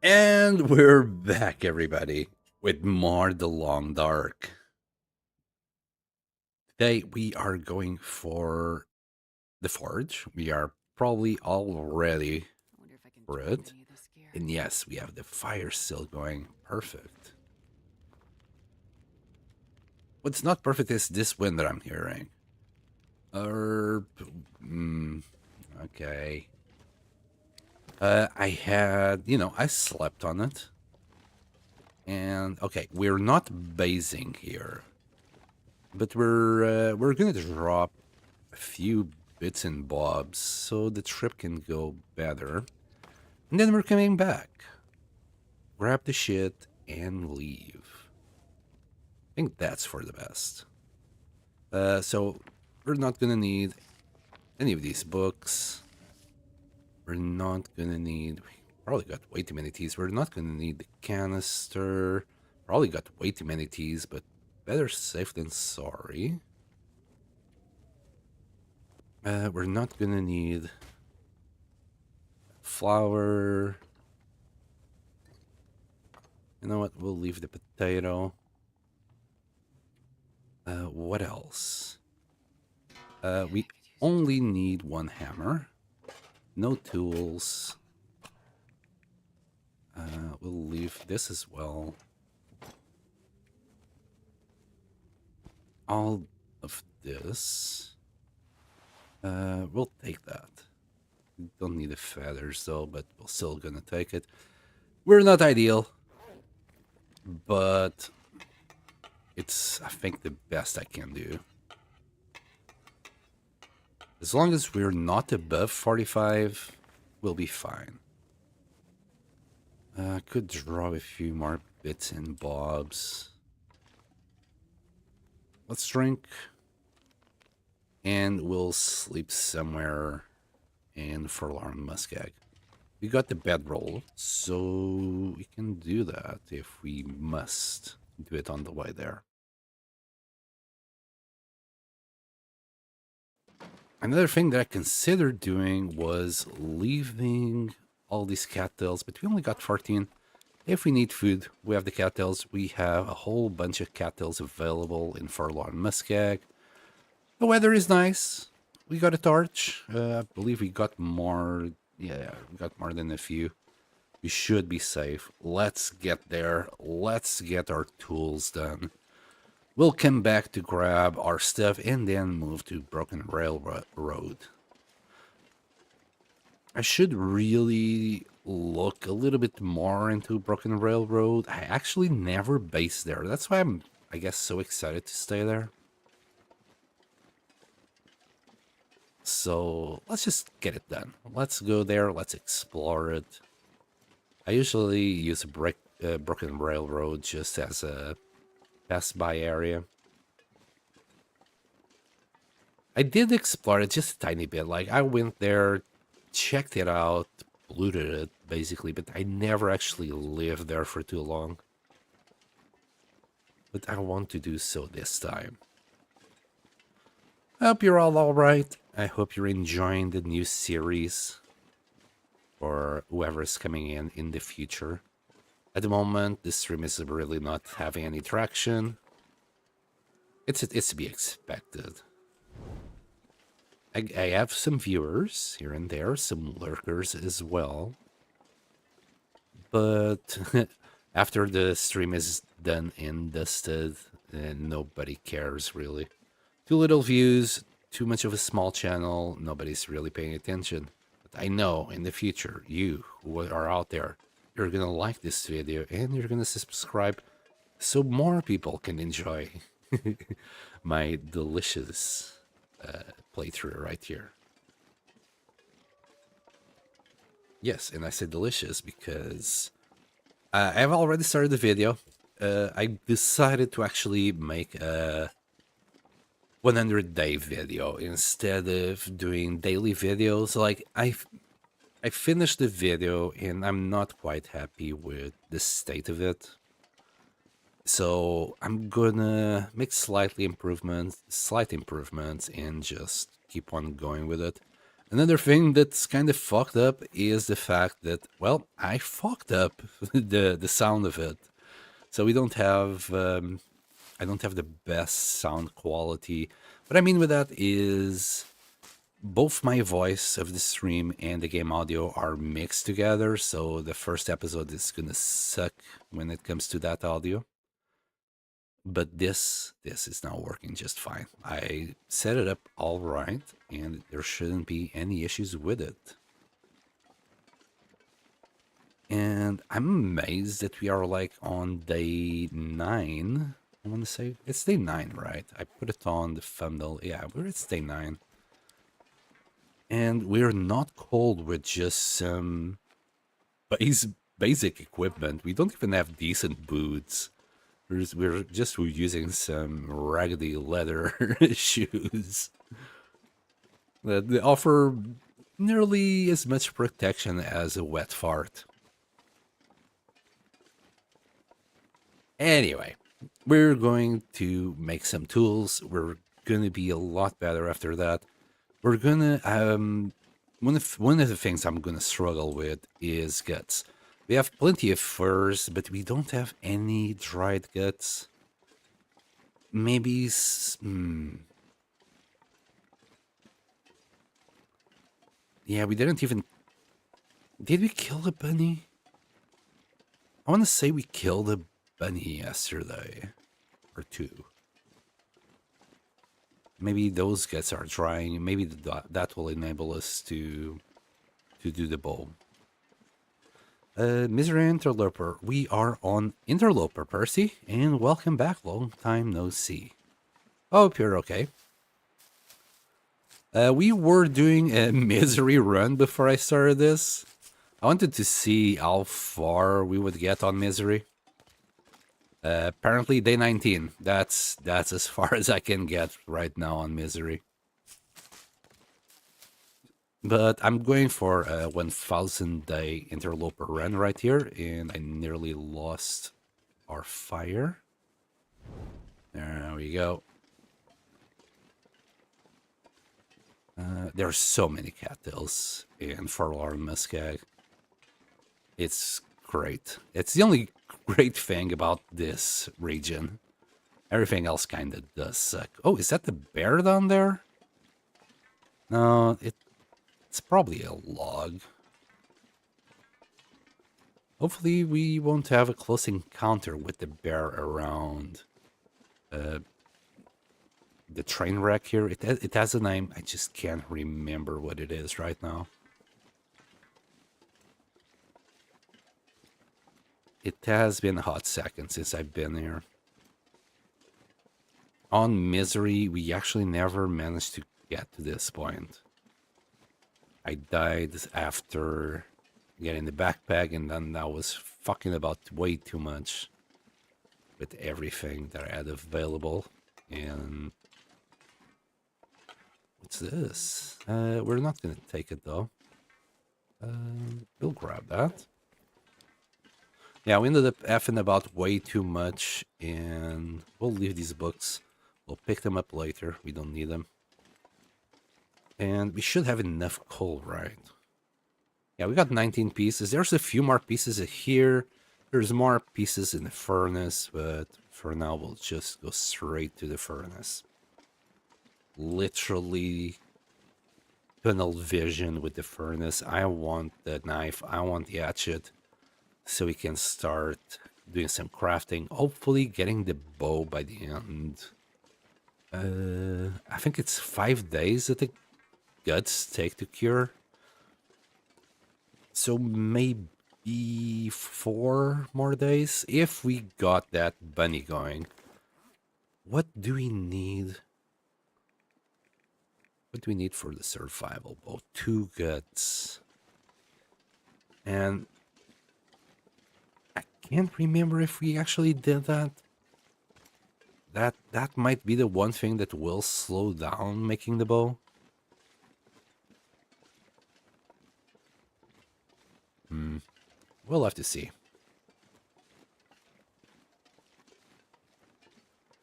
And we're back, everybody, with more The Long Dark. Today, we are going for the Forge. We are probably all ready I wonder if I can for join it. any of this gear. And yes, we have the fire still going. Perfect. What's not perfect is this wind that I'm hearing. Er, mm, okay. I had, I slept on it. And okay, we're not basing here, but we're gonna drop a few bits and bobs so the trip can go better. And then we're coming back, grab the shit, and leave. I think that's for the best. So we're not gonna need any of these books. We're not gonna need. We probably got way too many teas. We're not gonna need the canister. Probably got way too many teas, but better safe than sorry. We're not gonna need flour. You know what? We'll leave the potato. What else? Man, We I could use a only drink. need one hammer. No tools. We'll leave this as well. All of this. We'll take that. We don't need the feathers though, but we're still gonna take it. We're not ideal, but it's, I think, the best I can do. As long as we're not above 45, we'll be fine. I could draw a few more bits and bobs. Let's drink. And we'll sleep somewhere in Forlorn Muskeg. We got the bedroll, so we can do that if we must do it on the way there. Another thing that I considered doing was leaving all these cattails, but we only got 14. If we need food, we have the cattails. We have a whole bunch of cattails available in Forlorn Muskeg. The weather is nice. We got a torch. I believe we got more. Yeah, we got more than a few. We should be safe. Let's get there. Let's get our tools done. We'll come back to grab our stuff and then move to Broken Railroad. I should really look a little bit more into Broken Railroad. I actually never based there. That's why I'm, I guess, so excited to stay there. So let's just get it done. Let's go there. Let's explore it. I usually use a Broken Railroad just as a pass-by area. I did explore it just a tiny bit. Like, I went there, checked it out, looted it, basically, but I never actually lived there for too long. But I want to do so this time. I hope you're all alright. I hope you're enjoying the new series, or whoever's coming in the future. At the moment, this stream is really not having any traction. It's to be expected. I have some viewers here and there, some lurkers as well. But after the stream is done and dusted, nobody cares really. Too little views, too much of a small channel, nobody's really paying attention. But I know in the future, you who are out there, you're gonna like this video and you're gonna subscribe so more people can enjoy my delicious playthrough right here. Yes, and I say delicious because I've already started the video. I decided to actually make a 100-day video instead of doing daily videos. Like, I finished the video and I'm not quite happy with the state of it. So I'm gonna make slight improvements and just keep on going with it. Another thing that's kind of fucked up is the fact that, well, I fucked up the sound of it. So we don't have I don't have the best sound quality. What I mean with that is both my voice of the stream and the game audio are mixed together, so the first episode is gonna suck when it comes to that audio. But this is now working just fine. I set it up all right, and there shouldn't be any issues with it. And I'm amazed that we are like on day 9. I want to say it's day 9, right? I put it on the thumbnail. Yeah, it's day 9. And we're not cold with just some basic equipment. We don't even have decent boots. We're just using some raggedy leather shoes that they offer nearly as much protection as a wet fart. Anyway, we're going to make some tools. We're going to be a lot better after that. We're gonna one of the things I'm gonna struggle with is guts. We have plenty of furs, but we don't have any dried guts. Maybe yeah, we didn't even. Did we kill the bunny? I want to say we killed a bunny yesterday or two. Maybe those guts are drying. Maybe that will enable us to do the bow. Misery Interloper. We are on Interloper, Percy, and welcome back. Long time no see. Hope you're okay. We were doing a misery run before I started this. I wanted to see how far we would get on misery. Apparently day 19. That's as far as I can get right now on misery. But I'm going for a 1000 day interloper run right here, and I nearly lost our fire. There we go. There are so many cattails in Forlorn Muskeg. It's great. It's the only great thing about this region. Everything else kind of does suck. Oh, is that the bear down there? No, it's probably a log. Hopefully we won't have a close encounter with the bear around the train wreck here. It has a name. I just can't remember what it is right now. It has been a hot second since I've been here. On Misery, we actually never managed to get to this point. I died after getting the backpack, and then I was fucking about way too much with everything that I had available. And what's this? We're not gonna take it though. We'll grab that. Yeah, we ended up effing about way too much, and we'll leave these books. We'll pick them up later. We don't need them. And we should have enough coal, right? Yeah, we got 19 pieces. There's a few more pieces here. There's more pieces in the furnace, but for now we'll just go straight to the furnace. Literally tunnel vision with the furnace. I want the knife. I want the hatchet, so we can start doing some crafting. Hopefully getting the bow by the end. I think it's 5 days that the guts take to cure. So maybe 4 more days if we got that bunny going. What do we need? What do we need for the survival bow? 2 guts. And I can't remember if we actually did that. That might be the one thing that will slow down making the bow. We'll have to see.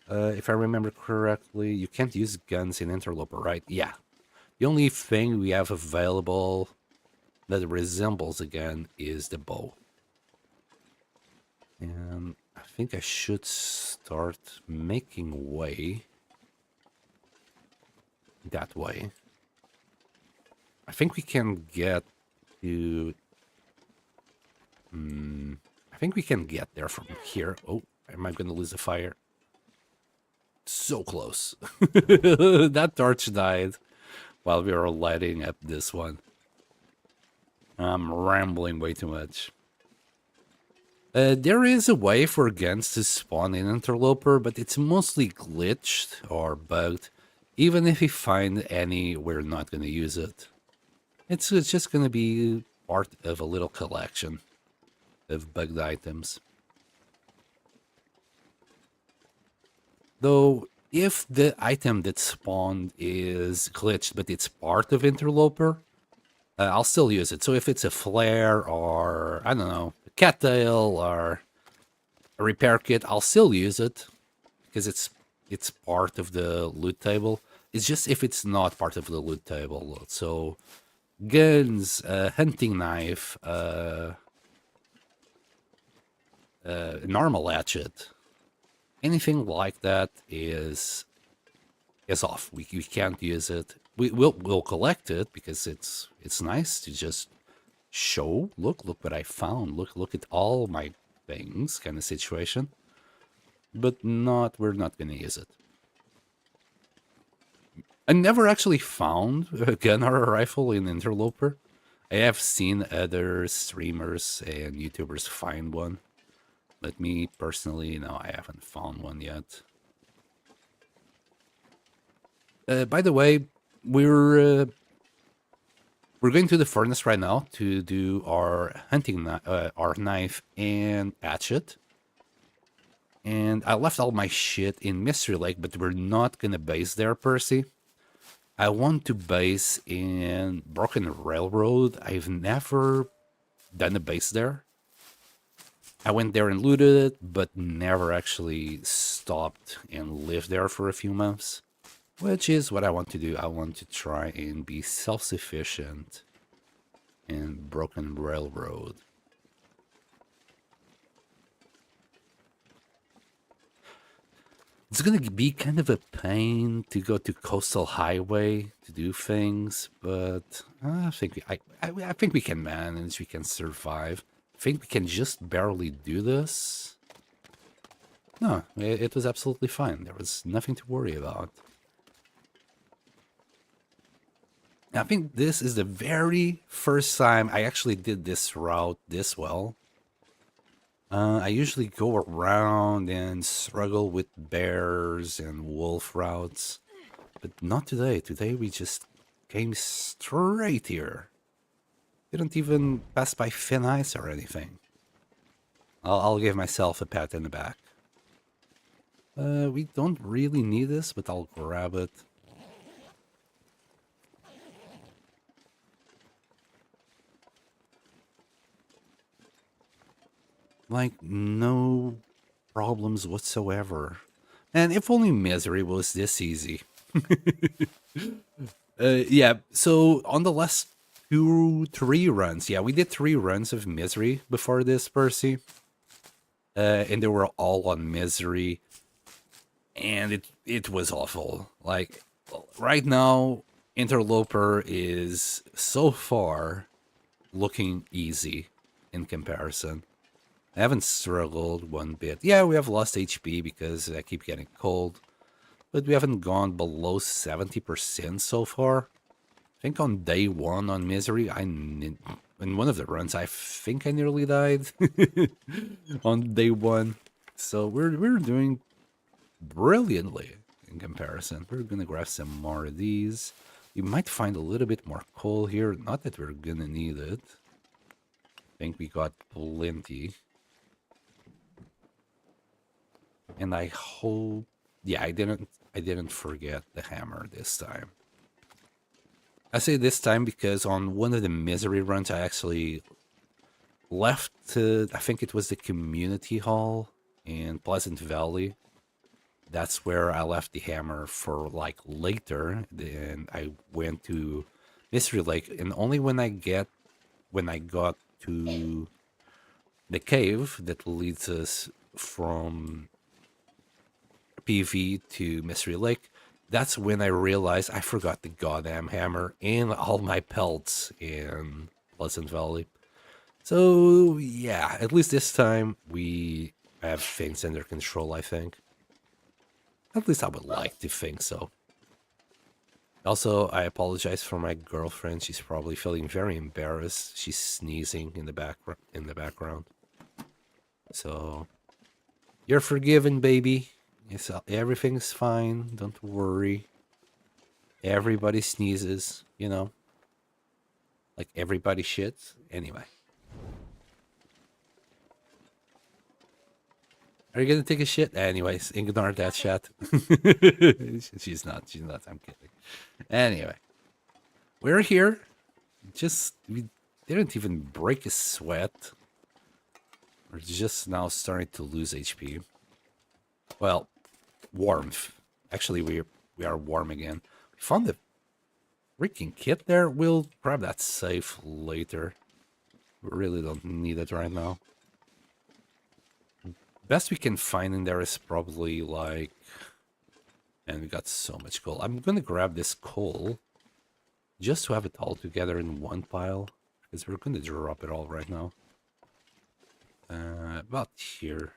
If I remember correctly, you can't use guns in Interloper, right? Yeah. The only thing we have available that resembles again is the bow. And I think I should start making way that way. I think we can get to... I think we can get there from here. Oh, am I going to lose the fire? So close. That torch died while we were lighting up this one. I'm rambling way too much. There is a way for guns to spawn in Interloper, but it's mostly glitched or bugged. Even if we find any, we're not going to use it. It's just going to be part of a little collection of bugged items. Though, if the item that spawned is glitched, but it's part of Interloper, I'll still use it. So if it's a flare or, I don't know, a cattail or a repair kit, I'll still use it because it's part of the loot table. It's just if it's not part of the loot table. So guns, hunting knife, normal hatchet, anything like that is off. We can't use it. We'll collect it because it's nice to just show. Look what I found. Look at all my things, kind of situation. But we're not gonna use it. I never actually found a gun or a rifle in Interloper. I have seen other streamers and YouTubers find one. But me personally, no, I haven't found one yet. By the way, we're going to the furnace right now to do our hunting our knife and hatchet. And I left all my shit in Mystery Lake, but we're not gonna base there, Percy. I want to base in Broken Railroad. I've never done a base there. I went there and looted it, but never actually stopped and lived there for a few months. Which is what I want to do. I want to try and be self-sufficient in Broken Railroad. It's gonna be kind of a pain to go to Coastal Highway to do things, but I think I think we can manage. We can survive. I think we can just barely do this. No, it was absolutely fine. There was nothing to worry about. I think this is the very first time I actually did this route this well. I usually go around and struggle with bears and wolf routes, but not today. Today we just came straight here. Didn't even pass by thin ice or anything. I'll give myself a pat in the back. We don't really need this, but I'll grab it. Like, no problems whatsoever. And if only Misery was this easy. Yeah, so on the last 3 runs, yeah, we did 3 runs of Misery before this, Percy. And they were all on Misery. And it was awful. Like, right now, Interloper is so far looking easy in comparison. I haven't struggled one bit. Yeah, we have lost HP because I keep getting cold. But we haven't gone below 70% so far. I think on day 1 on Misery, in one of the runs, I think I nearly died on day 1. So we're doing brilliantly in comparison. We're gonna grab some more of these. We might find a little bit more coal here. Not that we're gonna need it. I think we got plenty. And I hope, yeah, I didn't forget the hammer this time. I say this time because on one of the Misery runs, I actually left, I think it was the community hall in Pleasant Valley. that's where I left the hammer for like later. Then I went to Mystery Lake, and only when I got to the cave that leads us from PV to Mystery Lake, that's when I realized I forgot the goddamn hammer and all my pelts in Pleasant Valley. So yeah, at least this time we have things under control, I think. At least I would like to think so. Also, I apologize for my girlfriend. She's probably feeling very embarrassed. She's sneezing in the background. So you're forgiven, baby. Everything's fine. Don't worry. Everybody sneezes, like everybody shits. Anyway, are you gonna take a shit? Anyways, ignore that chat. She's not. She's not. I'm kidding. Anyway, we're here. We didn't even break a sweat. We're just now starting to lose HP. Well, warmth. Actually, we are warm again. We found the freaking kit there. We'll grab that safe later. We really don't need it right now. Best we can find in there is probably like... And we got so much coal. I'm gonna grab this coal just to have it all together in one pile, because we're gonna drop it all right now. About here.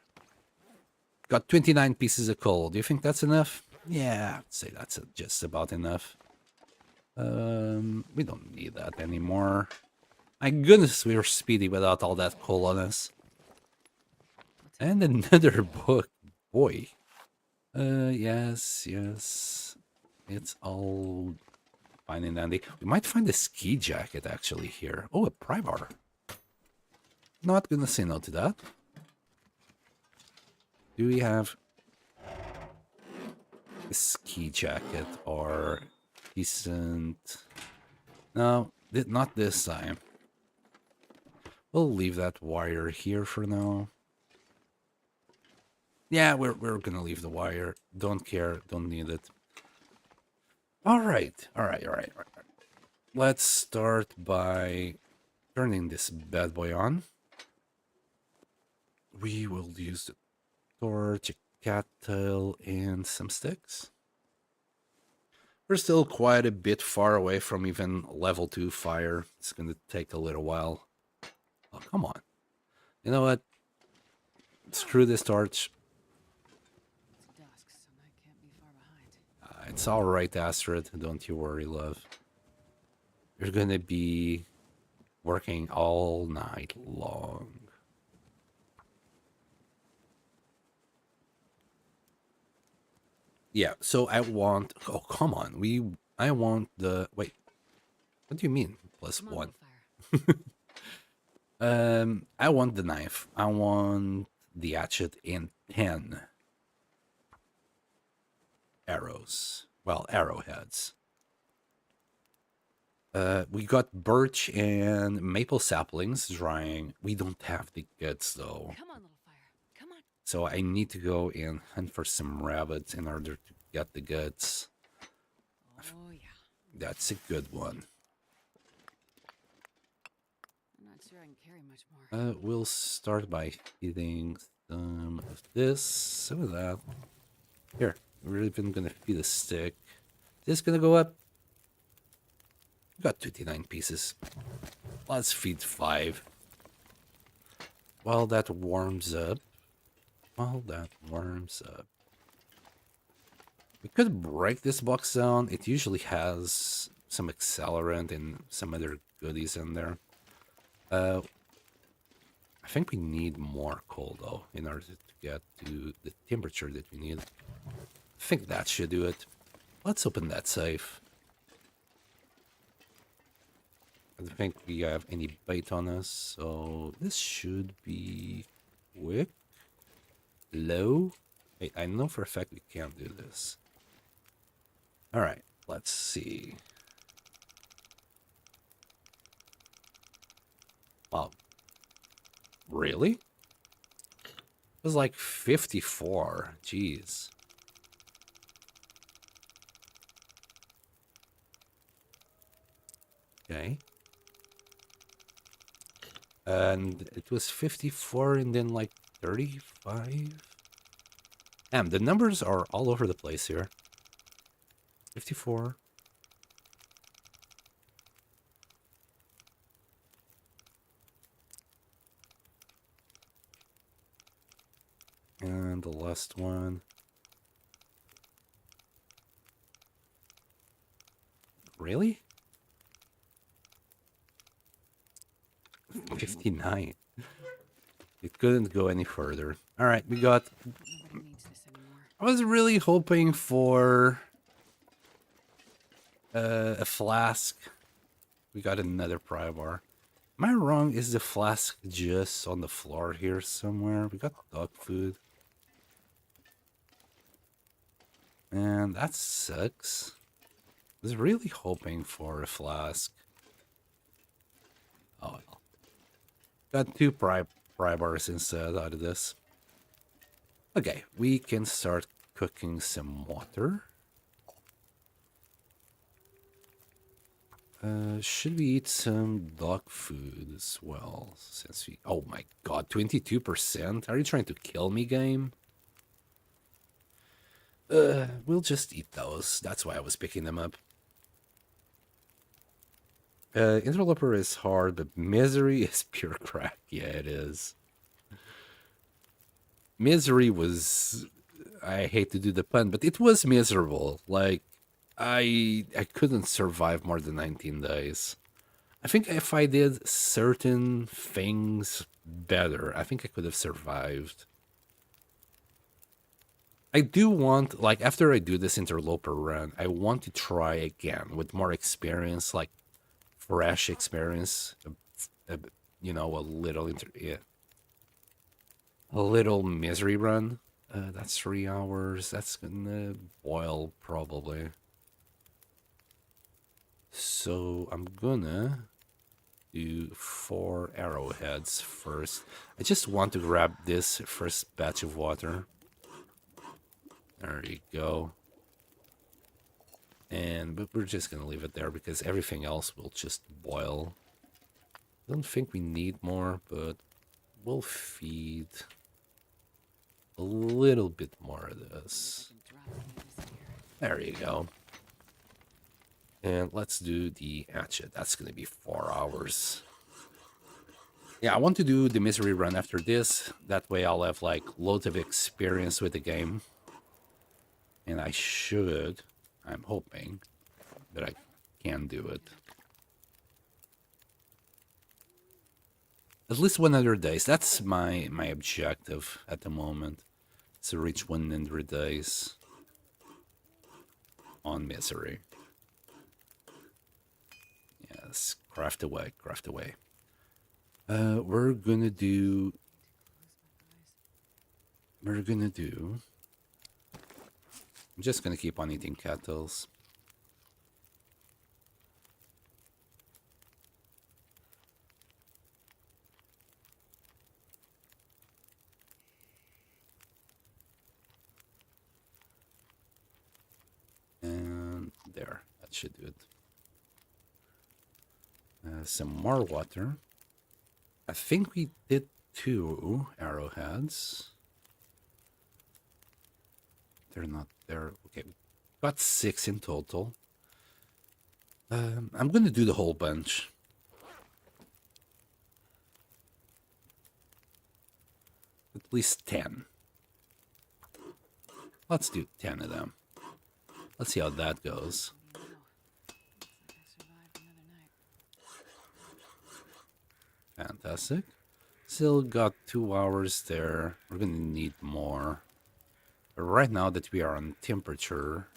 Got 29 pieces of coal. Do you think that's enough? Yeah, I'd say that's just about enough. We don't need that anymore. My goodness, we were speedy without all that coal on us. And another book. Boy. Yes. It's all fine and dandy. We might find a ski jacket actually here. Oh, a pry bar. Not gonna say no to that. Do we have a ski jacket or decent? No, not this time. We'll leave that wire here for now. Yeah, we're gonna leave the wire. Don't care, don't need it. All right. Let's start by turning this bad boy on. We will use the torch, a cattail, and some sticks. We're still quite a bit far away from even level 2 fire. It's gonna take a little while. Oh, come on. You know what? Screw this torch. It's dusk, so night can't be far behind. It's alright, Astrid. Don't you worry, love. You're gonna be working all night long. Yeah, so I want... Oh, come on. I want the... Wait. What do you mean? Plus Come on, one. Fire. I want the knife. I want the hatchet and 10 arrows. Well, arrowheads. We got birch and maple saplings drying. We don't have the guts, though. Come on, little fire. Come on. So I need to go and hunt for some rabbits in order to get the guts. Oh, yeah. That's a good one. I'm not sure I can carry much more. We'll start by feeding some of this, some of that. Here, we're even gonna feed a stick. This gonna go up. We got 29 pieces. Let's feed 5. While that warms up. We could break this box down. It usually has some accelerant and some other goodies in there. I think we need more coal, though, in order to get to the temperature that we need. I think that should do it. Let's open that safe. I don't think we have any bait on us, so this should be quick. Low. Wait, I know for a fact we can't do this. Alright, let's see. Wow. Really? It was like 54. Jeez. Okay. And it was 54 and then like 35. Damn, the numbers are all over the place here. 54. And the last one. Really? 59. It couldn't go any further. All right, we got... Nobody needs this anymore. I was really hoping for a flask. We got another pry bar. Am I wrong? Is the flask just on the floor here somewhere? We got dog food. And that sucks. I was really hoping for a flask. Oh well. Got two pry bars instead out of this. Okay, we can start cooking some water. Should we eat some dog food as well? Since we... Oh my god, 22%? Are you trying to kill me, game? We'll just eat those. That's why I was picking them up. Interloper is hard, but misery is pure crack. Yeah, it is. Misery was... I hate to do the pun, but it was miserable. Like, I couldn't survive more than 19 days. I think if I did certain things better, I think I could have survived. I do want, like, after I do this interloper run, I want to try again with more experience, like fresh experience. You know, a little a little misery run. That's 3 hours. That's gonna boil probably. So I'm gonna do 4 arrowheads first. I just want to grab this first batch of water. There you go. But we're just gonna leave it there because everything else will just boil. Don't think we need more, but we'll feed a little bit more of this. There you go. And let's do the hatchet. That's gonna be 4 hours. Yeah, I want to do the misery run after this. That way I'll have like loads of experience with the game. And I should, I'm hoping, that I can do it. At least 100 days. That's my objective at the moment. Is to reach 100 days on misery. Yes, craft away, craft away. We're gonna do... I'm just gonna keep on eating kettles. And there, that should do it. Some more water. I think we did 2 arrowheads. They're not there. Okay, got 6 in total. I'm gonna do the whole bunch. At least 10. Let's do 10 of them. Let's see how that goes. Fantastic. Still got 2 hours there. We're gonna need more. But right now that we are on temperature,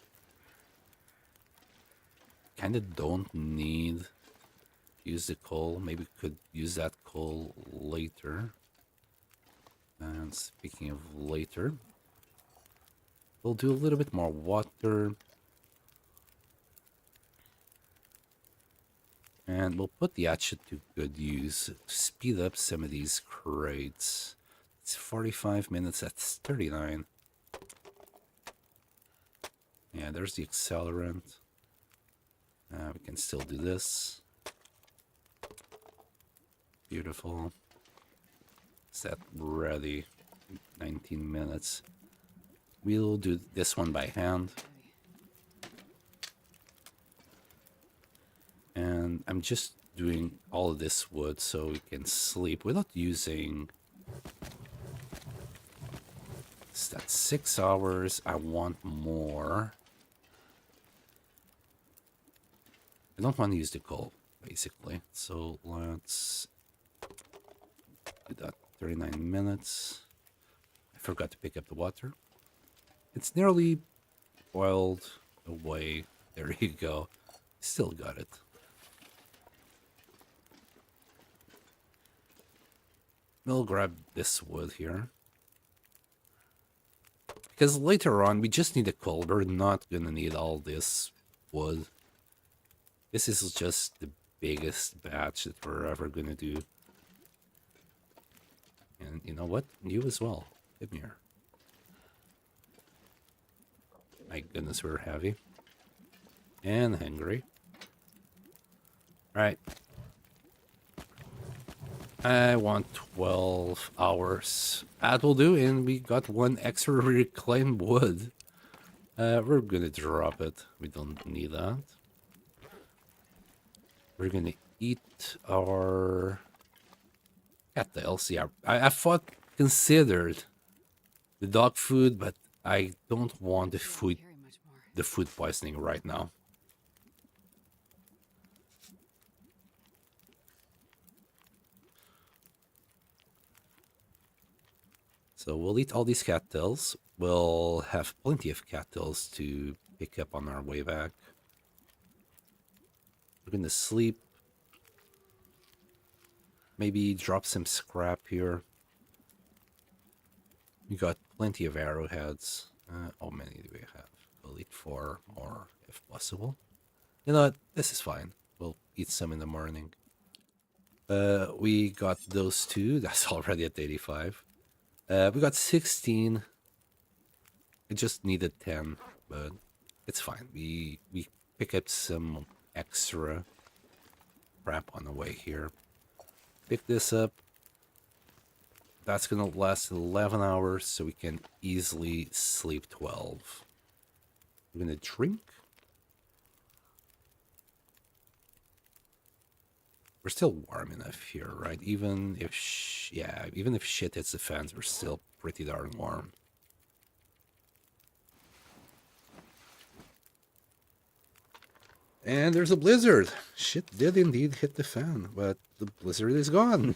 kind of don't need to use the coal. Maybe could use that coal later. And speaking of later, we'll do a little bit more water. And we'll put the hatchet to good use. Speed up some of these crates. It's 45 minutes, that's 39. Yeah, there's the accelerant. We can still do this. Beautiful. Set ready. 19 minutes. We'll do this one by hand. And I'm just doing all of this wood so we can sleep without using... That's 6 hours. I want more. I don't want to use the coal, basically. So let's do that. 39 minutes. I forgot to pick up the water. It's nearly boiled away. There you go. Still got it. We'll grab this wood here. Because later on, we just need a coal. We're not going to need all this wood. This is just the biggest batch that we're ever going to do. And you know what? You as well. Come here. My goodness, we're heavy. And hungry. Right. I want 12 hours. That will do, and we got one extra reclaimed wood. We're gonna drop it. We don't need that. We're gonna eat our cattails. Yeah, I thought considered the dog food, but I don't want the food poisoning right now. So we'll eat all these cattails. We'll have plenty of cattails to pick up on our way back. We're gonna sleep. Maybe drop some scrap here. We got plenty of arrowheads. How many do we have? We'll eat 4 more if possible. You know what? This is fine. We'll eat some in the morning. We got those 2. That's already at 85. We got 16. I just needed 10, but it's fine. We pick up some extra crap on the way here. Pick this up. That's gonna last 11 hours, so we can easily sleep 12. We're gonna drink. We're still warm enough here, right? Even if even if shit hits the fans, we're still pretty darn warm. And there's a blizzard. Shit did indeed hit the fan, but the blizzard is gone.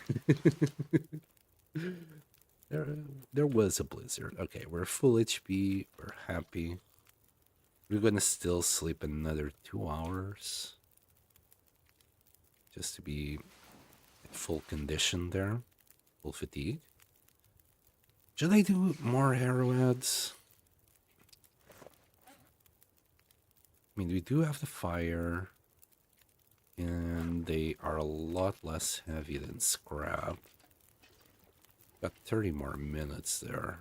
There was a blizzard. Okay, we're full HP. We're happy. We're gonna still sleep another 2 hours. Just to be at full condition there. Full fatigue. Should I do more arrowheads? I mean, we do have the fire. And they are a lot less heavy than scrap. Got 30 more minutes there.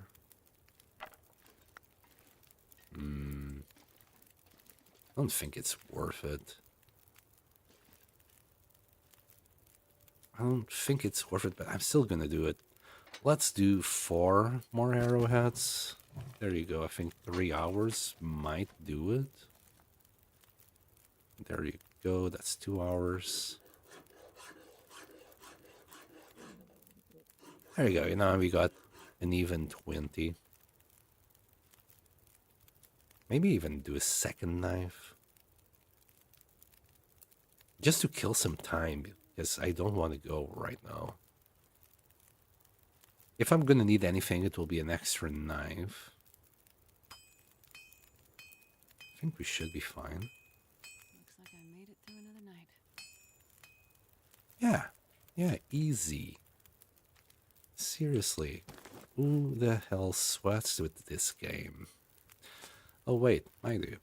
I don't think it's worth it. I don't think it's worth it, but I'm still gonna do it. Let's do 4 more arrowheads. There you go. I think 3 hours might do it. There you go. That's 2 hours. There you go. You know, we got an even 20. Maybe even do a second knife. Just to kill some time, because I don't want to go right now. If I'm gonna need anything, it will be an extra knife. I think we should be fine. Looks like I made it through another night. Yeah, easy. Seriously, who the hell sweats with this game? Oh wait, I do.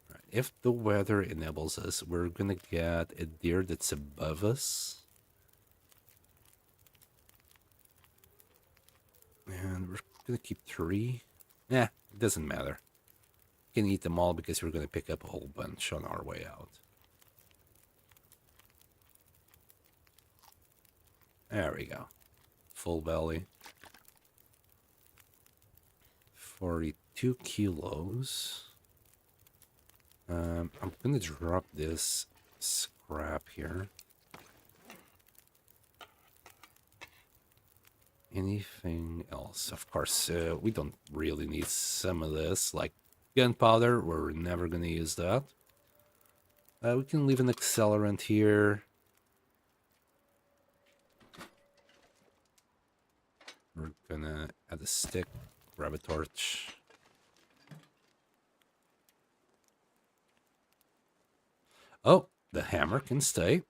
Right. If the weather enables us, we're gonna get a deer that's above us. And we're gonna keep 3. Yeah, it doesn't matter. can eat them all because we're going to pick up a whole bunch on our way out. There we go. Full belly. 42 kilos. I'm going to drop this scrap here. Anything else? Of course, we don't really need some of this, like gunpowder. We're never going to use that. We can leave an accelerant here. We're gonna add a stick, grab a torch. Oh, the hammer can stay.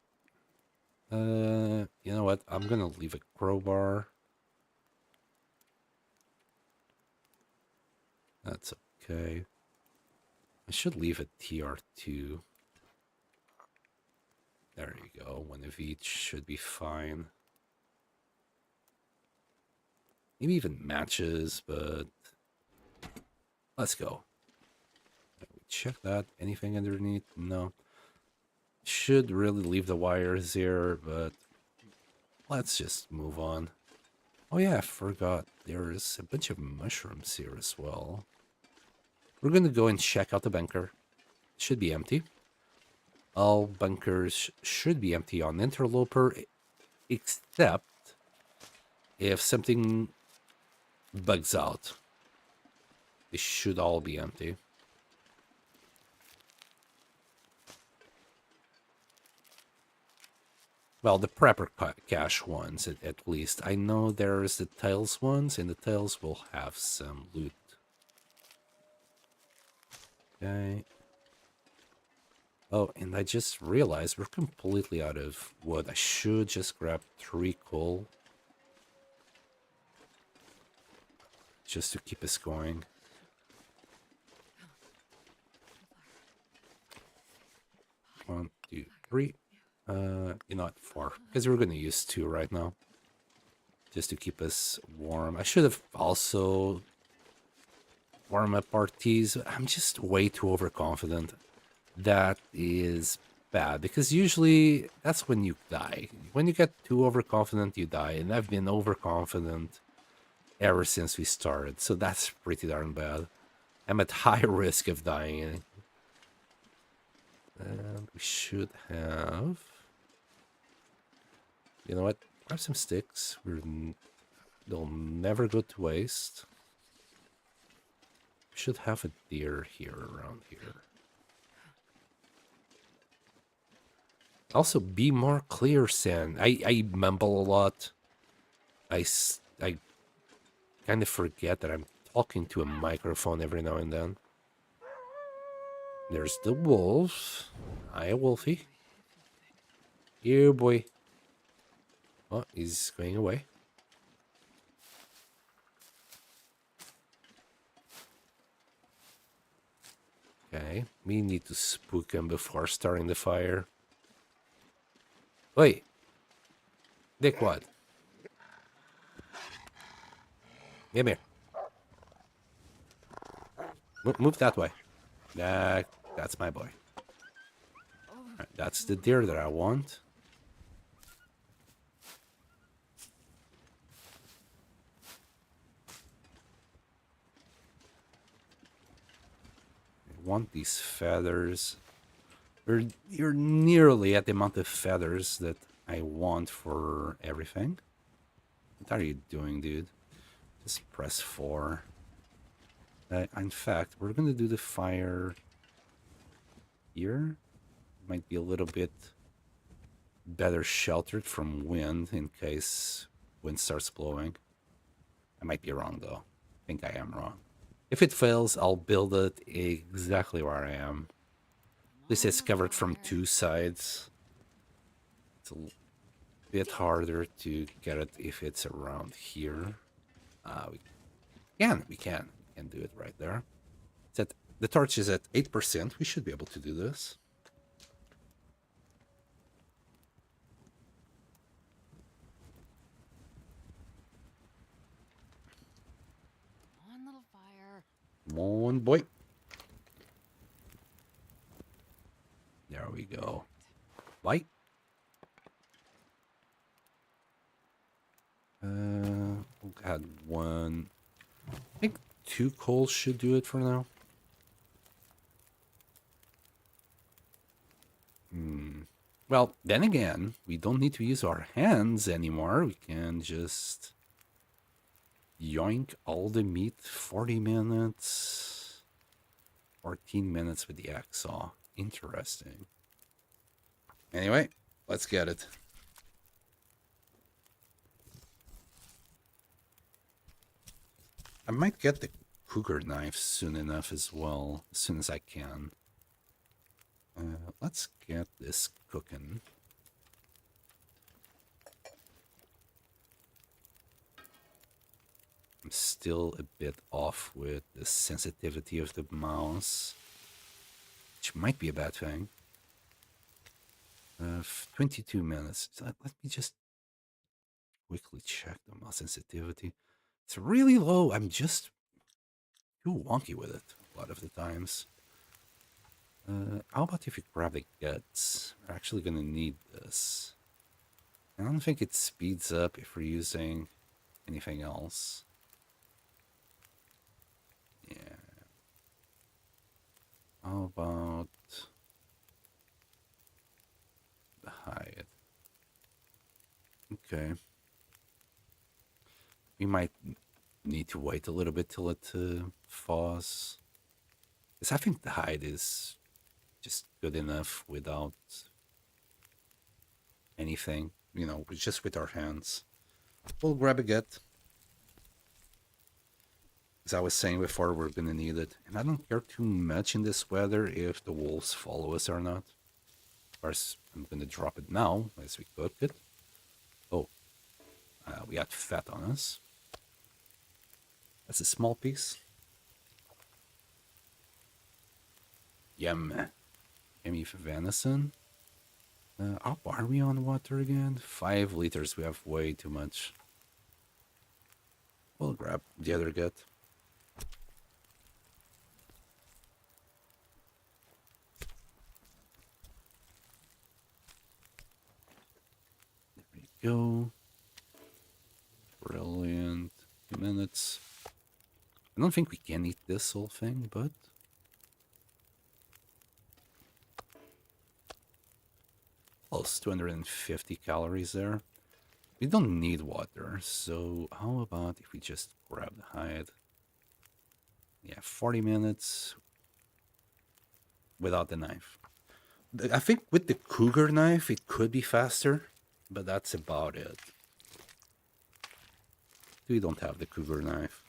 You know what? I'm gonna leave a crowbar. That's okay. I should leave a TR2. There you go. One of each should be fine. Maybe even matches, but let's go. Check that. Anything underneath? No. Should really leave the wires here, but let's just move on. Oh yeah, I forgot. There's a bunch of mushrooms here as well. We're going to go and check out the bunker. It should be empty. All bunkers should be empty on Interloper, except if something bugs out. They should all be empty. Well, the prepper cache ones, at least. I know there's the tails ones, and the tails will have some loot. Okay. Oh, and I just realized we're completely out of wood. I should just grab 3 coal. Just to keep us going. One, two, three. You know what, 4. Because we're going to use 2 right now. Just to keep us warm. I should have also warmed up our teas. I'm just way too overconfident. That is bad. Because usually, that's when you die. When you get too overconfident, you die. And I've been overconfident ever since we started. So that's pretty darn bad. I'm at high risk of dying. And we should have... You know what? Grab some sticks. They'll never go to waste. We should have a deer here around here. Also, be more clear, San. I mumble a lot. I kind of forget that I'm talking to a microphone every now and then. There's the wolf. Hi, Wolfie. Here, boy. Oh, he's going away. Okay, we need to spook him before starting the fire. Wait. Dickwad. Come here. Move that way. That's my boy. Right, that's the deer that I want. I want these feathers. You're nearly at the amount of feathers that I want for everything. What are you doing, dude? Just press 4. In fact, we're going to do the fire here. Might be a little bit better sheltered from wind in case wind starts blowing. I might be wrong, though. I think I am wrong. If it fails, I'll build it exactly where I am. At least it's covered from 2 sides. It's a bit harder to get it if it's around here. We can do it right there. The torch is at 8%. We should be able to do this. Come on, little fire. Come on, boy. we go. Light. We'll add one. I think 2 coals should do it for now. Well, then again, we don't need to use our hands anymore. We can just yoink all the meat. 40 minutes. 14 minutes with the axe saw. Interesting. Anyway, let's get it. I might get the cougar knife soon enough as well, as soon as I can. Let's get this cooking. I'm still a bit off with the sensitivity of the mouse, which might be a bad thing. 22 minutes. Let me just quickly check the mouse sensitivity. It's really low. I'm just too wonky with it a lot of the times. How about if we grab the guts? We're actually going to need this. I don't think it speeds up if we're using anything else. Yeah. How about the hide? Okay. We might need to wait a little bit till it thaws. Because I think the hide is just good enough without anything, you know, just with our hands. We'll grab a gut. As I was saying before, we're gonna need it. And I don't care too much in this weather if the wolves follow us or not. Of course, I'm gonna drop it now as we cook it. Oh, we got fat on us. That's a small piece. Yum. Yummy venison. How are we on water again? 5 liters. We have way too much. We'll grab the other gut. There we go. Brilliant. 2 minutes. I don't think we can eat this whole thing, but close, 250 calories there. We don't need water, so how about if we just grab the hide? Yeah, 40 minutes without the knife. I think with the cougar knife, it could be faster, but that's about it. We don't have the cougar knife.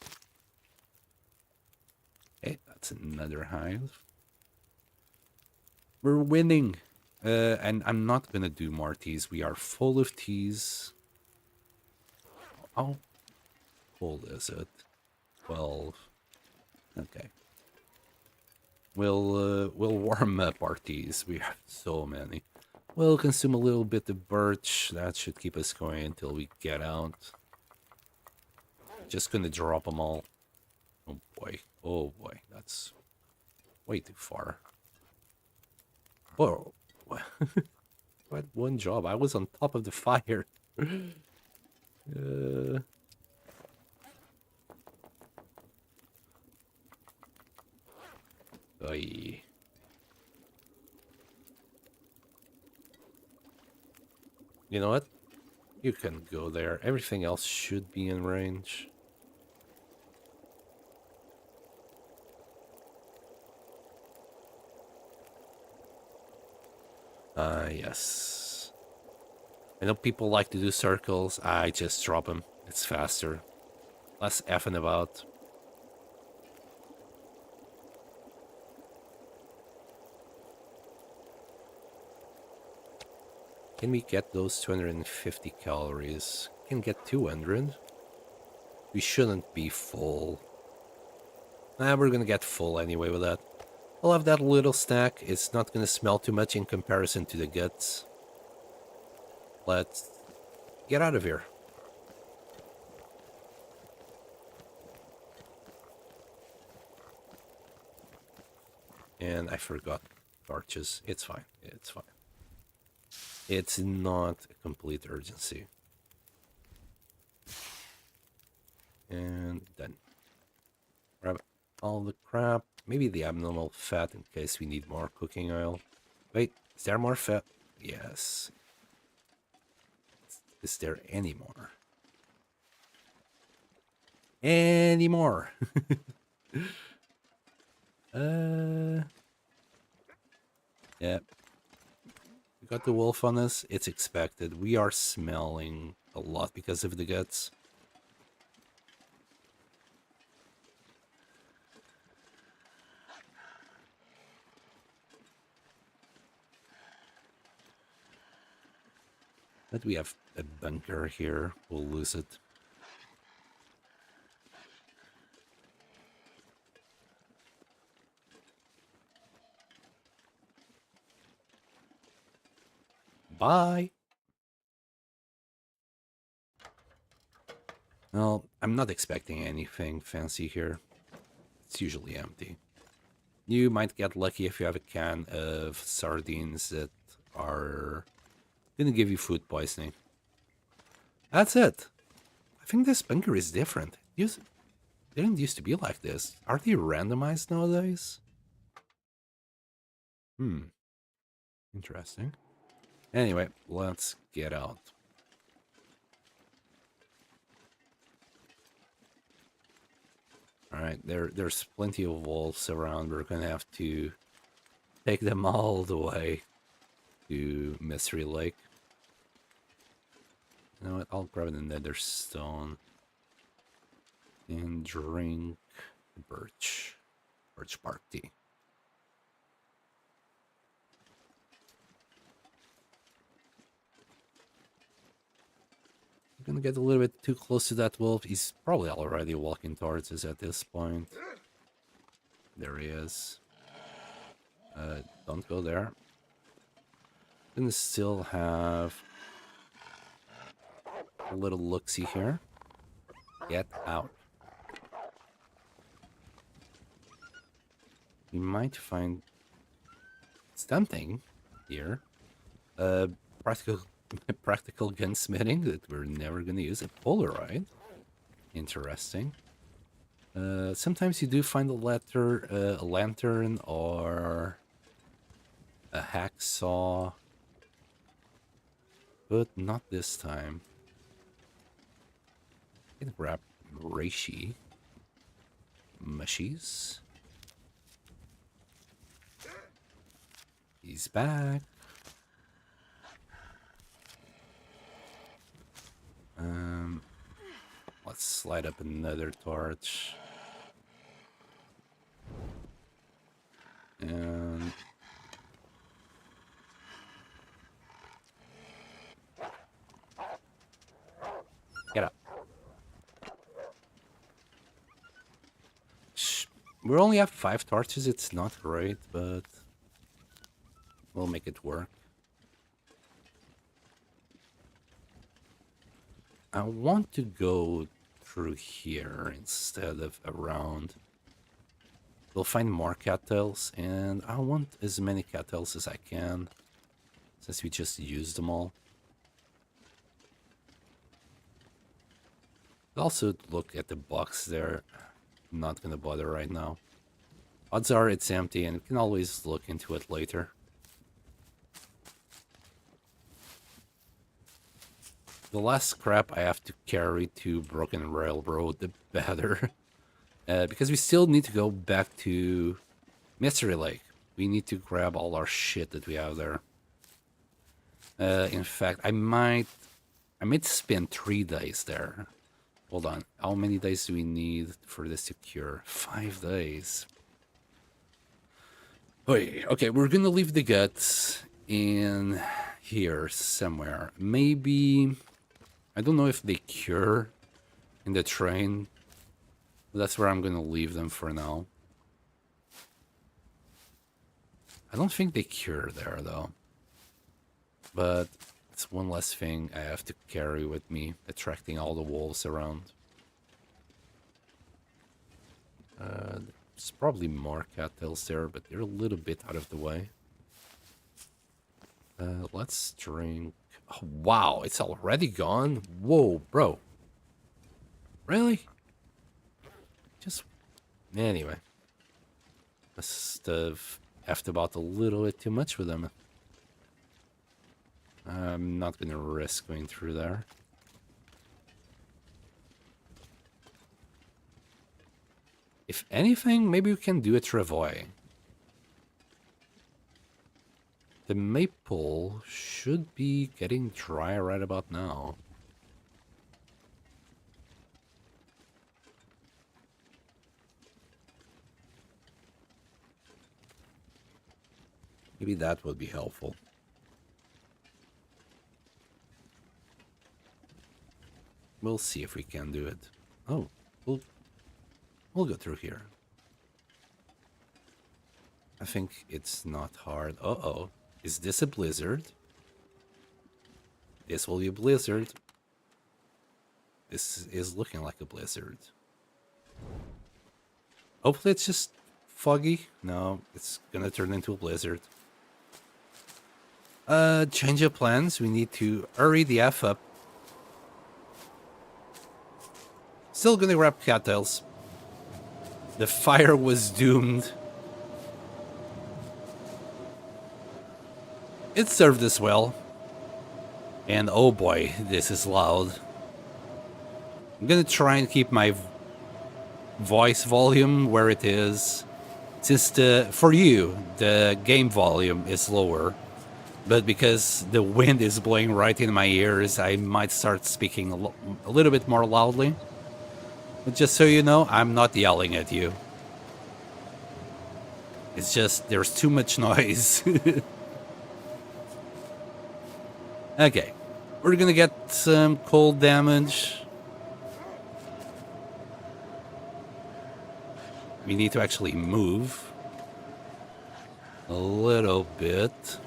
Okay, that's another hide. We're winning. And I'm not gonna do more teas. We are full of teas. How cold is it? 12. Okay. We'll warm up our teas. We have so many. We'll consume a little bit of birch. That should keep us going until we get out. Just gonna drop them all. Oh boy. Oh boy. That's way too far. Whoa. What one job? I was on top of the fire. Oy. You know what? You can go there. Everything else should be in range. Yes. I know people like to do circles. I just drop them. It's faster. Less effing about. Can we get those 250 calories? Can get 200. We shouldn't be full. Nah, we're gonna get full anyway with that. I'll have that little snack. It's not gonna smell too much in comparison to the guts. Let's get out of here. And I forgot torches. It's fine. It's fine. It's not a complete urgency. And then grab all the crap. Maybe the abnormal fat in case we need more cooking oil. Wait, is there more fat? Yes. Is there any more? Any more? Yeah. We got the wolf on us. It's expected. We are smelling a lot because of the guts. But we have a bunker here. We'll lose it. Bye. Well, I'm not expecting anything fancy here. It's usually empty. You might get lucky if you have a can of sardines that are gonna give you food poisoning. That's it. I think this bunker is different. It didn't used to be like this. Are they randomized nowadays? Interesting. Anyway, let's get out. Alright, there's plenty of wolves around. We're gonna have to take them all the way to Mystery Lake. You know what? I'll grab the nether stone and drink birch bark tea. I'm gonna get a little bit too close to that wolf. He's probably already walking towards us at this point. There he is. Don't go there. Gonna still have a little look-see here. Get out. We might find something here. Practical gunsmithing that we're never gonna use. A Polaroid. Interesting. Sometimes you do find a lantern or a hacksaw, but not this time. I'm gonna grab Reishi mushies. He's back. Let's slide up another torch. And get up. We only have 5 torches. It's not great, but we'll make it work. I want to go through here instead of around. We'll find more cattails, and I want as many cattails as I can, since we just used them all. Also, look at the box there. I'm not gonna bother right now. Odds are it's empty, and we can always look into it later. The less scrap I have to carry to Broken Railroad, the better. Because we still need to go back to Mystery Lake. We need to grab all our shit that we have there. In fact, I might spend 3 days there. Hold on. How many days do we need for this to cure? 5 days. Okay, we're gonna leave the guts in here somewhere. Maybe... I don't know if they cure in the train. That's where I'm gonna leave them for now. I don't think they cure there, though. But it's one less thing I have to carry with me, attracting all the wolves around. There's probably more cattails there, but they're a little bit out of the way. Let's drink. Oh, wow, it's already gone? Whoa, bro. Really? Just. Anyway. Must have effed about a little bit too much with them. I'm not gonna risk going through there. If anything, maybe we can do a travois. The maple should be getting dry right about now. Maybe that would be helpful. We'll see if we can do it. Oh, we'll go through here. I think it's not hard. Uh-oh. Is this a blizzard? This will be a blizzard. This is looking like a blizzard. Hopefully it's just foggy. No, it's gonna turn into a blizzard. Change of plans. We need to hurry the F up. Still gonna grab cattails. The fire was doomed. It served us well. And oh boy, this is loud. I'm gonna try and keep my voice volume where it is. Since for you, the game volume is lower. But because the wind is blowing right in my ears, I might start speaking a little bit more loudly. But just so you know, I'm not yelling at you. It's just, there's too much noise. Okay, we're gonna get some cold damage. We need to actually move a little bit.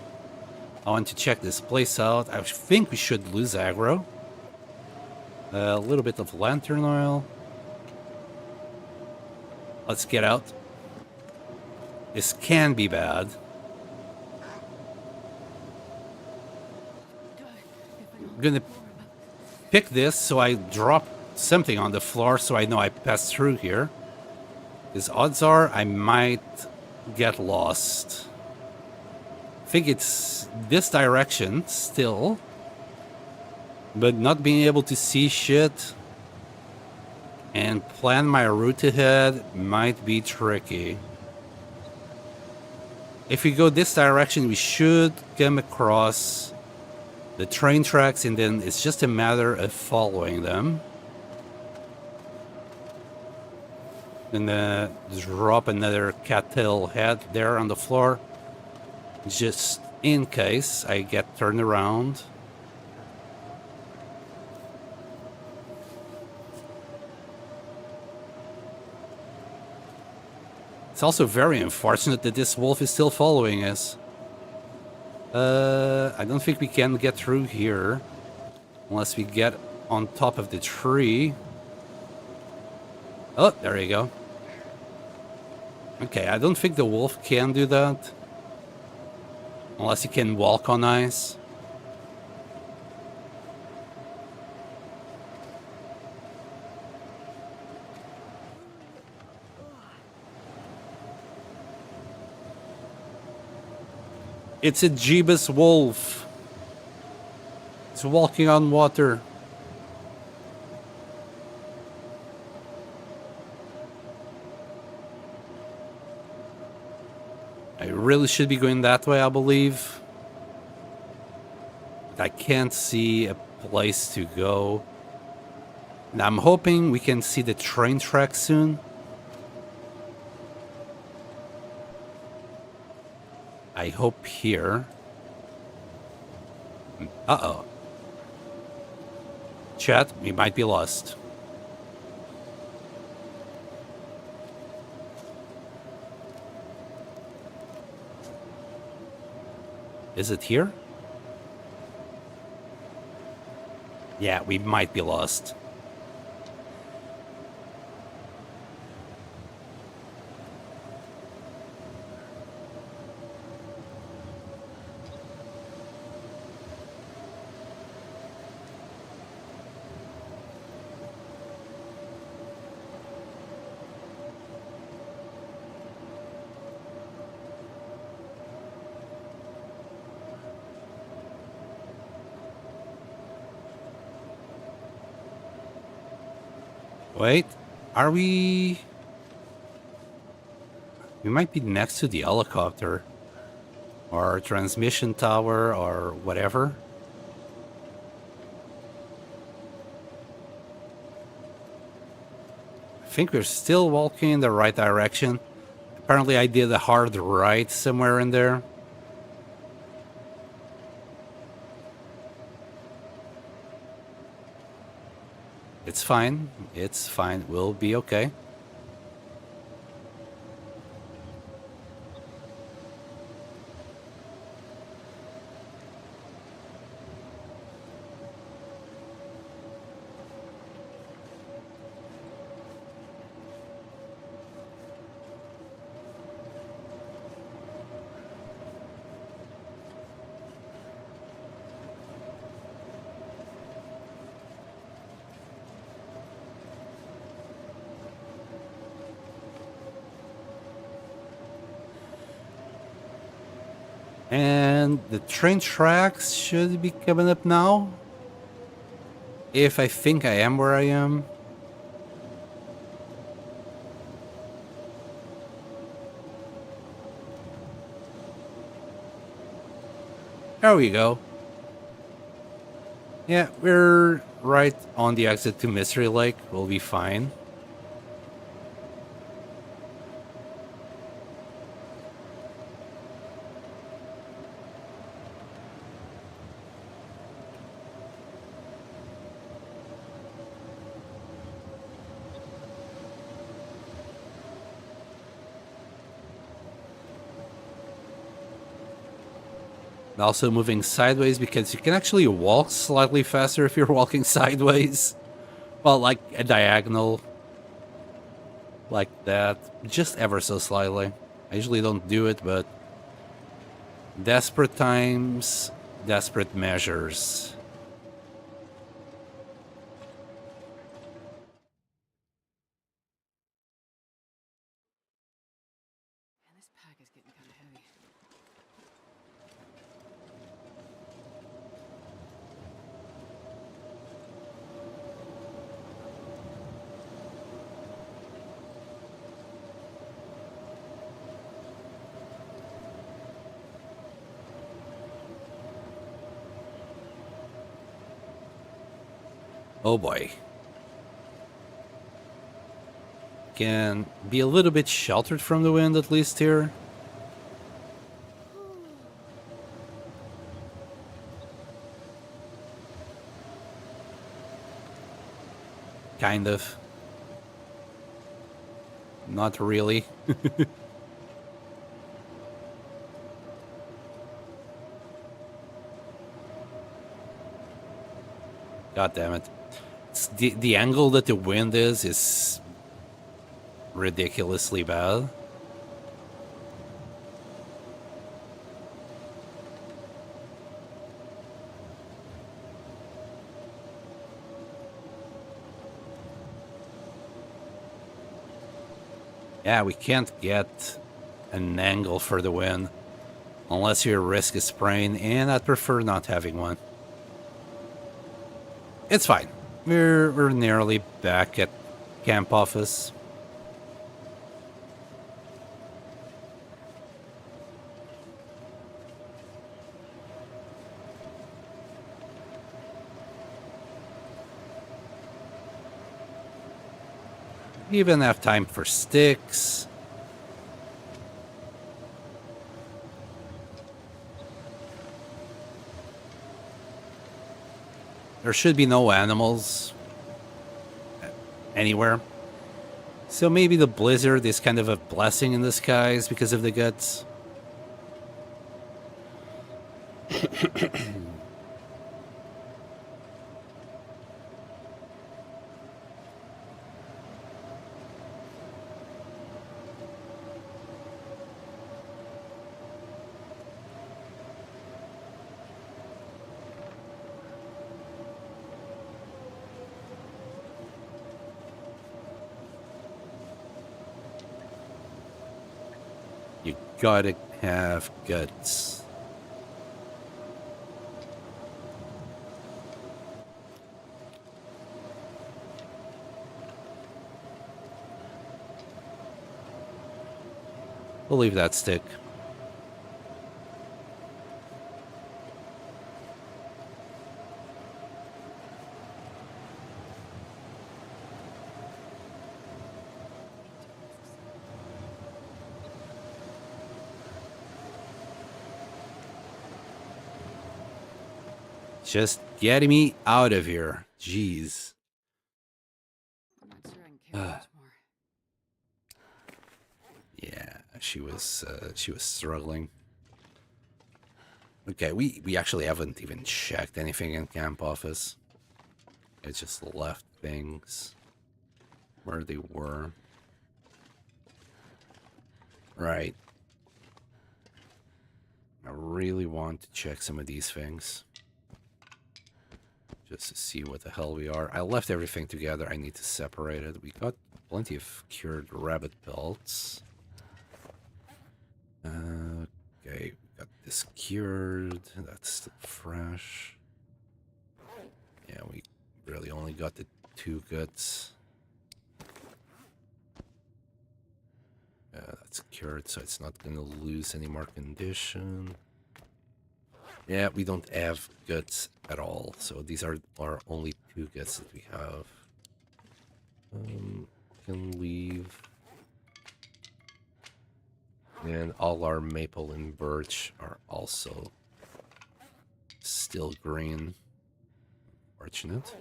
I want to check this place out. I think we should lose aggro. A little bit of lantern oil. Let's get out. This can be bad. I'm gonna pick this so I drop something on the floor so I know I passed through here. Because odds are I might get lost. I think it's this direction still. But not being able to see shit and plan my route ahead might be tricky. If we go this direction, we should come across the train tracks, and then it's just a matter of following them. And drop another cattail head there on the floor, just in case I get turned around. It's also very unfortunate that this wolf is still following us. I don't think we can get through here unless we get on top of the tree. Oh, there you go. Okay, I don't think the wolf can do that unless he can walk on ice. It's a Jeebus wolf. It's walking on water. I really should be going that way, I believe. I can't see a place to go. And I'm hoping we can see the train track soon. I hope here. Uh-oh. Chat, we might be lost. Is it here? Yeah, we might be lost. Wait, are we... We might be next to the helicopter. Or transmission tower, or whatever. I think we're still walking in the right direction. Apparently I did a hard right somewhere in there. It's fine. It's fine. We'll be okay. And the train tracks should be coming up now. If I think I am where I am. There we go. Yeah, we're right on the exit to Mystery Lake. We'll be fine. Also moving sideways because you can actually walk slightly faster if you're walking sideways. Well, like a diagonal. Like that. Just ever so slightly. I usually don't do it, but... Desperate times, desperate measures. Man, this pack is getting kind of heavy. Oh boy. Can be a little bit sheltered from the wind at least here. Kind of. Not really. God damn it. It's the angle that the wind is ridiculously bad. Yeah, we can't get an angle for the win unless you risk a sprain, and I'd prefer not having one. It's fine. We're nearly back at camp office. Even have time for sticks. There should be no animals anywhere. So maybe the blizzard is kind of a blessing in disguise because of the guts. You gotta have guts. We'll leave that stick. Just getting me out of here. Jeez. I'm not sure I can carry much more. Yeah, she was struggling. Okay, we actually haven't even checked anything in camp office. It just left things where they were. Right. I really want to check some of these things. Just to see what the hell we are. I left everything together. I need to separate it. We got plenty of cured rabbit pelts. Okay, we got this cured. That's still fresh. Yeah, we really only got the 2 guts. That's cured, so it's not gonna lose any more condition. Yeah, we don't have guts at all, so these are our only 2 guts that we have. Can leave. And all our maple and birch are also still green. Fortunate.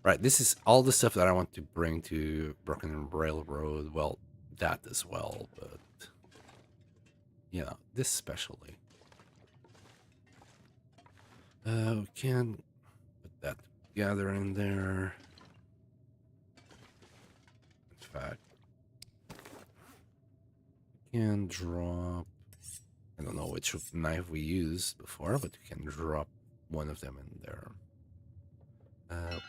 Right, this is all the stuff that I want to bring to Broken Railroad. Well, that as well, but you know, this especially. We can put that together in there. In fact, we can drop. I don't know which knife we used before, but we can drop one of them in there.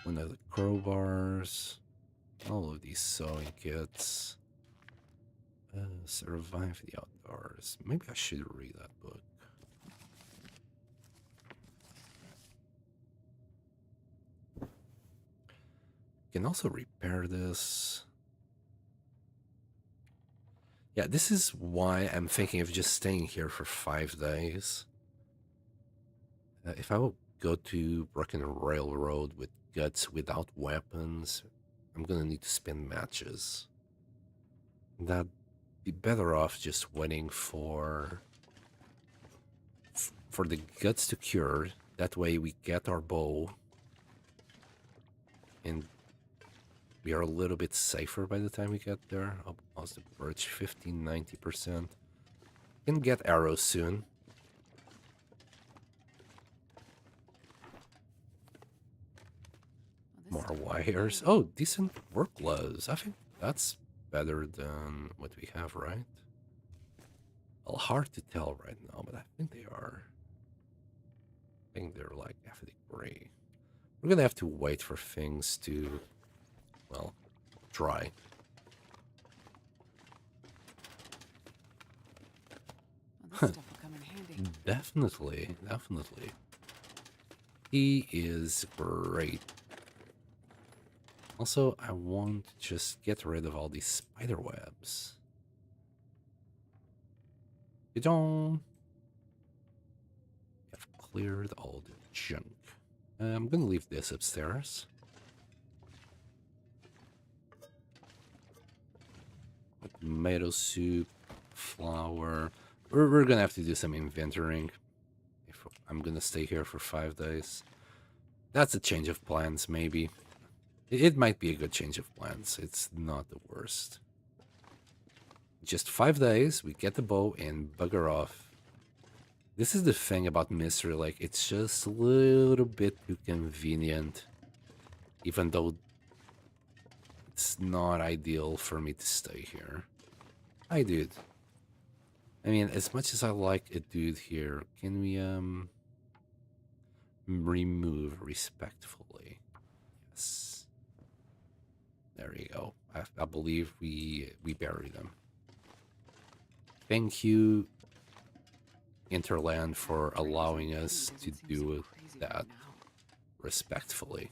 One of the crowbars, all of these sewing kits. Survive the outdoors. Maybe I should read that book. Can also repair this. Yeah, this is why I'm thinking of just staying here for 5 days. If I will go to Broken Railroad with guts without weapons, I'm gonna need to spin matches. That'd be better off just waiting for the guts to cure. That way we get our bow and we are a little bit safer by the time we get there. How's the birch? 15-90%. Can get arrows soon. More wires. Oh, decent work gloves. I think that's better than what we have, right? Well, hard to tell right now, but I think they are. I think they're like acidic gray. We're gonna have to wait for things to, well, dry. Well, this stuff will come in handy. Definitely, definitely. He is great. Also, I want to just get rid of all these spider webs. You don't. I've cleared all the junk. I'm gonna leave this upstairs. Tomato soup, flour. We're gonna have to do some inventorying if I'm gonna stay here for 5 days. That's a change of plans, maybe. It might be a good change of plans. It's not the worst. Just 5 days, we get the bow and bugger off. This is the thing about mystery, like, it's just a little bit too convenient. Even though it's not ideal for me to stay here. Hi, dude. I mean, as much as I like a dude here, can we, remove respectfully? Yes. There you go. I believe we bury them. Thank you, Interland, for allowing us to do that respectfully.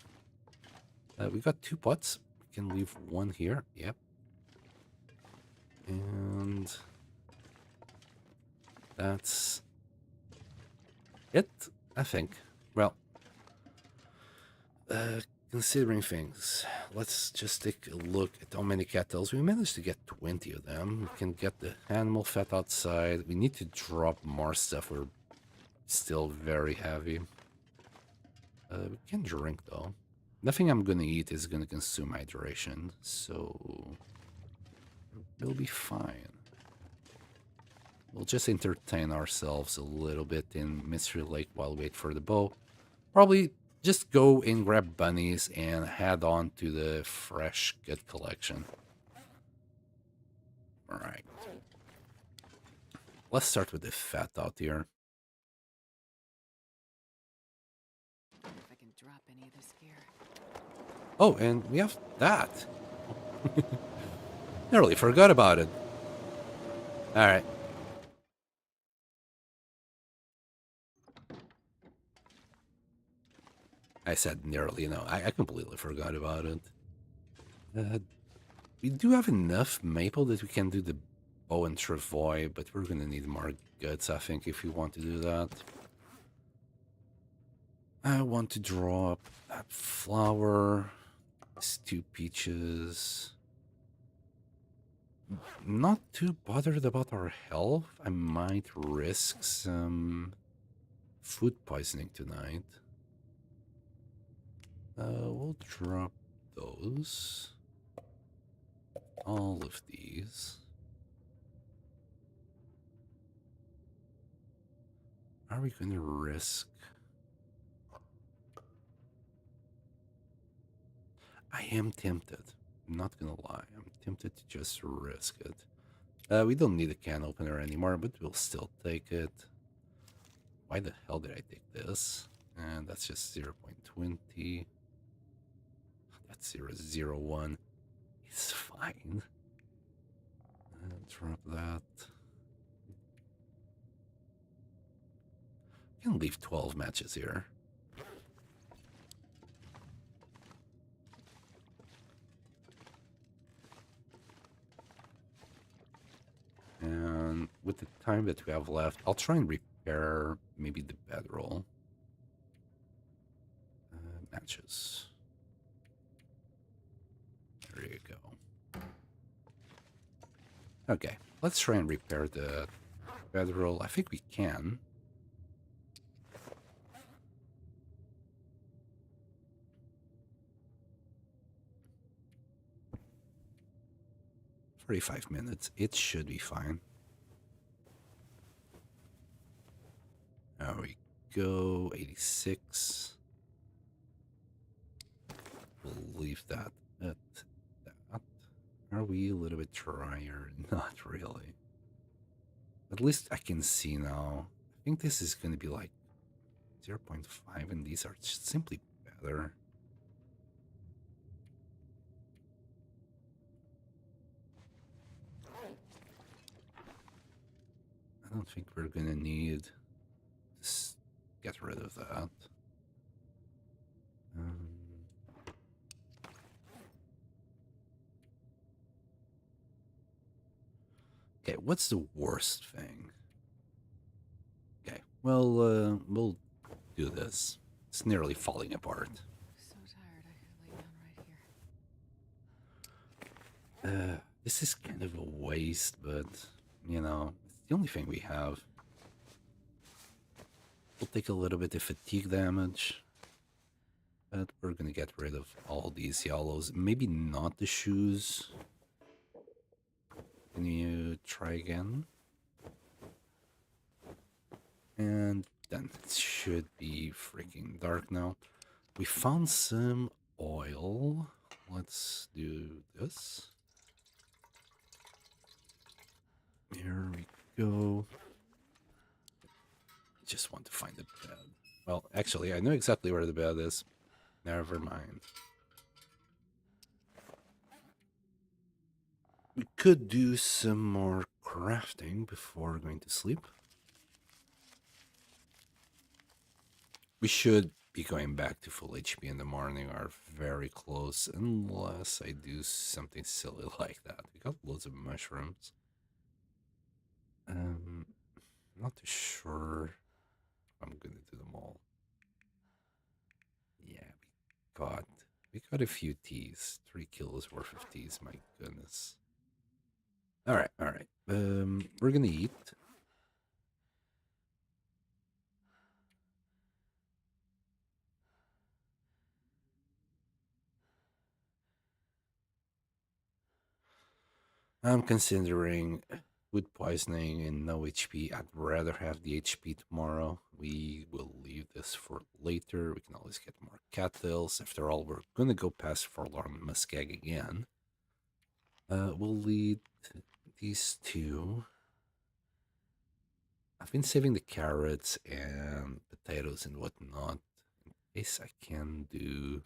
We got 2 pots. We can leave one here. Yep. And that's it, I think. Well, considering things, let's just take a look at how many cattles. We managed to get 20 of them. We can get the animal fat outside. We need to drop more stuff. We're still very heavy. We can drink, though. Nothing I'm gonna eat is gonna consume hydration, so we'll be fine. We'll just entertain ourselves a little bit in Mystery Lake while we wait for the bow. Probably just go and grab bunnies and head on to the fresh gut collection. Alright. Let's start with the fat out here. If I can drop any of this gear. Oh, and we have that. Nearly forgot about it. Alright. I said nearly, I completely forgot about it. We do have enough maple that we can do the bow and travois, but we're gonna need more guts, I think, if we want to do that. I want to draw up that flower, these 2 peaches. Not too bothered about our health. I might risk some food poisoning tonight. We'll drop those. All of these. Are we going to risk? I am tempted. I'm not going to lie. I'm tempted to just risk it. We don't need a can opener anymore, but we'll still take it. Why the hell did I take this? And that's just 0.20. That's 0.01. It's fine. Drop that. Can leave 12 matches here. And with the time that we have left, I'll try and repair maybe the bedroll. Matches. There you go. Okay, let's try and repair the bedroll. I think we can. "45 minutes. It should be fine." There we go. 86. We'll leave that at that. Are we a little bit drier? Not really. At least I can see now. I think this is going to be like 0.5, and these are just simply better. I don't think we're going to need to get rid of that. Okay, what's the worst thing? Okay, well, we'll do this. It's nearly falling apart. So tired, I could lay down right here. This is kind of a waste, but, it's the only thing we have. We'll take a little bit of fatigue damage, but we're gonna get rid of all these yellows. Maybe not the shoes. Can you try again? And then it should be freaking dark now. We found some oil. Let's do this. Here we go. Just want to find the bed. Well, actually, I know exactly where the bed is. Never mind. We could do some more crafting before going to sleep. We should be going back to full HP in the morning are very close, unless I do something silly like that. We got loads of mushrooms. Not too sure if I'm gonna do them all. Yeah, we got a few teas. 3 kilos worth of teas, my goodness. Alright. We're gonna eat. I'm considering food poisoning and no HP. I'd rather have the HP tomorrow. We will leave this for later. We can always get more cattails. After all, we're gonna go past Forlorn Muskeg again. We'll lead these two. I've been saving the carrots and potatoes and whatnot in case I can do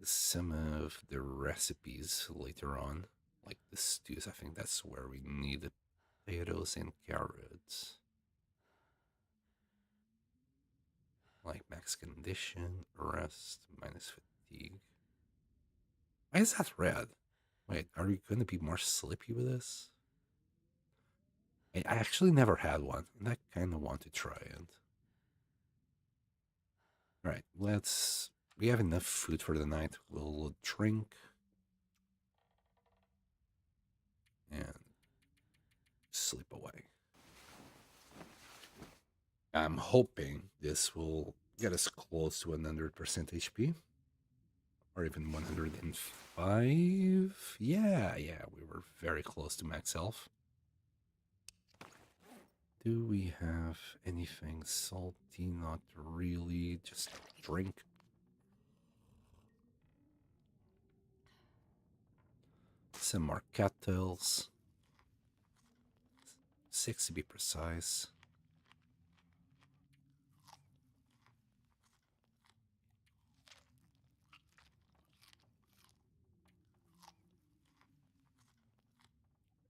some of the recipes later on, like the stews. I think that's where we need the potatoes and carrots. Like max condition, rest, minus fatigue. Why is that red? Wait, are we going to be more slippy with this? I actually never had one, and I kind of want to try it. All right, we have enough food for the night. We'll drink and sleep away. I'm hoping this will get us close to 100% HP. Or even 105. Yeah, we were very close to max health. Do we have anything salty? Not really. Just drink. Some more cattails. 6 to be precise.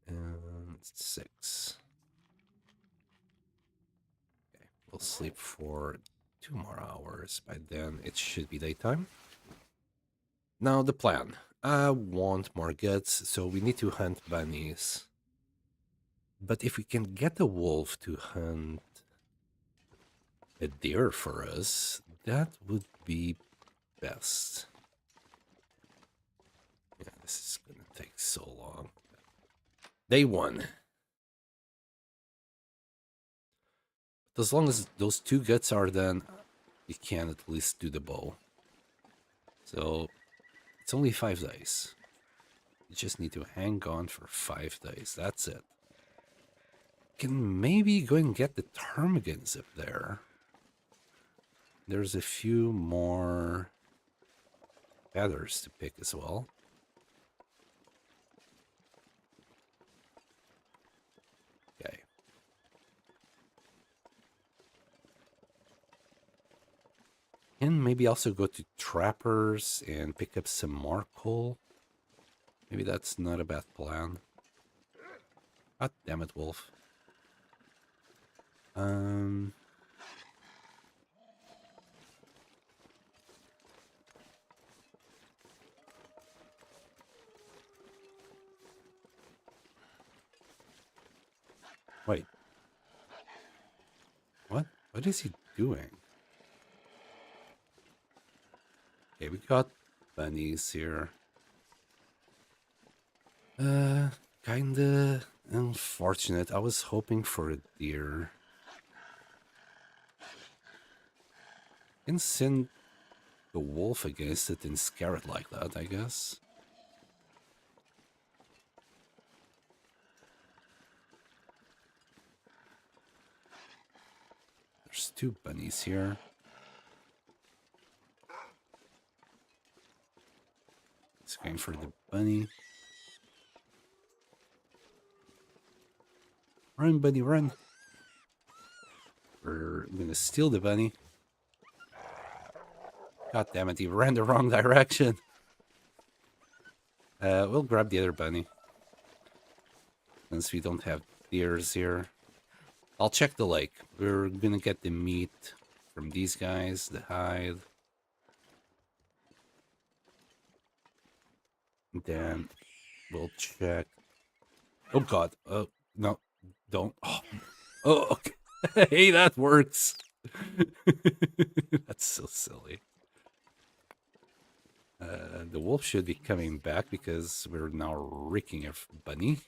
And 6. Okay, we'll sleep for 2 more hours. By then, it should be daytime. Now, the plan. I want more guts, so we need to hunt bunnies. But if we can get the wolf to hunt a deer for us, that would be best. Yeah, this is gonna take so long. Day 1. But as long as those 2 guts are done, we can at least do the bow. So it's only 5 days. You just need to hang on for 5 days. That's it. Can maybe go and get the ptarmigans up there. There's a few more feathers to pick as well. Okay. And maybe also go to trappers and pick up some more coal. Maybe that's not a bad plan. God damn it, wolf. Wait. What? What is he doing? Okay, we got bunnies here. Kinda unfortunate. I was hoping for a deer. Can send the wolf against it and scare it like that, I guess. There's 2 bunnies here. It's going for the bunny. Run, bunny, run. We're gonna steal the bunny. God damn it, he ran the wrong direction. We'll grab the other bunny. Since we don't have deers here. I'll check the lake. We're gonna get the meat from these guys, the hide. Then we'll check. Oh god. Oh no, don't. Oh okay. Hey, that works. That's so silly. The wolf should be coming back because we're now reeking of bunny.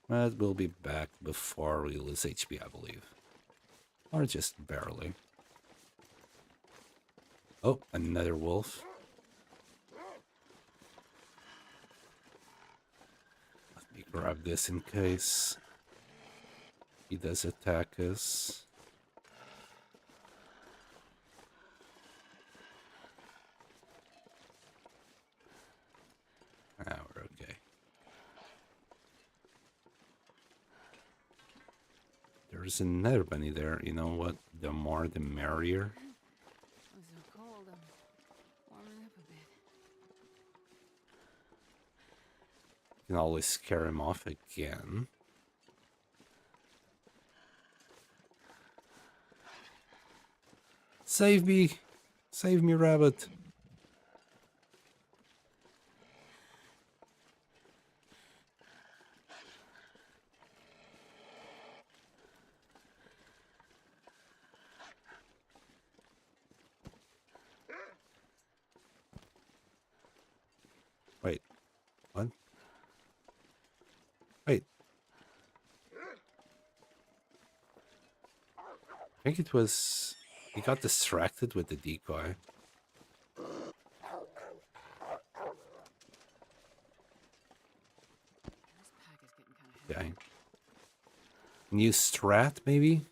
But we'll be back before we lose HP, I believe. Or just barely. Oh, another wolf. Let me grab this in case he does attack us. Ah, we're okay. There's another bunny there. You know what? The more the merrier. It was so cold. I'm warming up a bit. You can always scare him off again. Save me! Save me, rabbit! Wait. What? Wait. I think it was... He got distracted with the decoy. This pack is getting kind of heavy. Okay. New strat, maybe?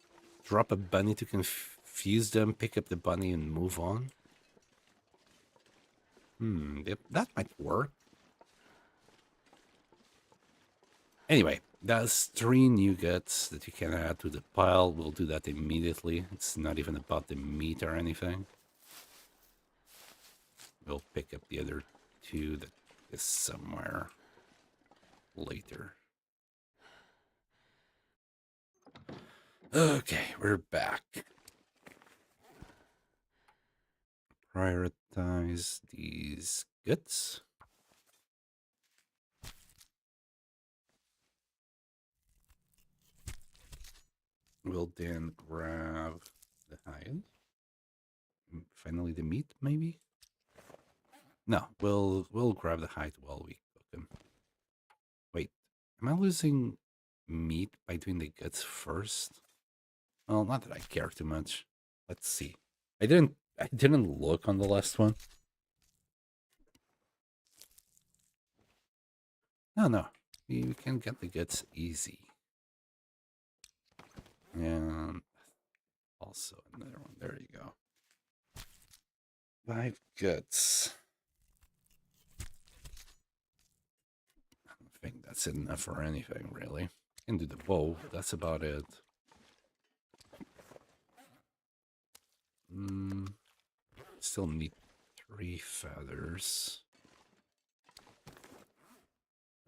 Drop a bunny to confuse them, pick up the bunny, and move on? Yep, that might work. Anyway, that's 3 nuggets that you can add to the pile. We'll do that immediately. It's not even about the meat or anything. We'll pick up the other 2 that is somewhere later. Okay, we're back. Prioritize these guts. We'll then grab the hide. Finally, the meat, maybe? No, we'll grab the hide while we cook them. Wait, am I losing meat by doing the guts first? Well, not that I care too much. Let's see. I didn't look on the last one. No. We can get the guts easy. And also another one. There you go. 5 guts. I don't think that's enough for anything, really. Can do the bow. That's about it. Still need 3 feathers.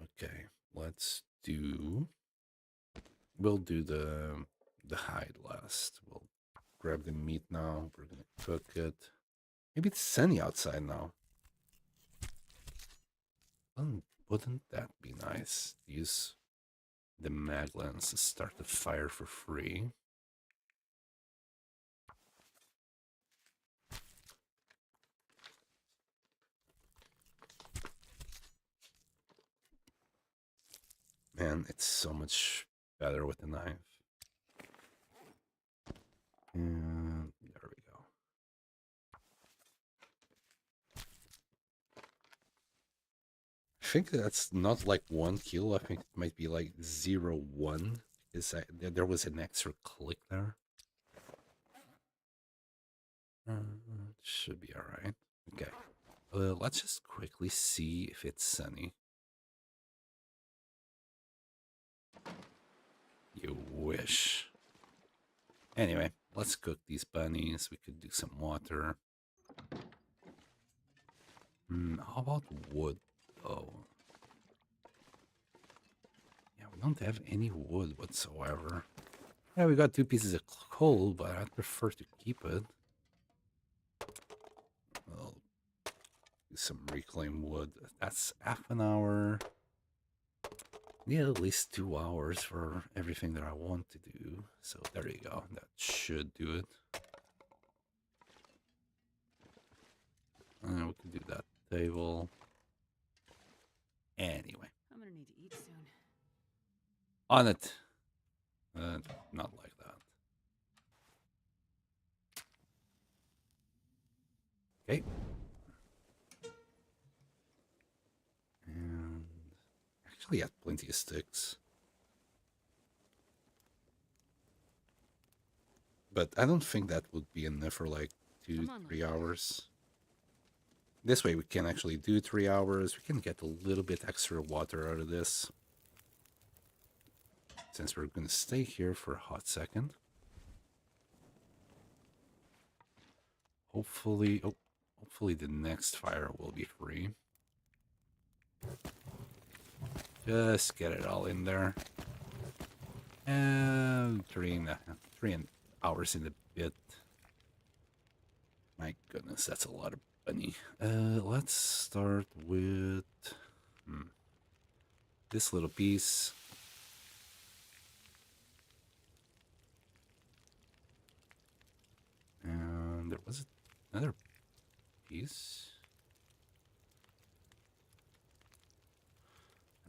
Okay, let's do... We'll do the hide last. We'll grab the meat now. We're gonna cook it. Maybe it's sunny outside now. Wouldn't that be nice? Use the mag lens to start the fire for free. Man, it's so much better with the knife. And there we go. I think that's not like 1 kill. I think it might be like 0-1. Because there was an extra click there. Should be alright. Okay. Let's just quickly see if it's sunny. You wish. Anyway, let's cook these bunnies. We could do some water. How about wood, though? Yeah, we I don't have any wood whatsoever. Yeah, we got 2 pieces of coal, but I'd prefer to keep it. I'll do some reclaimed wood. That's half an hour. Yeah, at least 2 hours for everything that I want to do. So there you go. That should do it. And we can do that table. Anyway. I'm gonna need to eat soon. On it. Not like that. Okay. And actually, I had plenty of sticks. But I don't think that would be enough for like 2-3 hours. This way we can actually do 3 hours. We can get a little bit extra water out of this. Since we're going to stay here for a hot second. Hopefully, hopefully the next fire will be free. Just get it all in there. And 3 hours in a bit. My goodness, that's a lot of bunny. Let's start with this little piece. And there was another piece.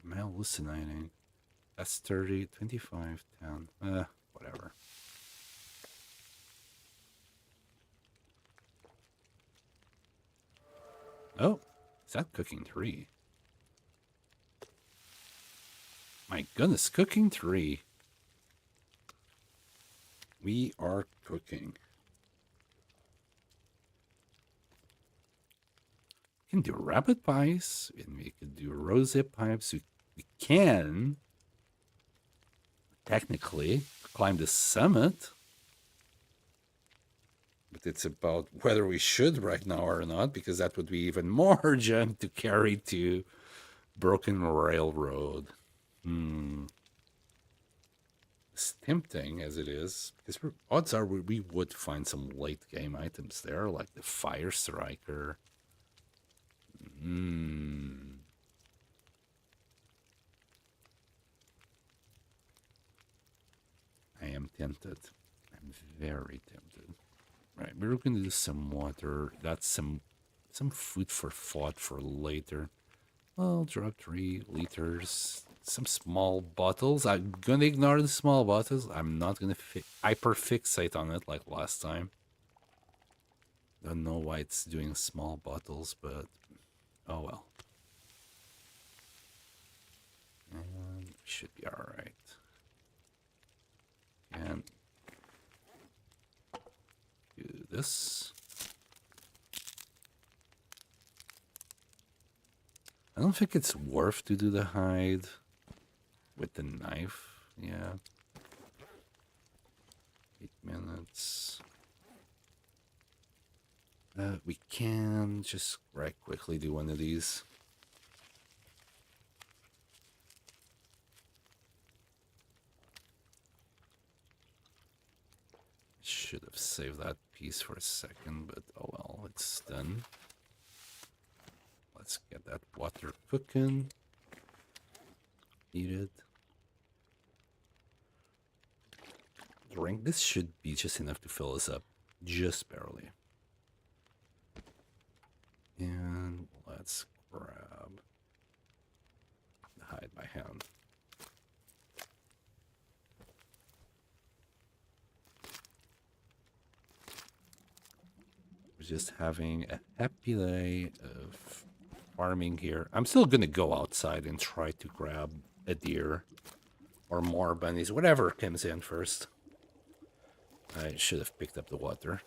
Am I hallucinating? That's 30, 25, 10. Whatever. Oh, is that cooking 3? My goodness, cooking 3. We are cooking. We can do rabbit pies, and we can do rosette pipes. We can technically climb the summit, but it's about whether we should right now or not, because that would be even more junk to carry to Broken Railroad. It's tempting as it is, because odds are we would find some late game items there, like the Fire Striker. I am tempted. I'm very tempted. Right, we're going to do some water. That's some food for thought for later. I'll drop 3 liters. Some small bottles. I'm going to ignore the small bottles. I'm not going to hyperfixate on it like last time. Don't know why it's doing small bottles, but oh well. And we should be alright. And do this. I don't think it's worth to do the hide with the knife. Yeah. 8 minutes. We can just right quickly do one of these. Should have saved that piece for a second, but oh well, it's done. Let's get that water cooking. Eat it. Drink. This should be just enough to fill us up, just barely. And let's grab the hide by hand. We're just having a happy day of farming here. I'm still gonna go outside and try to grab a deer or more bunnies, whatever comes in first. I should have picked up the water.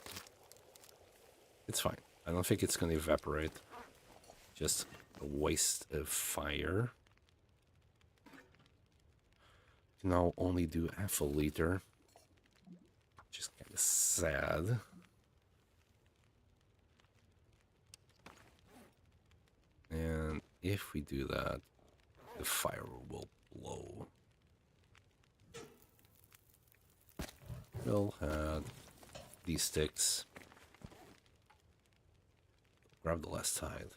It's fine. I don't think it's gonna evaporate. Just a waste of fire. Can now only do half a liter. Just kind of sad. And if we do that, the fire will blow. Still had these sticks. Grab the last hide.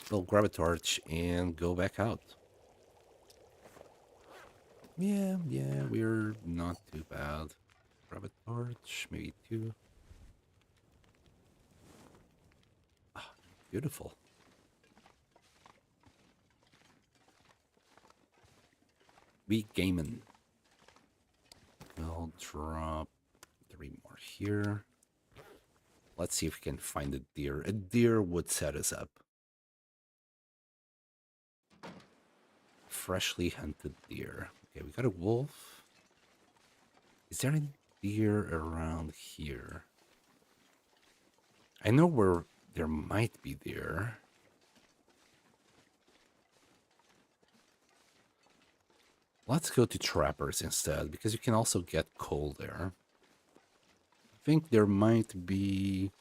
We'll grab a torch and go back out. Yeah, we're not too bad. Grab a torch, maybe 2. Ah, beautiful. We gaming. I'll drop 3 more here. Let's see if we can find a deer. A deer would set us up. Freshly hunted deer. Okay, we got a wolf. Is there any deer around here? I know where there might be deer. Let's go to trappers instead, because you can also get coal there. I think there might be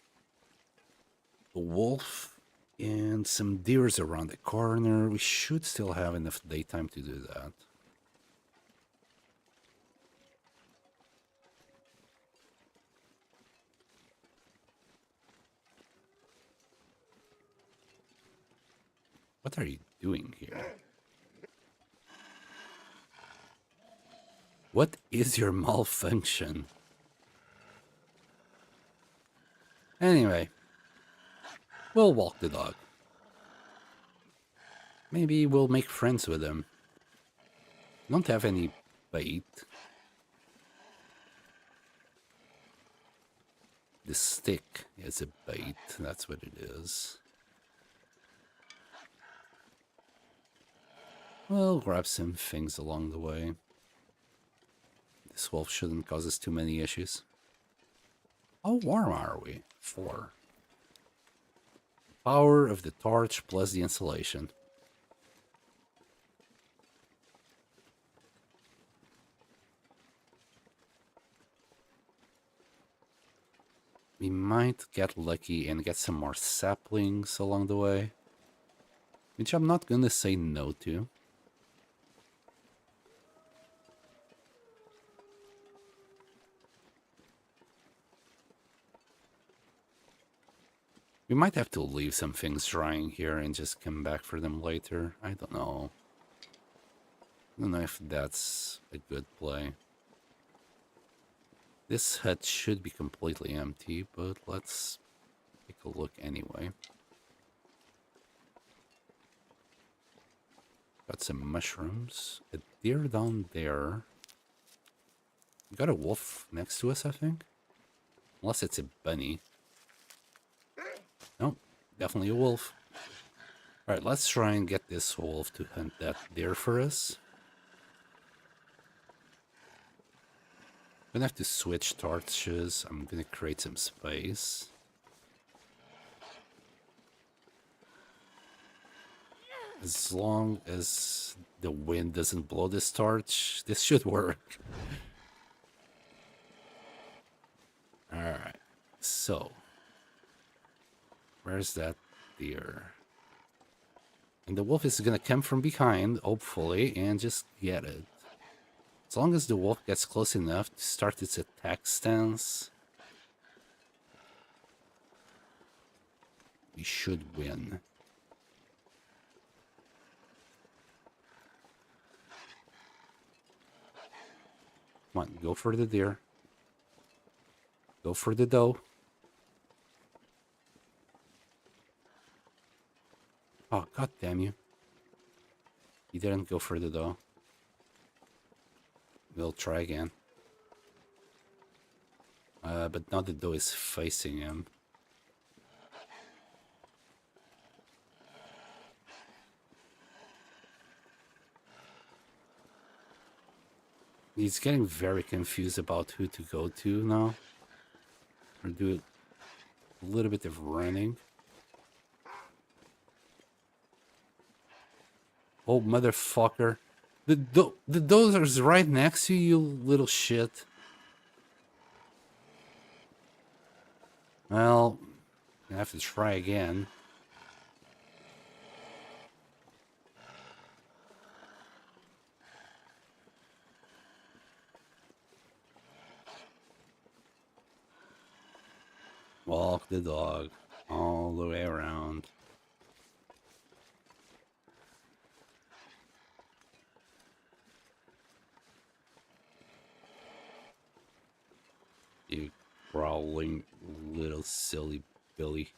a wolf and some deers around the corner. We should still have enough daytime to do that. What are you doing here? What is your malfunction? Anyway, we'll walk the dog. Maybe we'll make friends with him. Don't have any bait. The stick is a bait, that's what it is. We'll grab some things along the way. This wolf shouldn't cause us too many issues. How warm are we? 4. Power of the torch plus the insulation. We might get lucky and get some more saplings along the way, which I'm not gonna say no to. We might have to leave some things drying here and just come back for them later. I don't know. I don't know if that's a good play. This hut should be completely empty, but let's take a look anyway. Got some mushrooms. A deer down there. We got a wolf next to us, I think. Unless it's a bunny. No, definitely a wolf. Alright, let's try and get this wolf to hunt that deer for us. I'm gonna have to switch torches. I'm gonna create some space. As long as the wind doesn't blow this torch, this should work. Alright, so where's that deer? And the wolf is gonna come from behind, hopefully, and just get it. As long as the wolf gets close enough to start its attack stance, we should win. Come on, go for the deer. Go for the doe. Oh, god damn you. You didn't go for the doe. We'll try again. But now the doe is facing him. He's getting very confused about who to go to now. Or do a little bit of running. Oh, motherfucker. The doze's right next to you, little shit. Well, I have to try again. Walk the dog all the way around. You growling little silly Billy.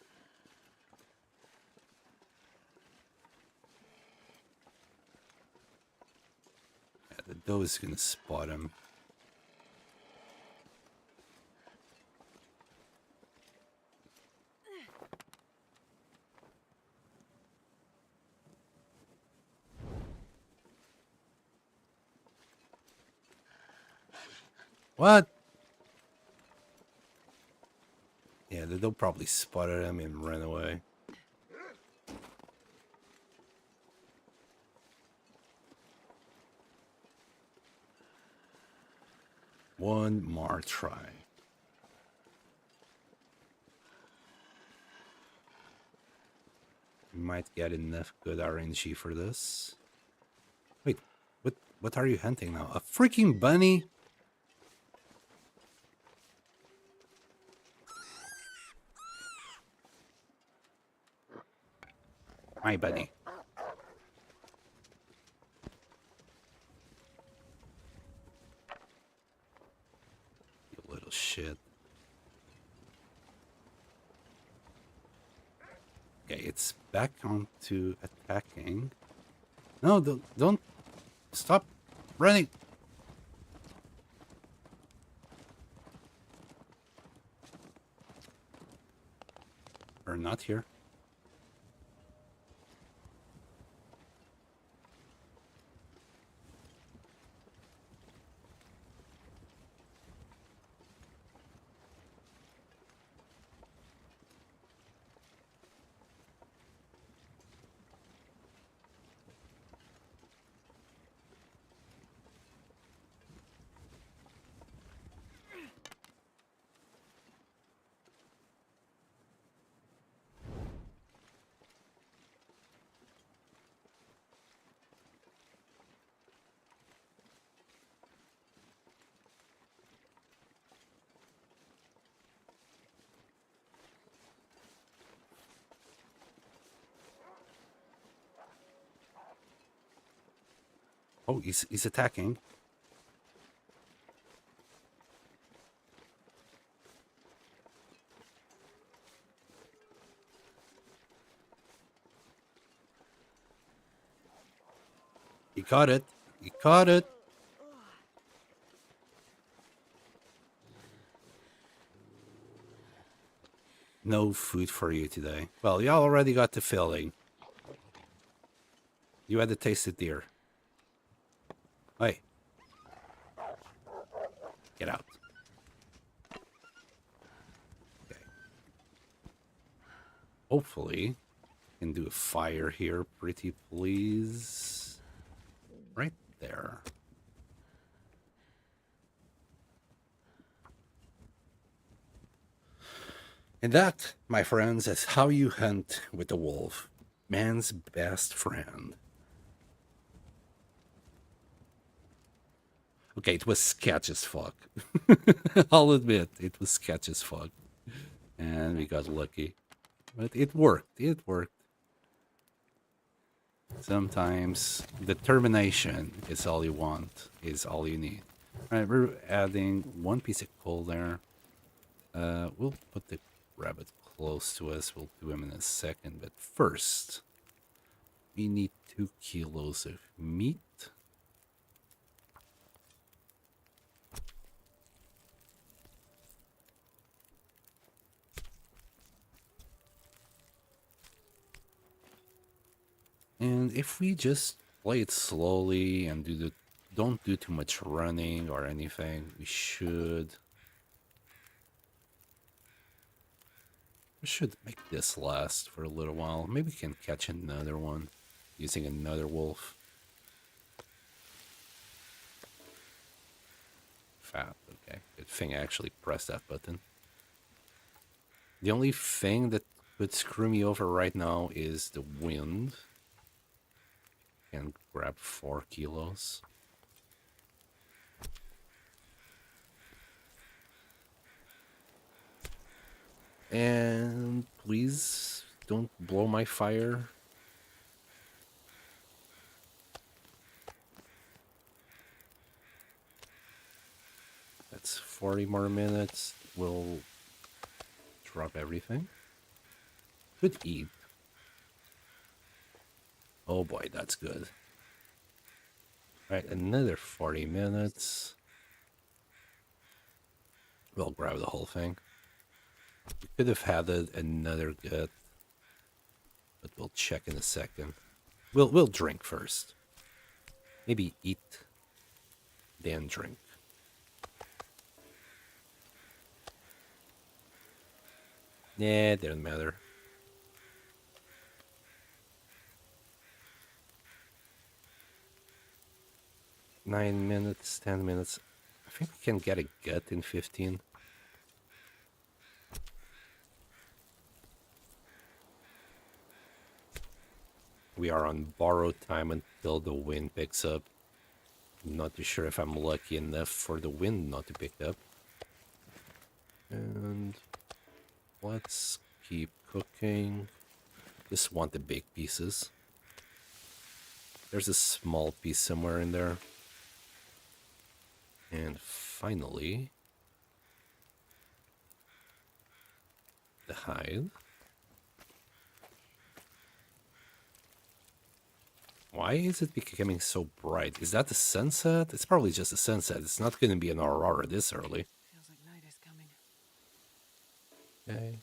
Yeah, the doe is gonna spot him. What? Yeah, they'll probably spotted him and ran away. One more try. We might get enough good RNG for this. Wait, what are you hunting now? A freaking bunny? My bunny. You little shit. Okay, it's back on to attacking. No, don't stop running. We're not here. Oh, he's attacking. He caught it. He caught it. No food for you today. Well, you already got the filling. You had to taste the deer. Hey. Get out. Okay. Hopefully, can do a fire here, pretty please. Right there. And that, my friends, is how you hunt with the wolf. Man's best friend. Okay, it was sketch as fuck. I'll admit, it was sketch as fuck. And we got lucky. But it worked. It worked. Sometimes determination is all you want, is all you need. All right, we're adding one piece of coal there. We'll put the rabbit close to us. We'll do him in a second. But first, we need 2 kilos of meat. And if we just play it slowly and don't do too much running or anything, we should make this last for a little while. Maybe we can catch another one using another wolf. Fat, okay. Good thing I actually pressed that button. The only thing that could screw me over right now is the wind. And grab 4 kilos. And please don't blow my fire. That's 40 more minutes. We'll drop everything. Could eat. Oh boy, that's good. Right, another 40 minutes. We'll grab the whole thing. We could have had another gut, but we'll check in a second. We'll drink first. Maybe eat, then drink. Yeah, it didn't matter. Nine minutes, 10 minutes. I think we can get a gut in 15. We are on borrowed time until the wind picks up. I'm not too sure if I'm lucky enough for the wind not to pick up. And let's keep cooking. Just want the big pieces. There's a small piece somewhere in there. And finally, the hide. Why is it becoming so bright? Is that the sunset? It's probably just a sunset. It's not going to be an aurora this early. Feels like night is coming. Okay.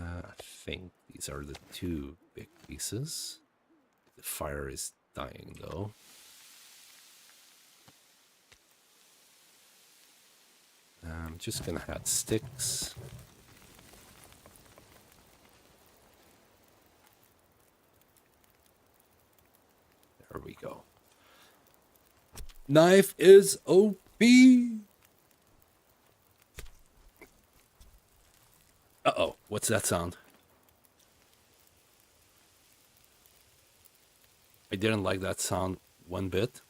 I think these are the two big pieces. The fire is dying though. I'm just gonna add sticks. There we go. Knife is OP. Uh-oh, what's that sound? I didn't like that sound one bit.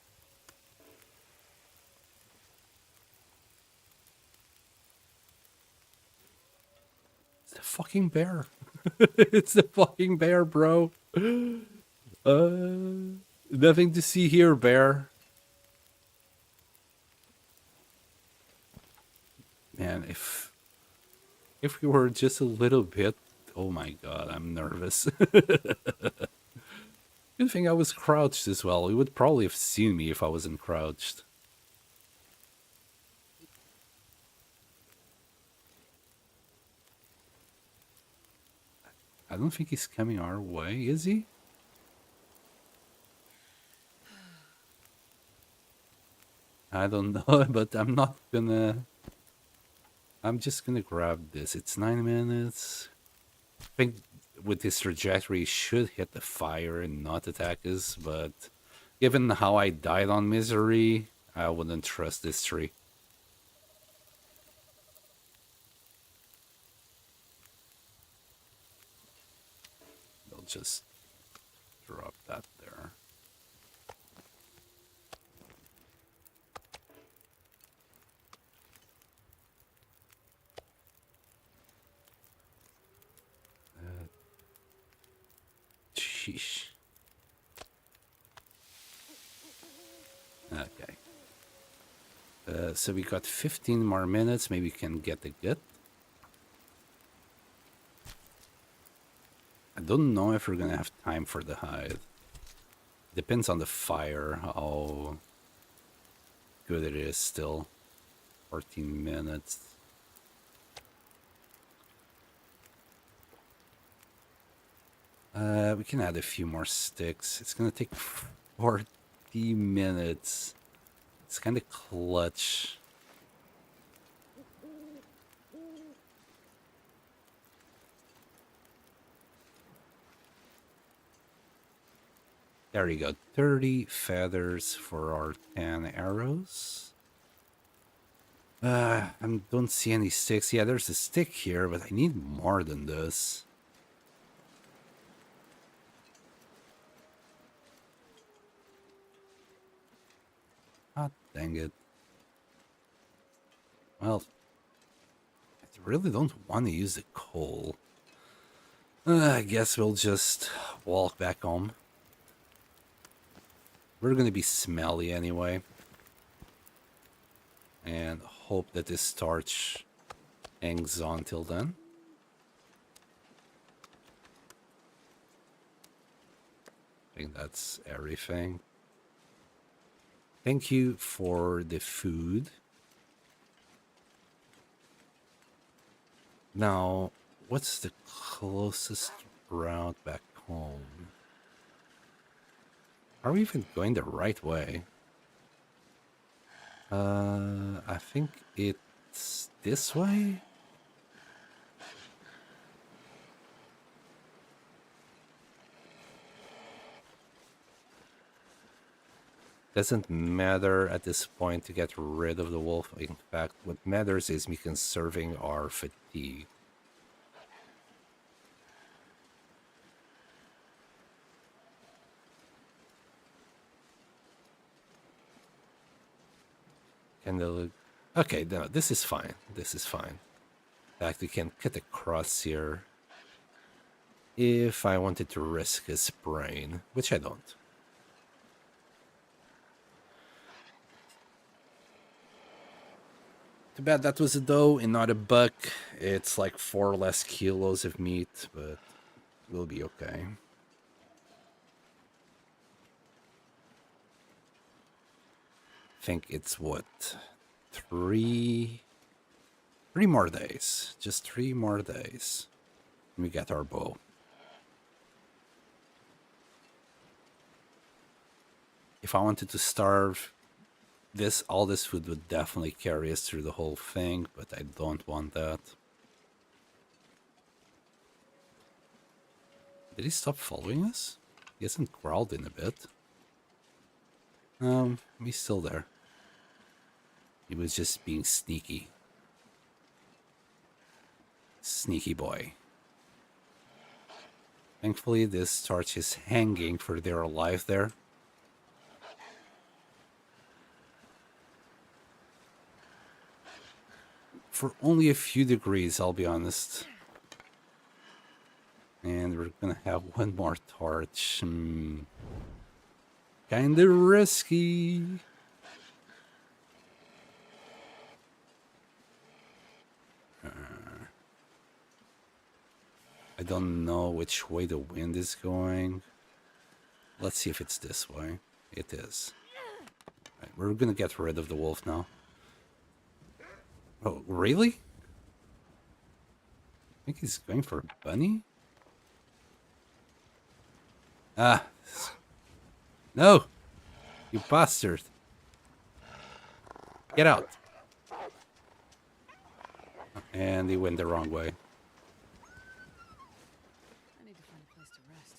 It's the fucking bear. It's the fucking bear, bro. Nothing to see here, bear. Man, if we were just a little bit, oh my god, I'm nervous. Good thing I was crouched as well. He would probably have seen me if I wasn't crouched. I don't think he's coming our way, is he? I don't know, but I'm not gonna... I'm just gonna grab this. It's 9 minutes. I think with this trajectory, he should hit the fire and not attack us, but given how I died on Misery, I wouldn't trust this tree. They'll just drop that there. Sheesh. Okay. So we got 15 more minutes. Maybe we can get the gut. I don't know if we're gonna have time for the hide. Depends on the fire, how good it is still. 14 minutes. We can add a few more sticks. It's gonna take 40 minutes. It's kind of clutch. There you go. 30 feathers for our 10 arrows. I don't see any sticks. Yeah, there's a stick here, but I need more than this. Ah, dang it. Well, I really don't want to use the coal. I guess we'll just walk back home. We're gonna be smelly anyway. And hope that this starch hangs on till then. I think that's everything. Thank you for the food. Now, what's the closest route back home? Are we even going the right way? I think it's this way? Doesn't matter at this point to get rid of the wolf. In fact, what matters is me conserving our fatigue. Okay, no, this is fine. This is fine. In fact, we can cut across here if I wanted to risk his brain, which I don't. Too bad that was a doe and not a buck. It's like 4 less kilos of meat, but we'll be okay. I think it's what? 3 more days. Just 3 more days. We get our bow. If I wanted to starve, all this food would definitely carry us through the whole thing, but I don't want that. Did he stop following us? He hasn't growled in a bit. He's still there. He was just being sneaky. Sneaky boy. Thankfully, this torch is hanging for dear life there. For only a few degrees, I'll be honest. And we're gonna have one more torch. Kinda risky. I don't know which way the wind is going. Let's see if it's this way. It is. Right, we're gonna get rid of the wolf now. Oh, really? I think he's going for a bunny? Ah. No! You bastard. Get out. And he went the wrong way. I need to find a place to rest.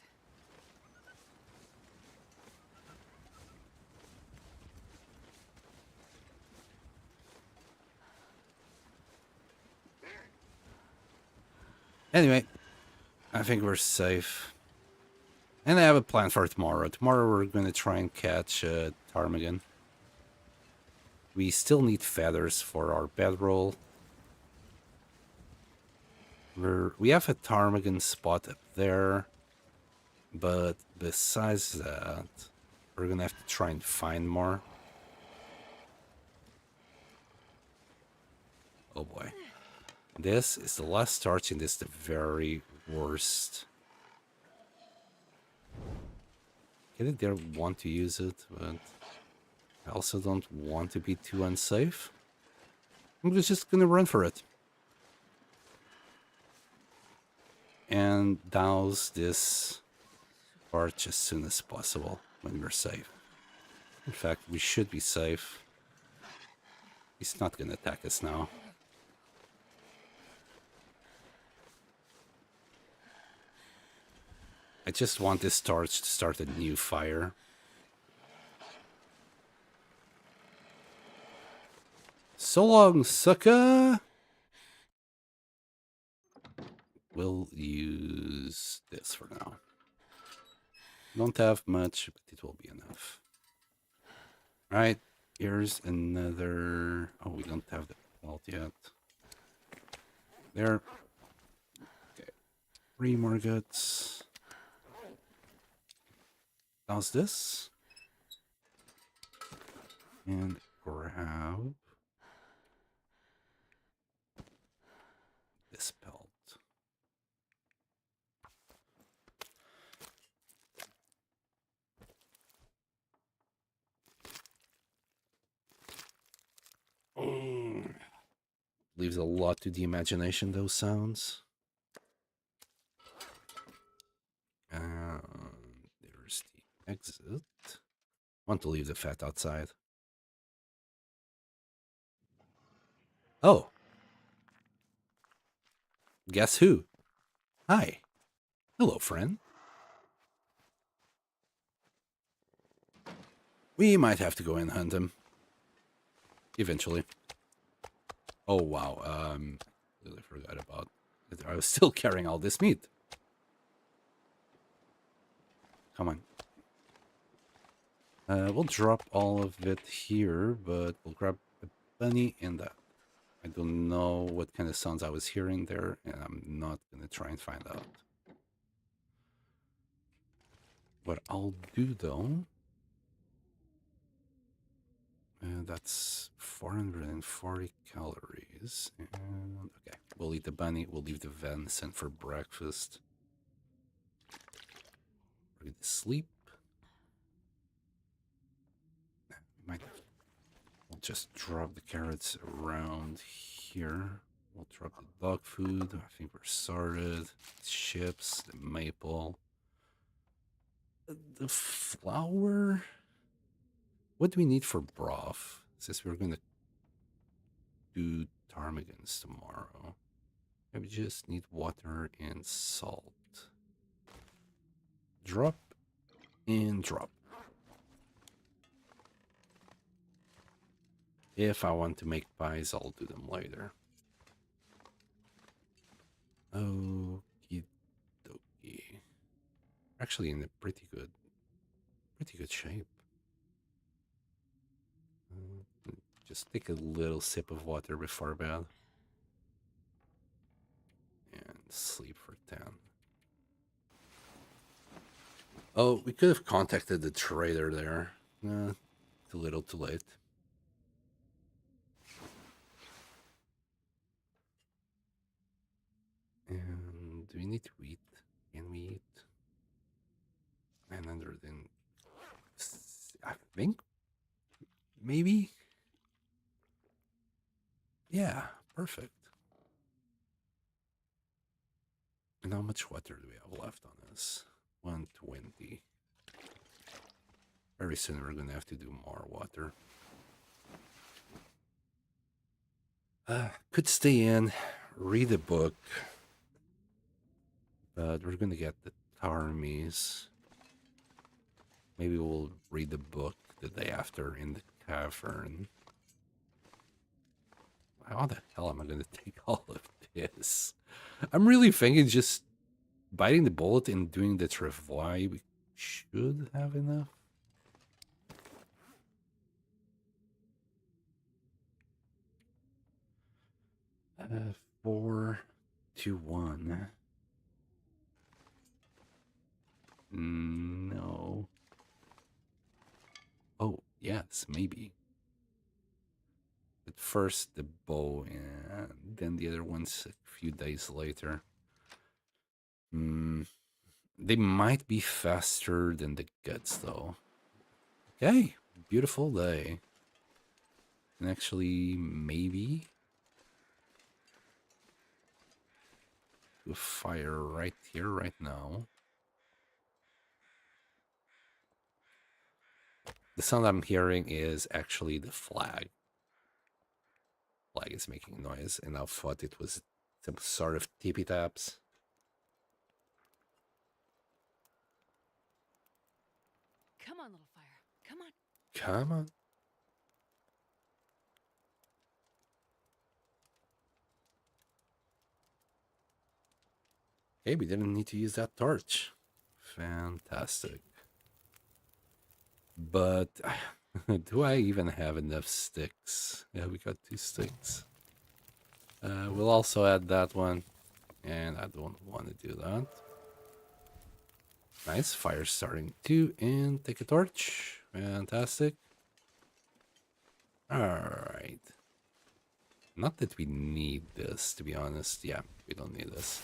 Anyway, I think we're safe. And I have a plan for tomorrow. Tomorrow we're going to try and catch ptarmigan. We still need feathers for our bedroll. We have a ptarmigan spot up there. But besides that, we're going to have to try and find more. Oh boy. This is the last starch and this is the very worst. I didn't want to use it, but I also don't want to be too unsafe. I'm just gonna run for it. And douse this torch as soon as possible when we're safe. In fact, we should be safe. He's not gonna attack us now. I just want this torch to start a new fire. So long, sucker! We'll use this for now. Don't have much, but it will be enough. Alright, here's another... Oh, we don't have the Not yet. There. Okay. 3 more guts. How's this? And grab this pelt. Leaves a lot to the imagination, those sounds. And there's the exit. Want to leave the fat outside. Oh. Guess who? Hi. Hello, friend. We might have to go and hunt him. Eventually. Oh, wow. Really forgot about it. I was still carrying all this meat. Come on. We'll drop all of it here, but we'll grab a bunny and that. I don't know what kind of sounds I was hearing there, and I'm not going to try and find out. What I'll do, though... that's 440 calories. And okay, we'll eat the bunny. We'll leave the venison for breakfast. We're going to sleep. We'll just drop the carrots around here. We'll drop the dog food. I think we're sorted. Chips, the maple. The flour. What do we need for broth? Since we're going to do ptarmigans tomorrow. We just need water and salt. Drop and drop. If I want to make pies, I'll do them later. Okie dokie. Actually in a pretty good shape. Just take a little sip of water before bed. And sleep for 10. Oh, we could have contacted the trader there. Too little, too late. And do we need to eat? Can we eat? 900 and... I think... Maybe? Yeah, perfect. And how much water do we have left on this? 120. Very soon we're gonna have to do more water. Could stay in, read a book, but we're gonna get the Tarmies. Maybe we'll read the book the day after in the cavern. How the hell am I gonna take all of this? I'm really thinking just biting the bullet and doing the travois. We should have enough. 4 to 1. No. Oh, yes, maybe. But first the bow and then the other ones a few days later. They might be faster than the guts though. Okay, beautiful day. And actually, maybe do a fire right here, right now. The sound I'm hearing is actually the flag. Flag is making noise, and I thought it was some sort of tippy taps. Come on, little fire. Come on. Come on. Okay, we didn't need to use that torch. Fantastic. But do I even have enough sticks? Yeah, we got 2 sticks. We'll also add that one. And I don't want to do that. Nice. Fire starting too. And take a torch. Fantastic. Alright. Not that we need this, to be honest. Yeah, we don't need this.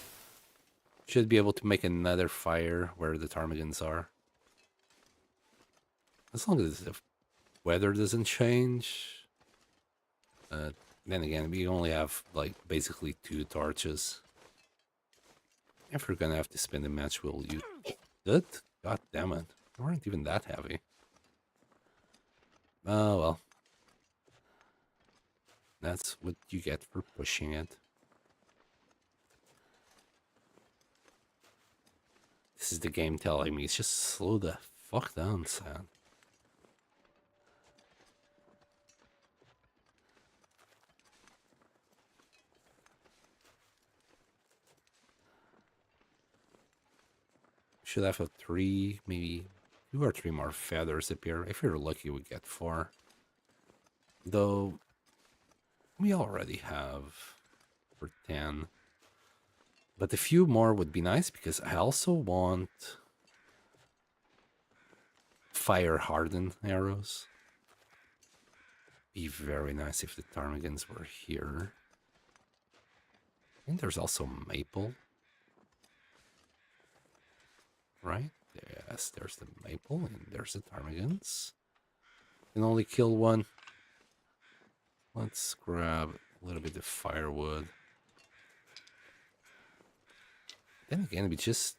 Should be able to make another fire where the ptarmigans are. As long as the weather doesn't change. Then again, we only have, like, basically 2 torches. If we're gonna have to spend a match, we'll use it. God damn it. They weren't even that heavy. Oh, well. That's what you get for pushing it. This is the game telling me, just slow the fuck down, son. Should have a 3, maybe 2 or 3 more feathers appear. If you're lucky, we get 4. Though, we already have for 10. But a few more would be nice because I also want fire hardened arrows. Be very nice if the ptarmigans were here. And there's also maple. Right? Yes, there's the maple and there's the ptarmigans. Can only kill one. Let's grab a little bit of firewood. Then again, we just...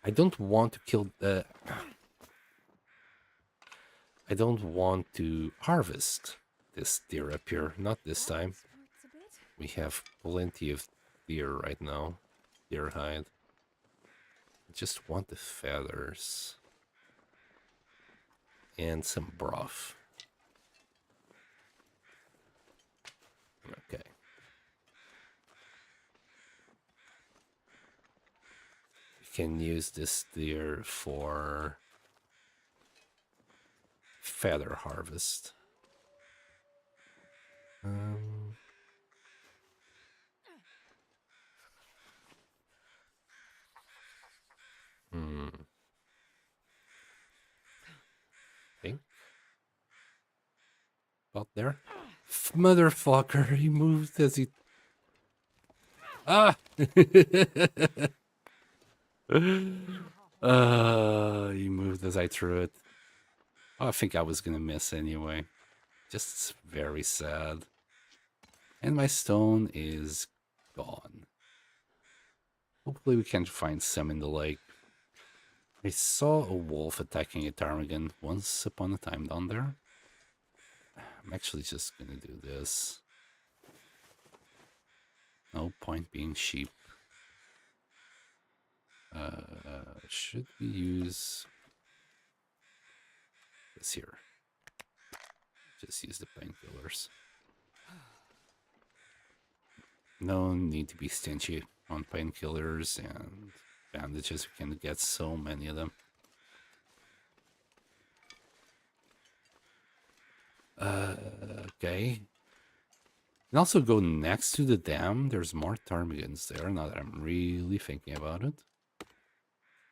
I don't want to kill the... I don't want to harvest this deer up here. Not this time. We have plenty of deer right now. Deer hide. I just want the feathers. And some broth. Okay. We can use this deer for feather harvest. Okay. About there. Motherfucker, he moved as he... Ah! He moved as I threw it. Oh, I think I was gonna miss anyway. Just very sad. And my stone is gone. Hopefully we can find some in the lake. I saw a wolf attacking a ptarmigan once upon a time down there. I'm actually just gonna do this. No point being sheep. Should we use this here? Just use the painkillers. No need to be stingy on painkillers and bandages. We can get so many of them. Okay. And also go next to the dam. There's more ptarmigans there now that I'm really thinking about it.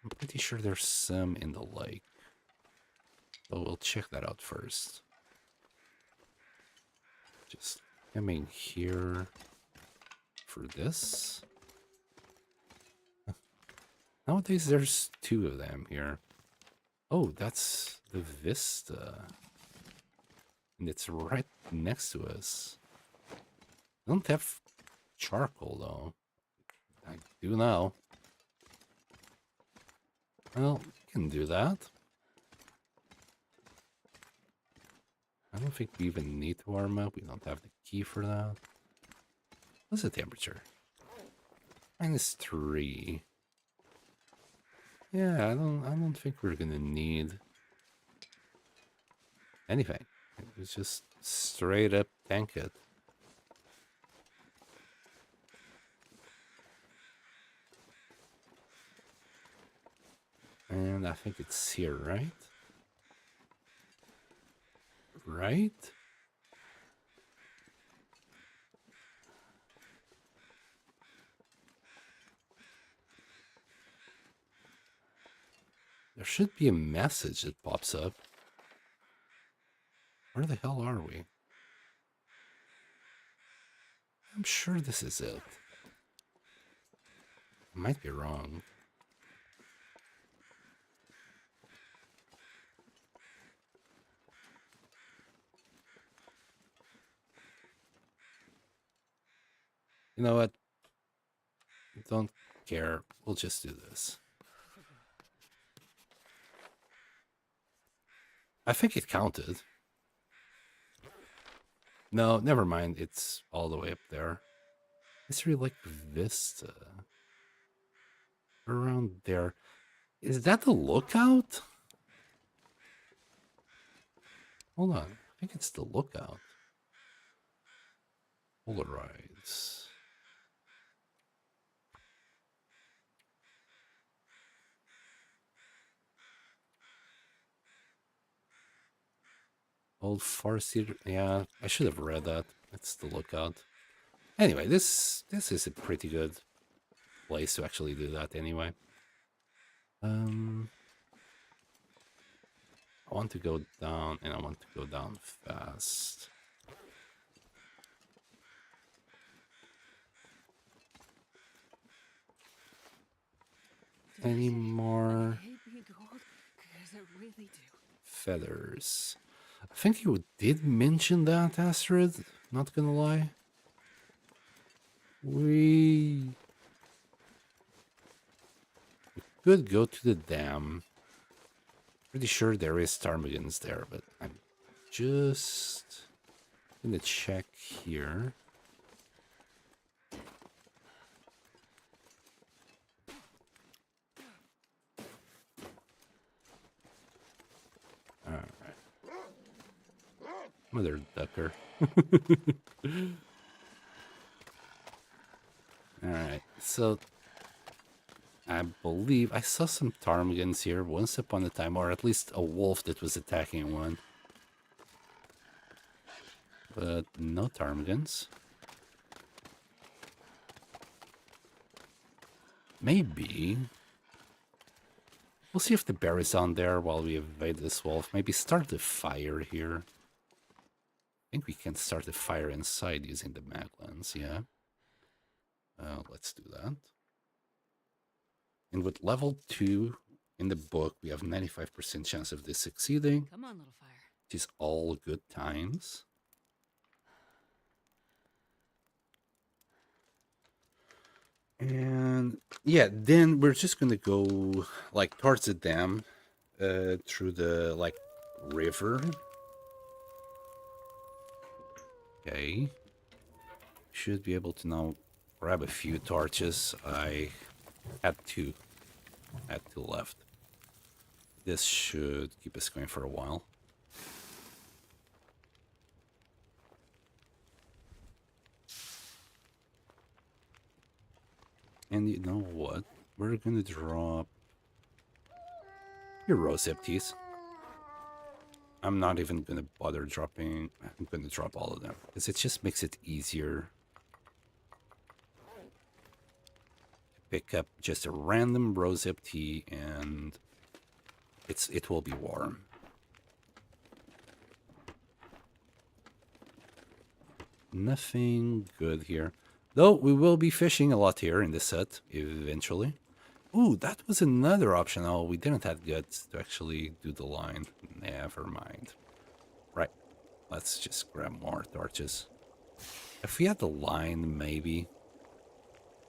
I'm pretty sure there's some in the lake. But we'll check that out first. Just coming here for this. Nowadays there's 2 of them here. Oh, that's the vista. And it's right next to us. I don't have charcoal though. I do now. Well, we can do that. I don't think we even need to warm up. We don't have the key for that. What's the temperature? -3. Yeah, I don't think we're gonna need anything. It's just straight up tank it. And I think it's here, right? Right? should be a message that pops up. Where the hell are we? I'm sure this is it. I might be wrong. You know what? Don't care. We'll just do this. I think it counted. No, never mind. It's all the way up there. History like Vista. Around there. Is that the lookout? Hold on. I think it's the lookout. Polarize. Old Farseer. Yeah, I should have read that. It's the lookout. Anyway, this is a pretty good place to actually do that anyway. I want to go down, and I want to go down fast. Any more feathers? I think you did mention that, Astrid. Not gonna lie. We could go to the dam. Pretty sure there is ptarmigans there, but I'm just gonna check here. Alright. Mother ducker. Alright, so I believe I saw some ptarmigans here once upon a time, or at least a wolf that was attacking one. But no ptarmigans. Maybe. We'll see if the bear is on there while we evade this wolf. Maybe start the fire here. I think we can start the fire inside using the mag lens, yeah. Let's do that. And with level 2 in the book, we have 95% chance of this succeeding. Come on, little fire. Which is all good times. And yeah, then we're just gonna go like towards the dam, through the like river. Okay. Should be able to now grab a few torches. I had two left. This should keep us going for a while. And you know what? We're gonna drop your rose empties. I'm not even gonna bother dropping. I'm gonna drop all of them because it just makes it easier to pick up just a random rosehip tea, and it will be warm. Nothing good here. Though we will be fishing a lot here in this set eventually. Ooh, that was another option. Oh, we didn't have guts to actually do the line. Never mind. Right. Let's just grab more torches. If we had the line, maybe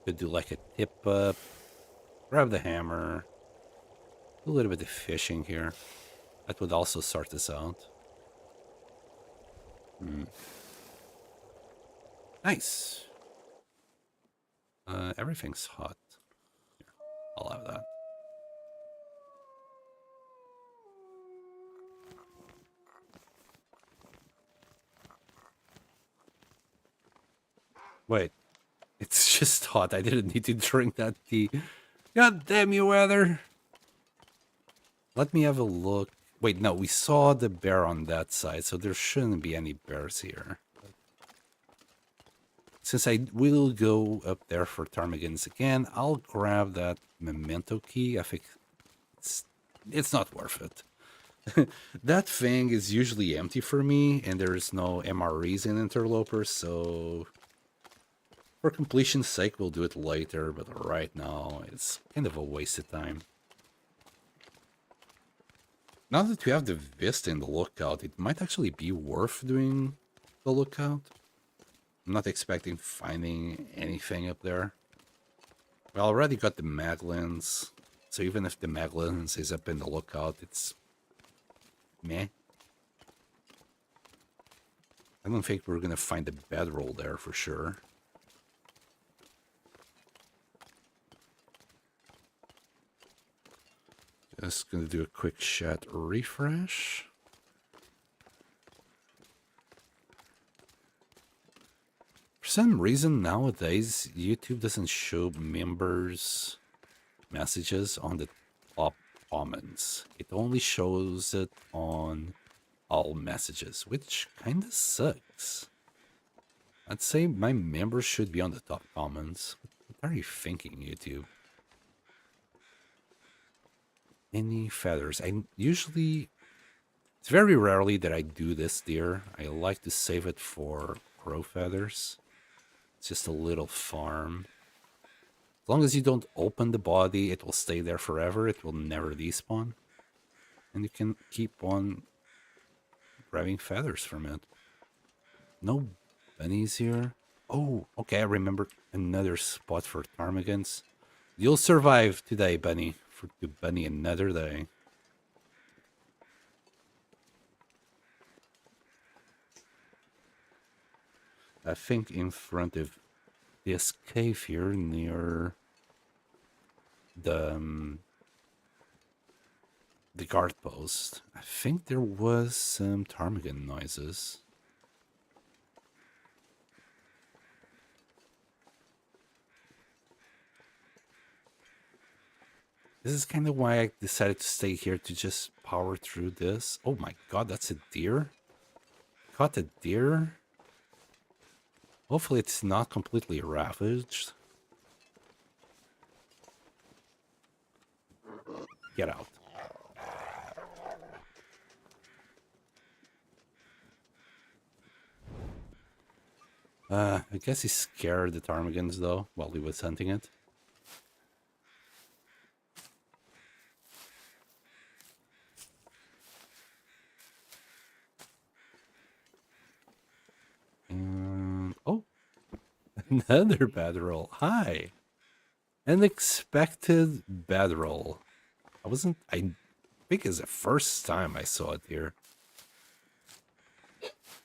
could do like a tip up, grab the hammer, do a little bit of fishing here. That would also sort this out. Nice. Everything's hot. Here, I'll have that. Wait, it's just hot. I didn't need to drink that tea. God damn you, weather. Let me have a look. Wait, no, we saw the bear on that side, so there shouldn't be any bears here. Since I will go up there for ptarmigans again, I'll grab that memento key. I think it's it's not worth it. That thing is usually empty for me, and there's no MREs in Interlopers, so for completion's sake, we'll do it later, but right now, it's kind of a waste of time. Now that we have the Vista in the lookout, it might actually be worth doing the lookout. I'm not expecting finding anything up there. We already got the Maglins, so even if the Maglins is up in the lookout, it's meh. I don't think we're gonna find a bedroll there for sure. Just gonna do a quick chat refresh. For some reason nowadays, YouTube doesn't show members' messages on the top comments. It only shows it on all messages, which kind of sucks. I'd say my members should be on the top comments. What are you thinking, YouTube? Any feathers? It's very rarely that I do this deer. I like to save it for crow feathers. It's just a little farm. As long as you don't open the body, it will stay there forever. It will never despawn. And you can keep on grabbing feathers from it. No bunnies here. Oh, okay, I remember another spot for ptarmigans. You'll survive today, bunny. To bunny another day. I think in front of this cave here near the guard post, I think there was some ptarmigan noises. This is kind of why I decided to stay here to just power through this. Oh my god, that's a deer? Caught a deer? Hopefully it's not completely ravaged. Get out. I guess he scared the ptarmigans though while he was hunting it. Oh, another bedroll. Hi. Unexpected bedroll. I think it's the first time I saw it here.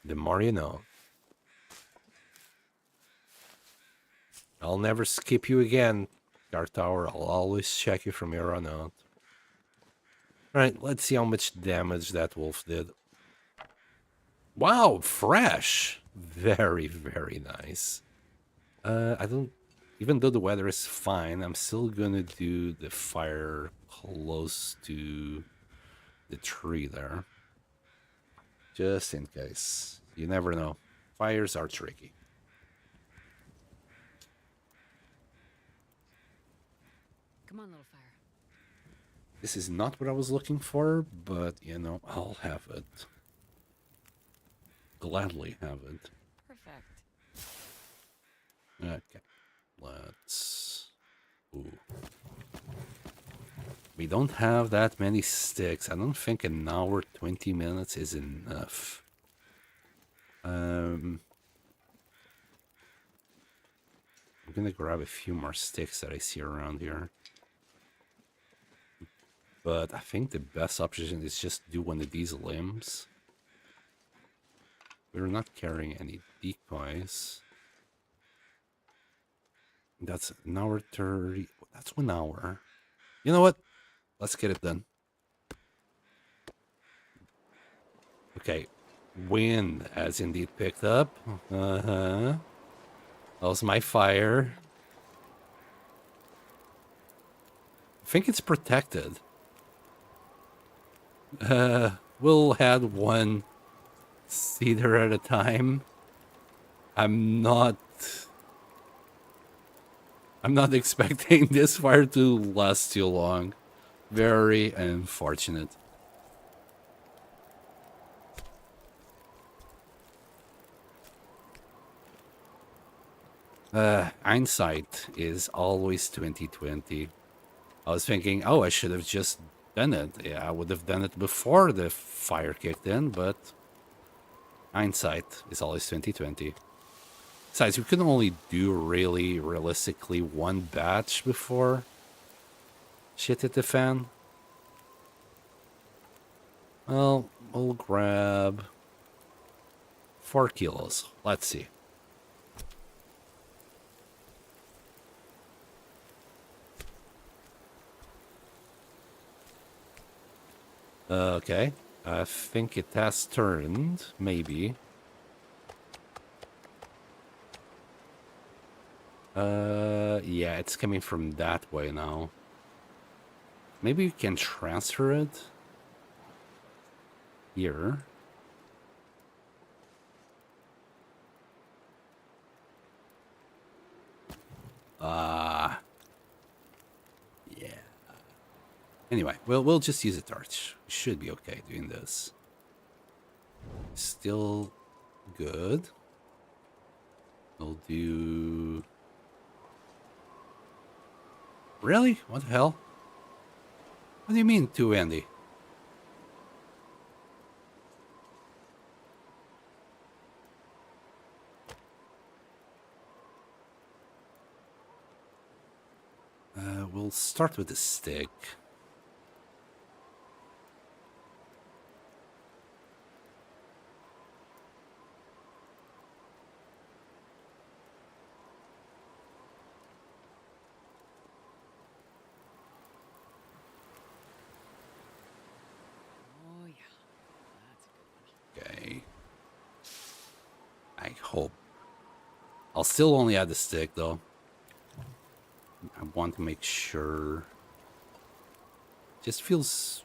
The more you know. I'll never skip you again, Guard Tower. I'll always check you from here on out. Alright, let's see how much damage that wolf did. Wow, fresh! Very, very nice. I don't... Even though the weather is fine, I'm still gonna do the fire close to the tree there. Just in case. You never know. Fires are tricky. Come on, little fire. This is not what I was looking for, but, you know, I'll have it. Gladly have it. Perfect. Okay. Let's... Ooh. We don't have that many sticks. I don't think an hour, 20 minutes is enough. I'm gonna grab a few more sticks that I see around here. But I think the best option is just do one of these limbs. We're not carrying any decoys. That's an hour 30. That's 1 hour. You know what? Let's get it done. Okay. Wind has indeed picked up. That was my fire. I think it's protected. We'll add one cedar at a time. I'm not expecting this fire to last too long. Very unfortunate. Hindsight is always 2020. I was thinking, oh, I should have just done it. Yeah, I would have done it before the fire kicked in, but hindsight is always 2020. Besides, we can only do really realistically one batch before shit hit the fan. Well, we'll grab 4 kilos. Let's see. Okay. I think it has turned, maybe. Yeah, it's coming from that way now. Maybe we can transfer it here. Yeah. Anyway, we'll just use a torch. We should be okay doing this. Still good. We'll do... Really? What the hell? What do you mean, too, Andy? We'll start with the stick. Oh, yeah. That's a good one. Okay. I hope. I'll still only add the stick, though. I want to make sure. Just feels...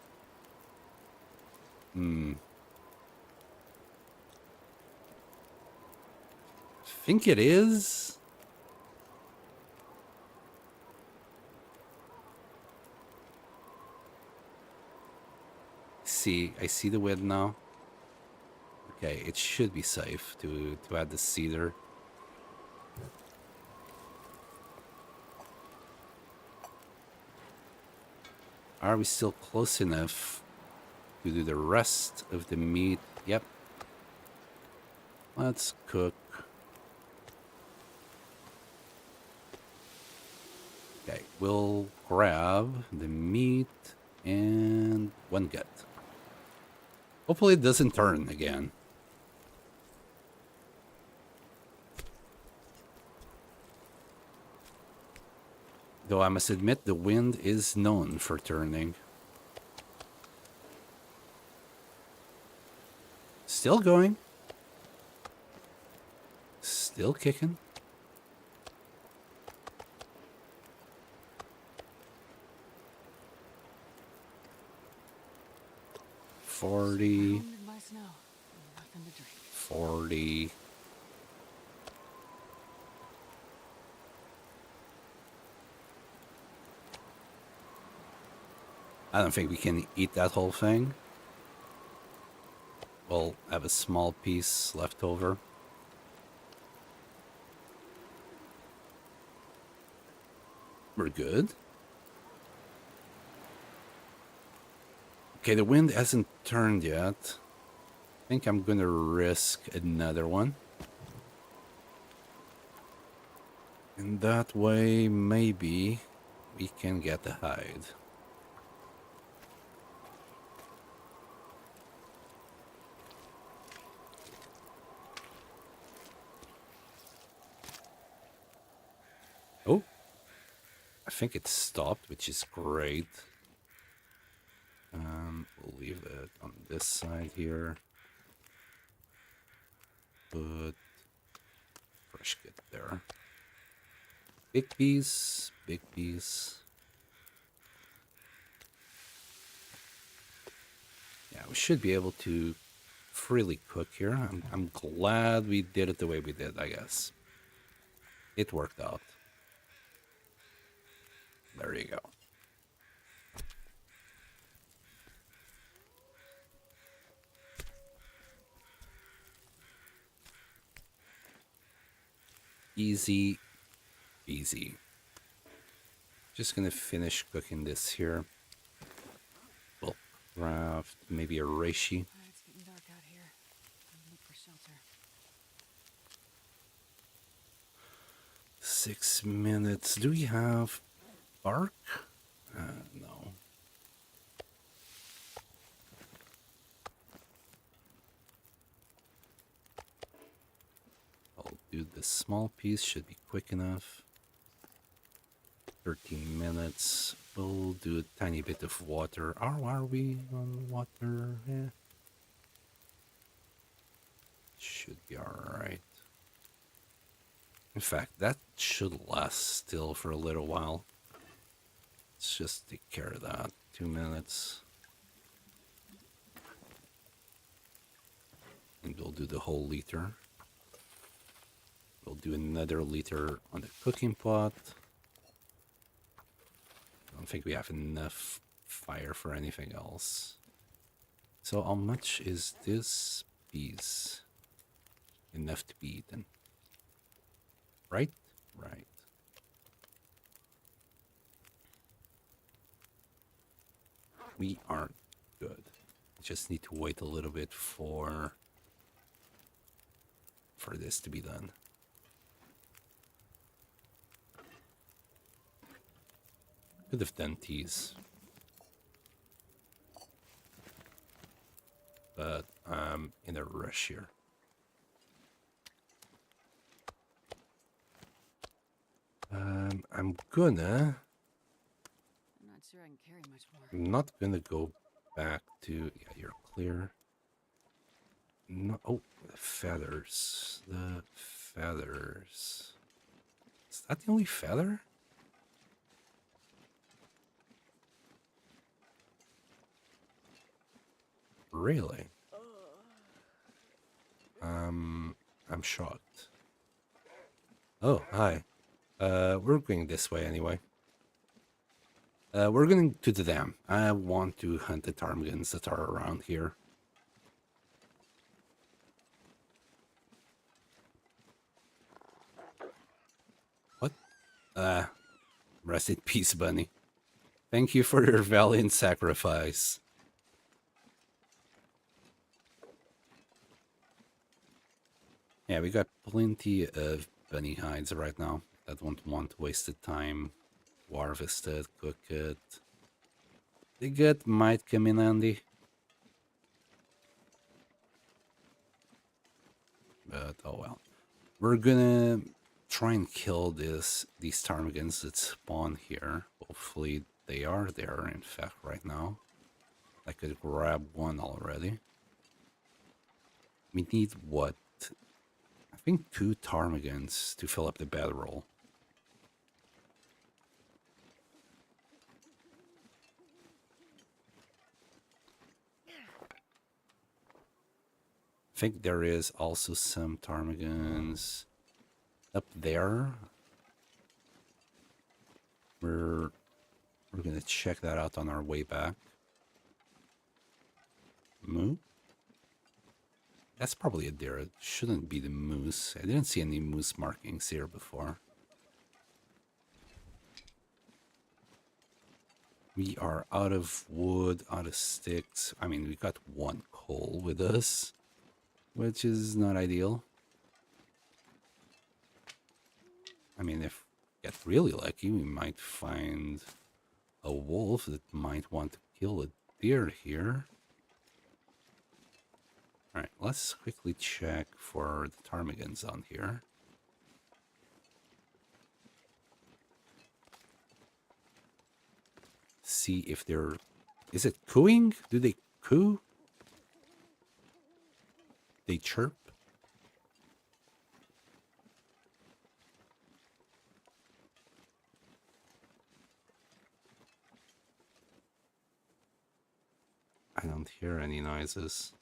I think it is. I see the wind now. Okay, it should be safe to add the cedar. Are we still close enough to do the rest of the meat? Yep. Let's cook. Okay, we'll grab the meat and one gut. Hopefully it doesn't turn again. Though I must admit the wind is known for turning. Still going. Still kicking. Surrounded by snow. Nothing to drink. 40. I don't think we can eat that whole thing. We'll have a small piece left over. We're good. Okay, the wind hasn't turned yet. I think I'm gonna risk another one. And that way, maybe we can get the hide. Oh, I think it stopped, which is great. We'll leave it on this side here. Put fresh kit there. Big piece, big piece. Yeah, we should be able to freely cook here. I'm glad we did it the way we did, I guess. It worked out. There you go. Easy, easy. Just gonna finish cooking this here. We'll craft maybe a reishi. It's getting dark out here. I'm gonna look for shelter. 6 minutes. Do we have bark? No. I'll do the small piece, should be quick enough. 13 minutes. We'll do a tiny bit of water. Are we on water? Yeah. Should be alright. In fact, that should last still for a little while. Let's just take care of that. 2 minutes. And we'll do the whole liter. We'll do another liter on the cooking pot. I don't think we have enough fire for anything else. So how much is this piece? Enough to be eaten. Right? Right. We aren't good. Just need to wait a little bit for this to be done. Could have done teas. But I'm in a rush here. I'm gonna... I'm not sure I can carry much more. I'm not gonna go back to... Yeah, you're clear. No, oh, the feathers. The feathers. Is that the only feather? Really? I'm shocked. Oh, hi. We're going this way anyway. We're going to the dam. I want to hunt the ptarmigans that are around here. What? Rest in peace, Bunny. Thank you for your valiant sacrifice. Yeah, we got plenty of bunny hides right now. I don't want to waste the time. Harvest it, cook it. The gut might come in handy. But oh well. We're gonna try and kill these ptarmigans that spawn here. Hopefully they are there in fact right now. I could grab one already. We need what? I think 2 ptarmigans to fill up the bedroll. I think there is also some ptarmigans up there. We're gonna check that out on our way back. Moo? That's probably a deer. It shouldn't be the moose. I didn't see any moose markings here before. We are out of wood, out of sticks. I mean, we got 1 coal with us, which is not ideal. I mean, if we get really lucky, we might find a wolf that might want to kill a deer here. Alright, let's quickly check for the ptarmigans on here. See if they're... Is it cooing? Do they coo? They chirp? I don't hear any noises.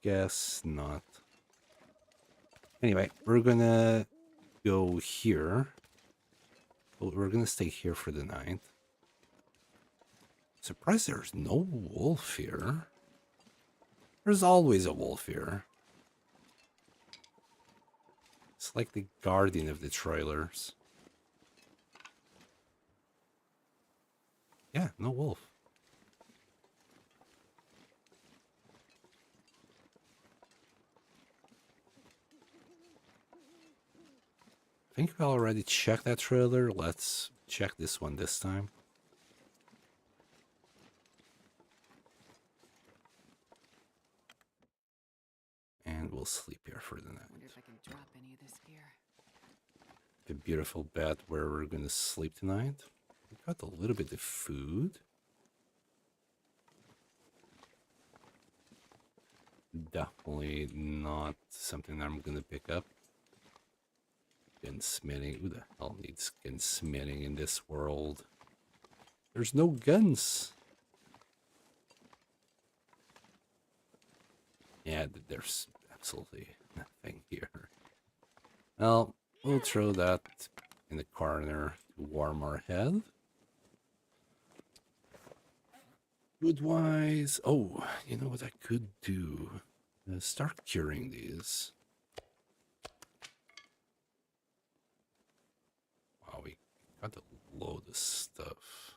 Guess not. Anyway, we're gonna go here. Well, we're gonna stay here for the night. Surprised there's no wolf here. There's always a wolf here. It's like the guardian of the trailers. Yeah, no wolf. I think we already checked that trailer. Let's check this one this time. And we'll sleep here for the night. Wonder if I can drop any of this gear. The beautiful bed where we're gonna sleep tonight. We got a little bit of food. Definitely not something I'm gonna pick up. Gunsmithing. Who the hell needs gunsmithing in this world? There's no guns. Yeah, there's absolutely nothing here. Well, we'll throw that in the corner to warm our head. Food-wise, oh, you know what I could do? Start curing these. Wow, we got a load of stuff.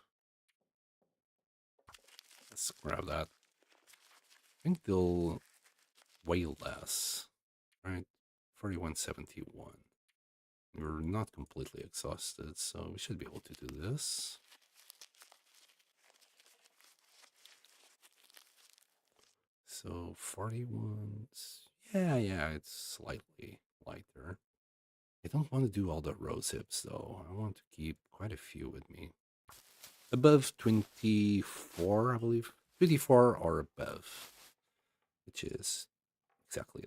Let's grab that. I think they'll weigh less, right? 4171. We're not completely exhausted, so we should be able to do this. So 41. Yeah, it's slightly lighter. I don't want to do all the rose hips though. I want to keep quite a few with me. Above 24, I believe. 24 or above, which is exactly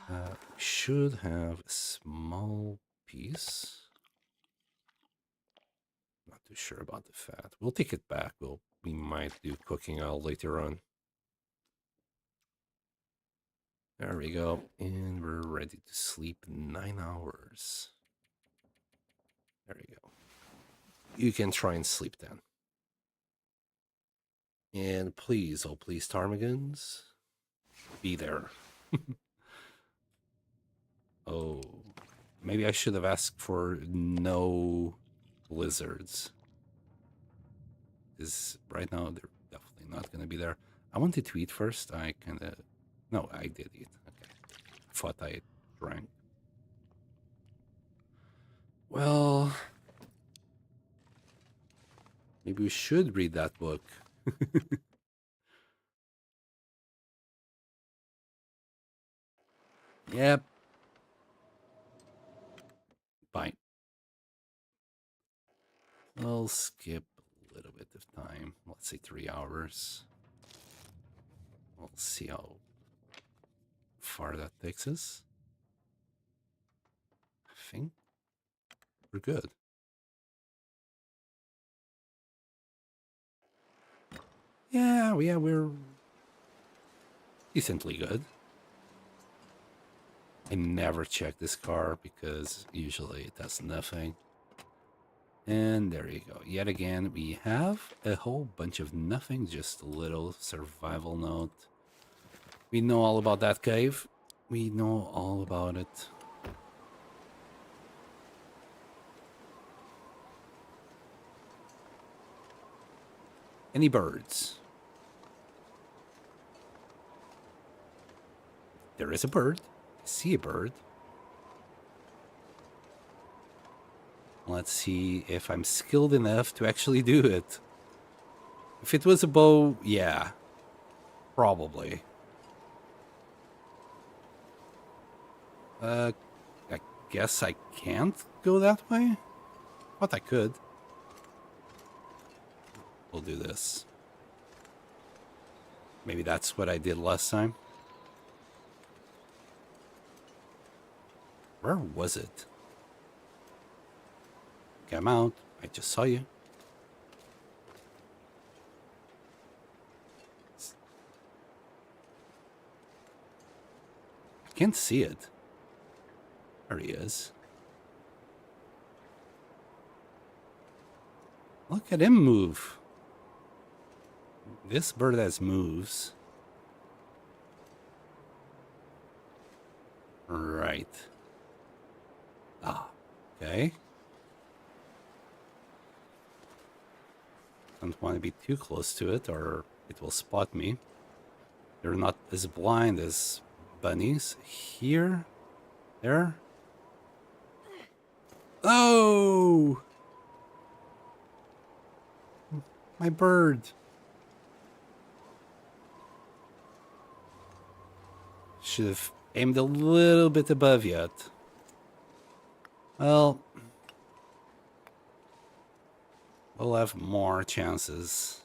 that. Should have a small piece. Not too sure about the fat. We'll take it back. We might do cooking oil later on. There we go. And we're ready to sleep 9 hours. There we go. You can try and sleep then. And please, oh please, ptarmigans, be there. Oh, maybe I should have asked for no lizards. Because right now they're definitely not going to be there. I wanted to eat first. I kind of... No, I did eat. Okay. Thought I drank. Well, maybe we should read that book. Yep. Fine. I'll skip a little bit of time. Let's say 3 hours. We'll see how far that takes us. I think we're good. Yeah, we're decently good. I never check this car because usually it does nothing. And there you go. Yet again, we have a whole bunch of nothing, just a little survival note. We know all about that cave. We know all about it. Any birds? There is a bird. I see a bird. Let's see if I'm skilled enough to actually do it. If it was a bow, yeah. Probably. I guess I can't go that way? Thought I could. We'll do this. Maybe that's what I did last time. Where was it? Come out. I just saw you. I can't see it. There he is. Look at him move. This bird has moves. Right. Ah, okay. Don't want to be too close to it or it will spot me. They're not as blind as bunnies. Here? There? Oh! My bird. Should have aimed a little bit above yet. Well, we'll have more chances.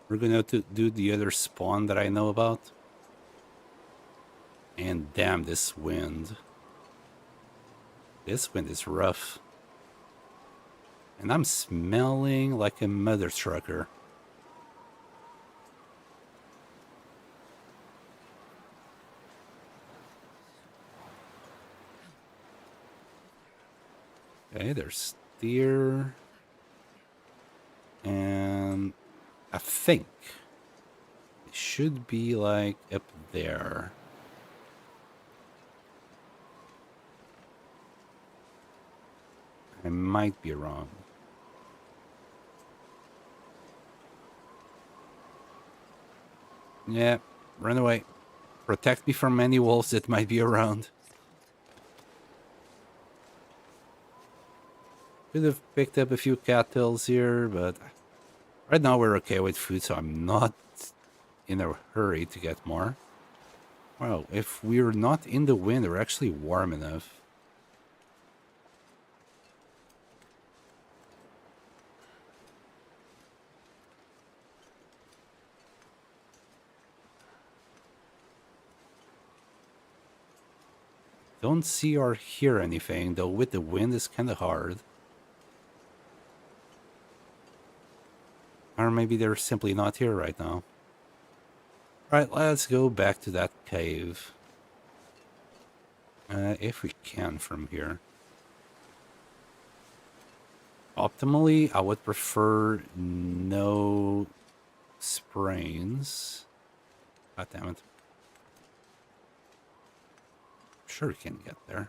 We're gonna do the other spawn that I know about. And damn, this wind. This wind is rough. And I'm smelling like a mother trucker. Okay, there's deer. And I think it should be like up there. I might be wrong. Yeah, run away. Protect me from any wolves that might be around. Could have picked up a few cattails here, but right now we're okay with food, so I'm not in a hurry to get more. Well, if we're not in the wind, we're actually warm enough. Don't see or hear anything, though with the wind it's kind of hard. Or maybe they're simply not here right now. Alright, let's go back to that cave. If we can from here. Optimally, I would prefer no sprains. God damn it. Sure we can get there.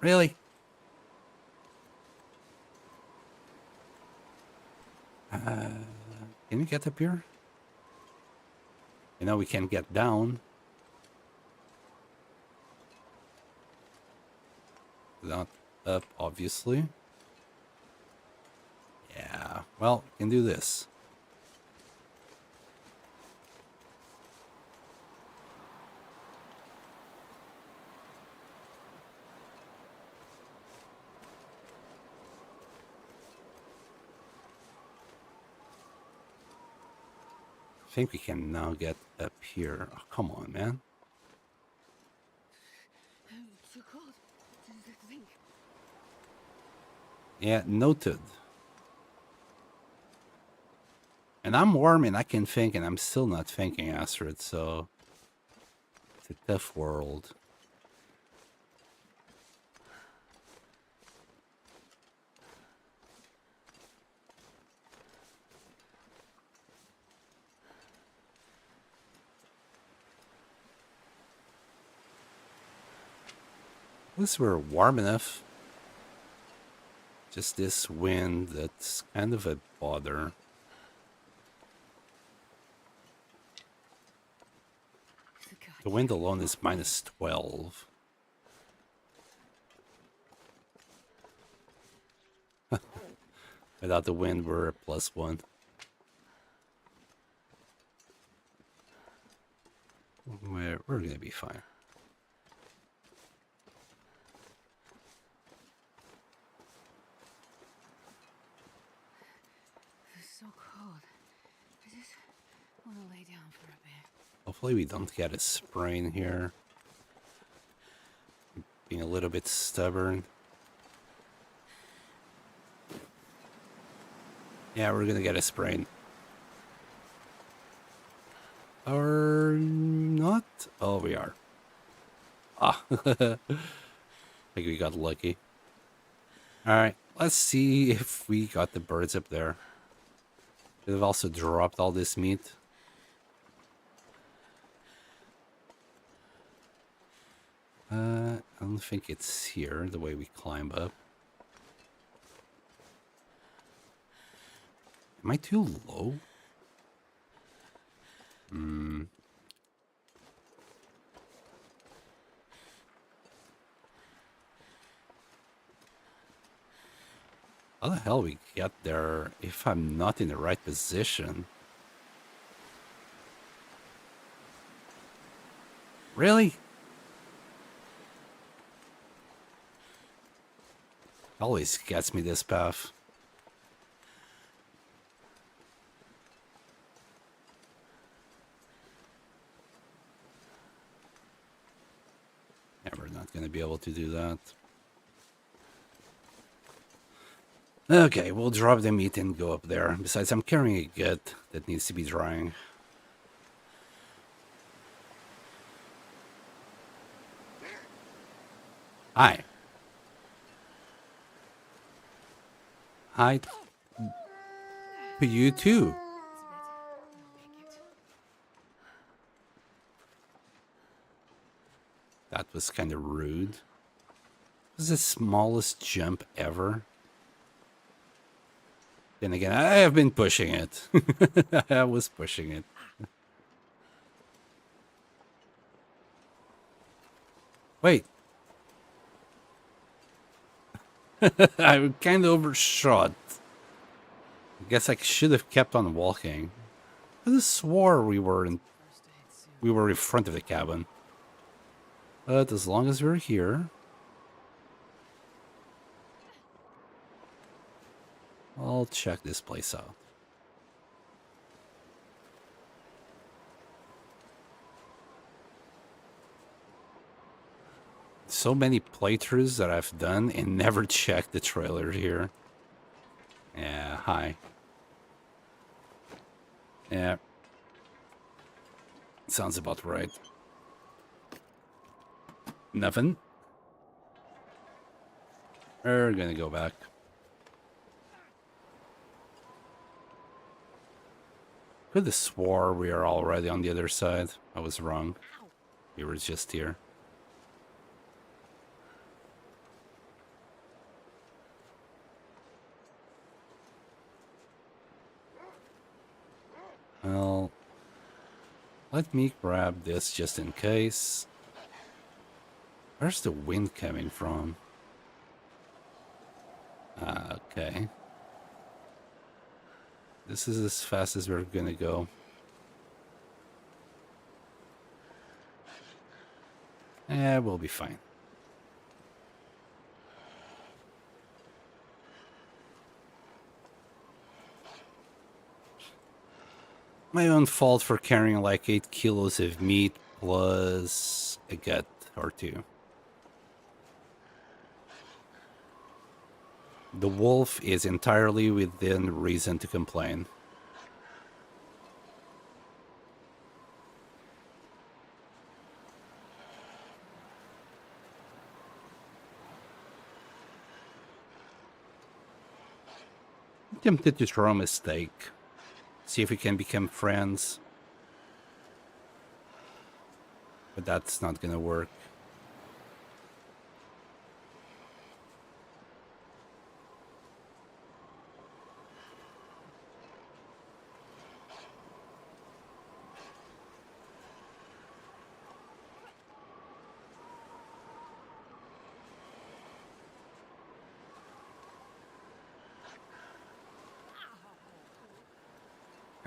Really? Can you get up here? You know, we can get down. Not up, obviously. Yeah, well, we can do this. I think we can now get up here. Oh, come on, man. It's too cold to think. Yeah, noted. And I'm warm and I can think, and I'm still not thinking, Astrid, so it's a tough world. At least we're warm enough. Just this wind that's kind of a bother. The wind alone is minus 12. Without the wind, we're at +1. We're gonna be fine. It's so cold. I just want to lay down for a bit. Hopefully we don't get a sprain here. Being a little bit stubborn. Yeah, we're gonna get a sprain. Or not? Oh, we are. Ah, I think we got lucky. Alright, let's see if we got the birds up there. They've also dropped all this meat. I don't think it's here, the way we climb up. Am I too low? How the hell we get there if I'm not in the right position? Really? Always gets me this path. Yeah, we're not going to be able to do that. Okay, we'll drop the meat and go up there. Besides, I'm carrying a gut that needs to be drying. Hi. Hi to you too. That was kind of rude. This is the smallest jump ever. Then again, I have been pushing it. I was pushing it. Wait. I kind of overshot. I guess I should have kept on walking. I just swore we were in front of the cabin. But as long as we're here, I'll check this place out. So many playthroughs that I've done and never checked the trailer here. Yeah, hi. Yeah. Sounds about right. Nothing. We're gonna go back. Could have swore we are already on the other side. I was wrong. We were just here. Well, let me grab this just in case. Where's the wind coming from? Okay. This is as fast as we're gonna go. We'll be fine. My own fault for carrying like 8 kilos of meat plus a gut or two. The wolf is entirely within reason to complain. I'm tempted to throw him a steak. See if we can become friends. But that's not gonna work.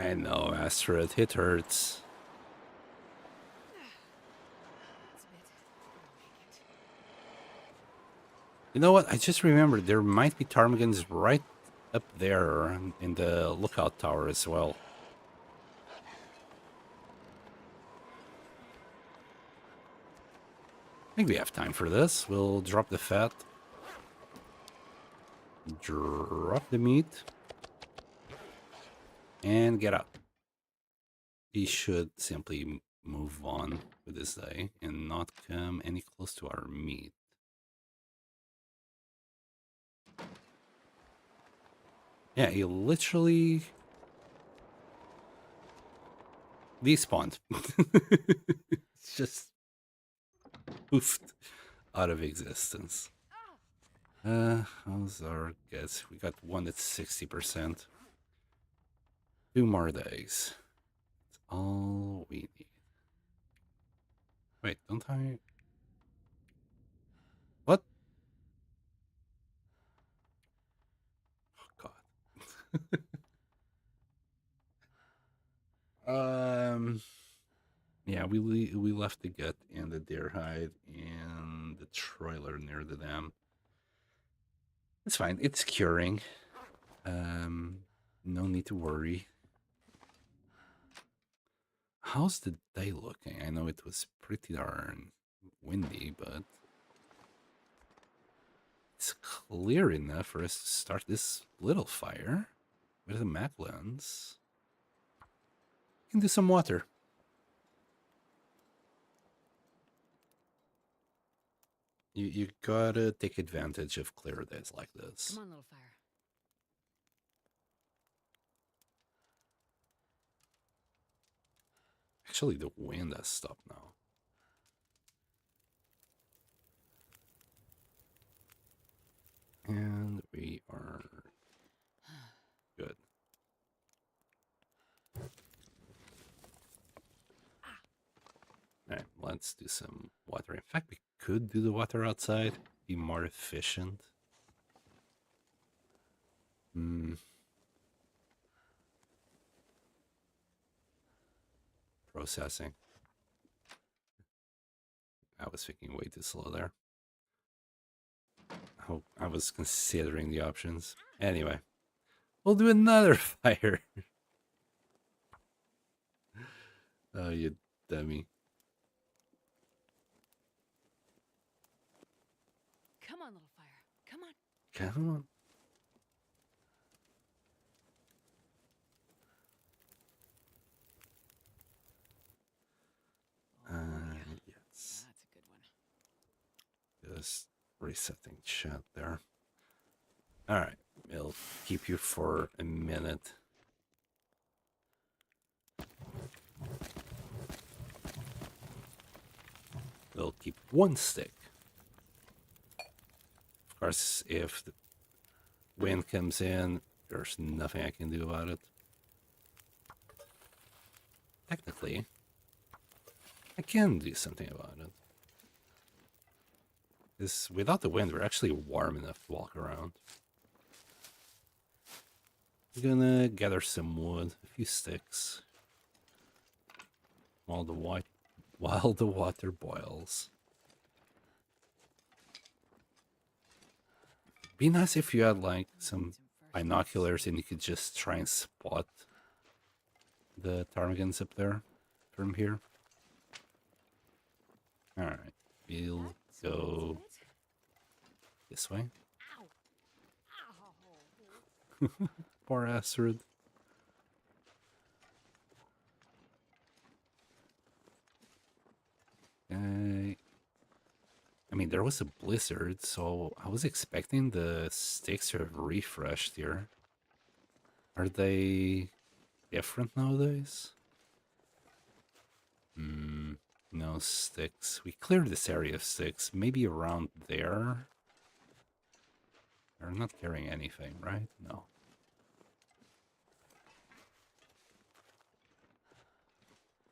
I know, Astrid, it hurts. You know what? I just remembered there might be ptarmigans right up there in the lookout tower as well. I think we have time for this. We'll drop the fat. Drop the meat. And get out. He should simply move on with this day and not come any close to our meat. Yeah, he literally despawned. It's just poofed out of existence. How's our guess? We got one that's 60%. 2 more days. That's all we need. Wait, don't I? What? Oh, God. Yeah, we left the gut and the deer hide and the trailer near the dam. It's fine. It's curing. No need to worry. How's the day looking? I know it was pretty darn windy, but it's clear enough for us to start this little fire with the map lens. Can do some water. You gotta take advantage of clear days like this. Come on, little fire. Actually, the wind has stopped now. And we are good. Alright, let's do some water. In fact, we could do the water outside, be more efficient. Processing. I was thinking way too slow there. I was considering the options. Anyway, we'll do another fire. Oh, you dummy. Come on, little fire. Come on. Come on. Yes. That's a good one. Just resetting chat there. Alright, we'll keep you for a minute. We'll keep one stick. Of course, if the wind comes in, there's nothing I can do about it. Technically, I can do something about it. Because without the wind, we're actually warm enough to walk around. I'm gonna gather some wood, a few sticks, while the water boils. Be nice if you had like some binoculars and you could just try and spot the ptarmigans up there from here. Alright, we'll go this way. Poor Astrid. I mean, there was a blizzard, so I was expecting the sticks to have refreshed here. Are they different nowadays? No sticks. We cleared this area of sticks. Maybe around there. They're not carrying anything, right? No.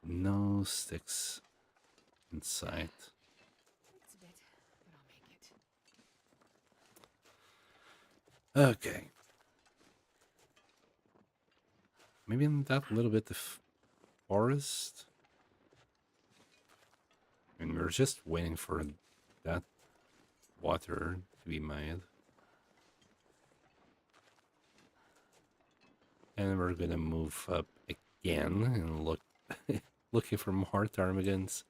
No sticks in sight. It's a bit, but I'll make it. Okay. Maybe in that little bit of forest. And we're just waiting for that water to be made. And we're gonna move up again and look looking for more ptarmigans.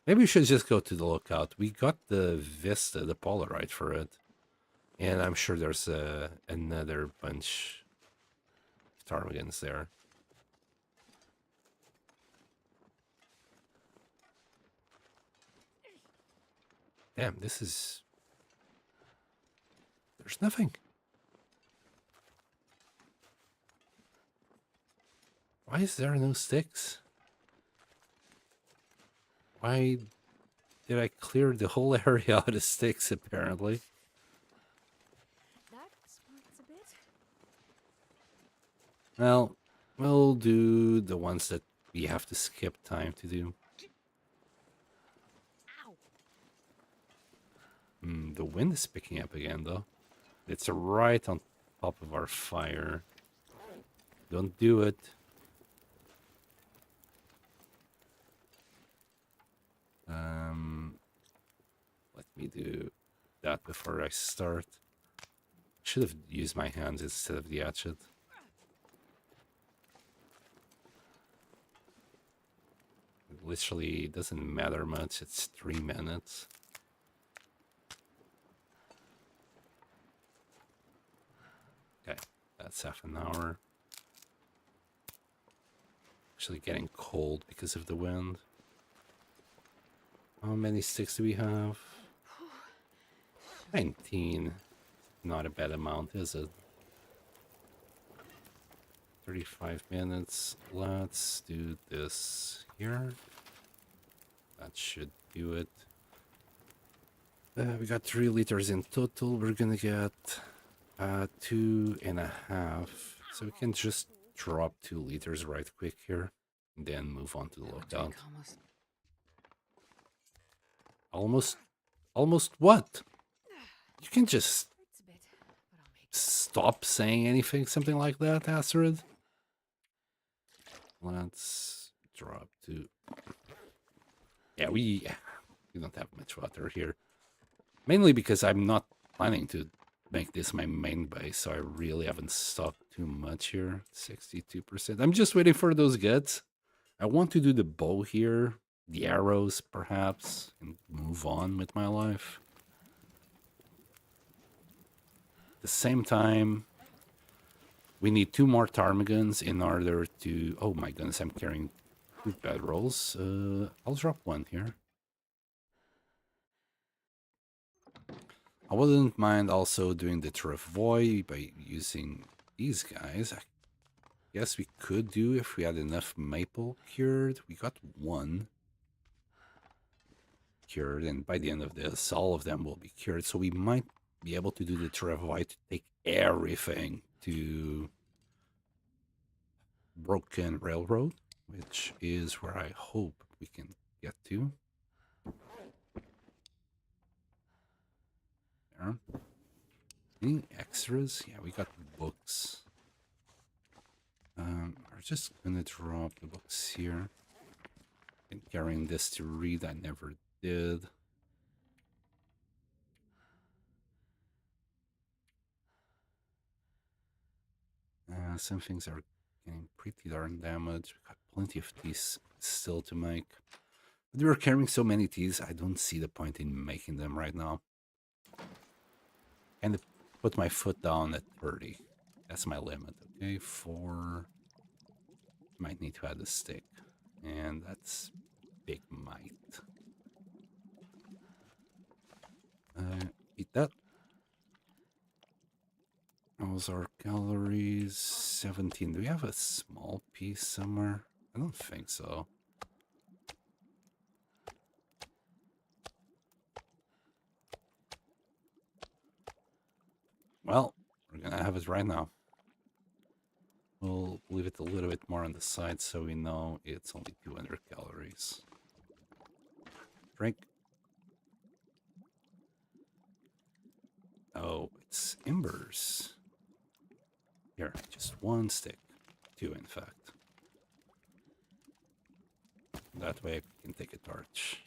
Maybe we should just go to the lookout. We got the Vista, the Polaroid for it. And I'm sure there's another bunch of ptarmigans there. Damn, this is... There's nothing. Why is there no sticks? Why did I clear the whole area out of sticks, apparently? That sparks a bit. Well, we'll do the ones that we have to skip time to do. Ow. The wind is picking up again, though. It's right on top of our fire. Don't do it. Let me do that before I start. Should have used my hands instead of the hatchet. It literally doesn't matter much. It's 3 minutes. Okay, that's half an hour. Actually getting cold because of the wind. How many sticks do we have? 19. Not a bad amount, is it? 35 minutes. Let's do this here. That should do it. We got 3 liters in total. We're gonna get 2.5. So we can just drop 2 liters right quick here. And then move on to the loadout. Almost what? You can just stop saying anything, something like that, Astrid. Let's drop 2. Yeah, we don't have much water here. Mainly because I'm not planning to make this my main base, so I really haven't stocked too much here. 62%. I'm just waiting for those guts. I want to do the bow here, the arrows perhaps, and move on with my life. At the same time, we need 2 more ptarmigans in order to... Oh my goodness, I'm carrying 2 bedrolls. I'll drop 1 here. I wouldn't mind also doing the travois by using these guys. I guess we could do if we had enough maple cured. We got 1 cured, and by the end of this, all of them will be cured. So we might be able to do the travois to take everything to Broken Railroad, which is where I hope we can get to. There. Any extras? Yeah, we got books. We're just gonna drop the books here. Been carrying this to read. I never did. Some things are getting pretty darn damaged. We got plenty of teas still to make. But we're carrying so many teas, I don't see the point in making them right now. And put my foot down at 30. That's my limit. Okay, 4. Might need to add a stick. And that's big might. Eat that. Those are calories. 17. Do we have a small piece somewhere? I don't think so. Well, we're gonna have it right now. We'll leave it a little bit more on the side so we know it's only 200 calories. Drink. Oh, it's embers. Here, just 1 stick. 2, in fact. That way I can take a torch.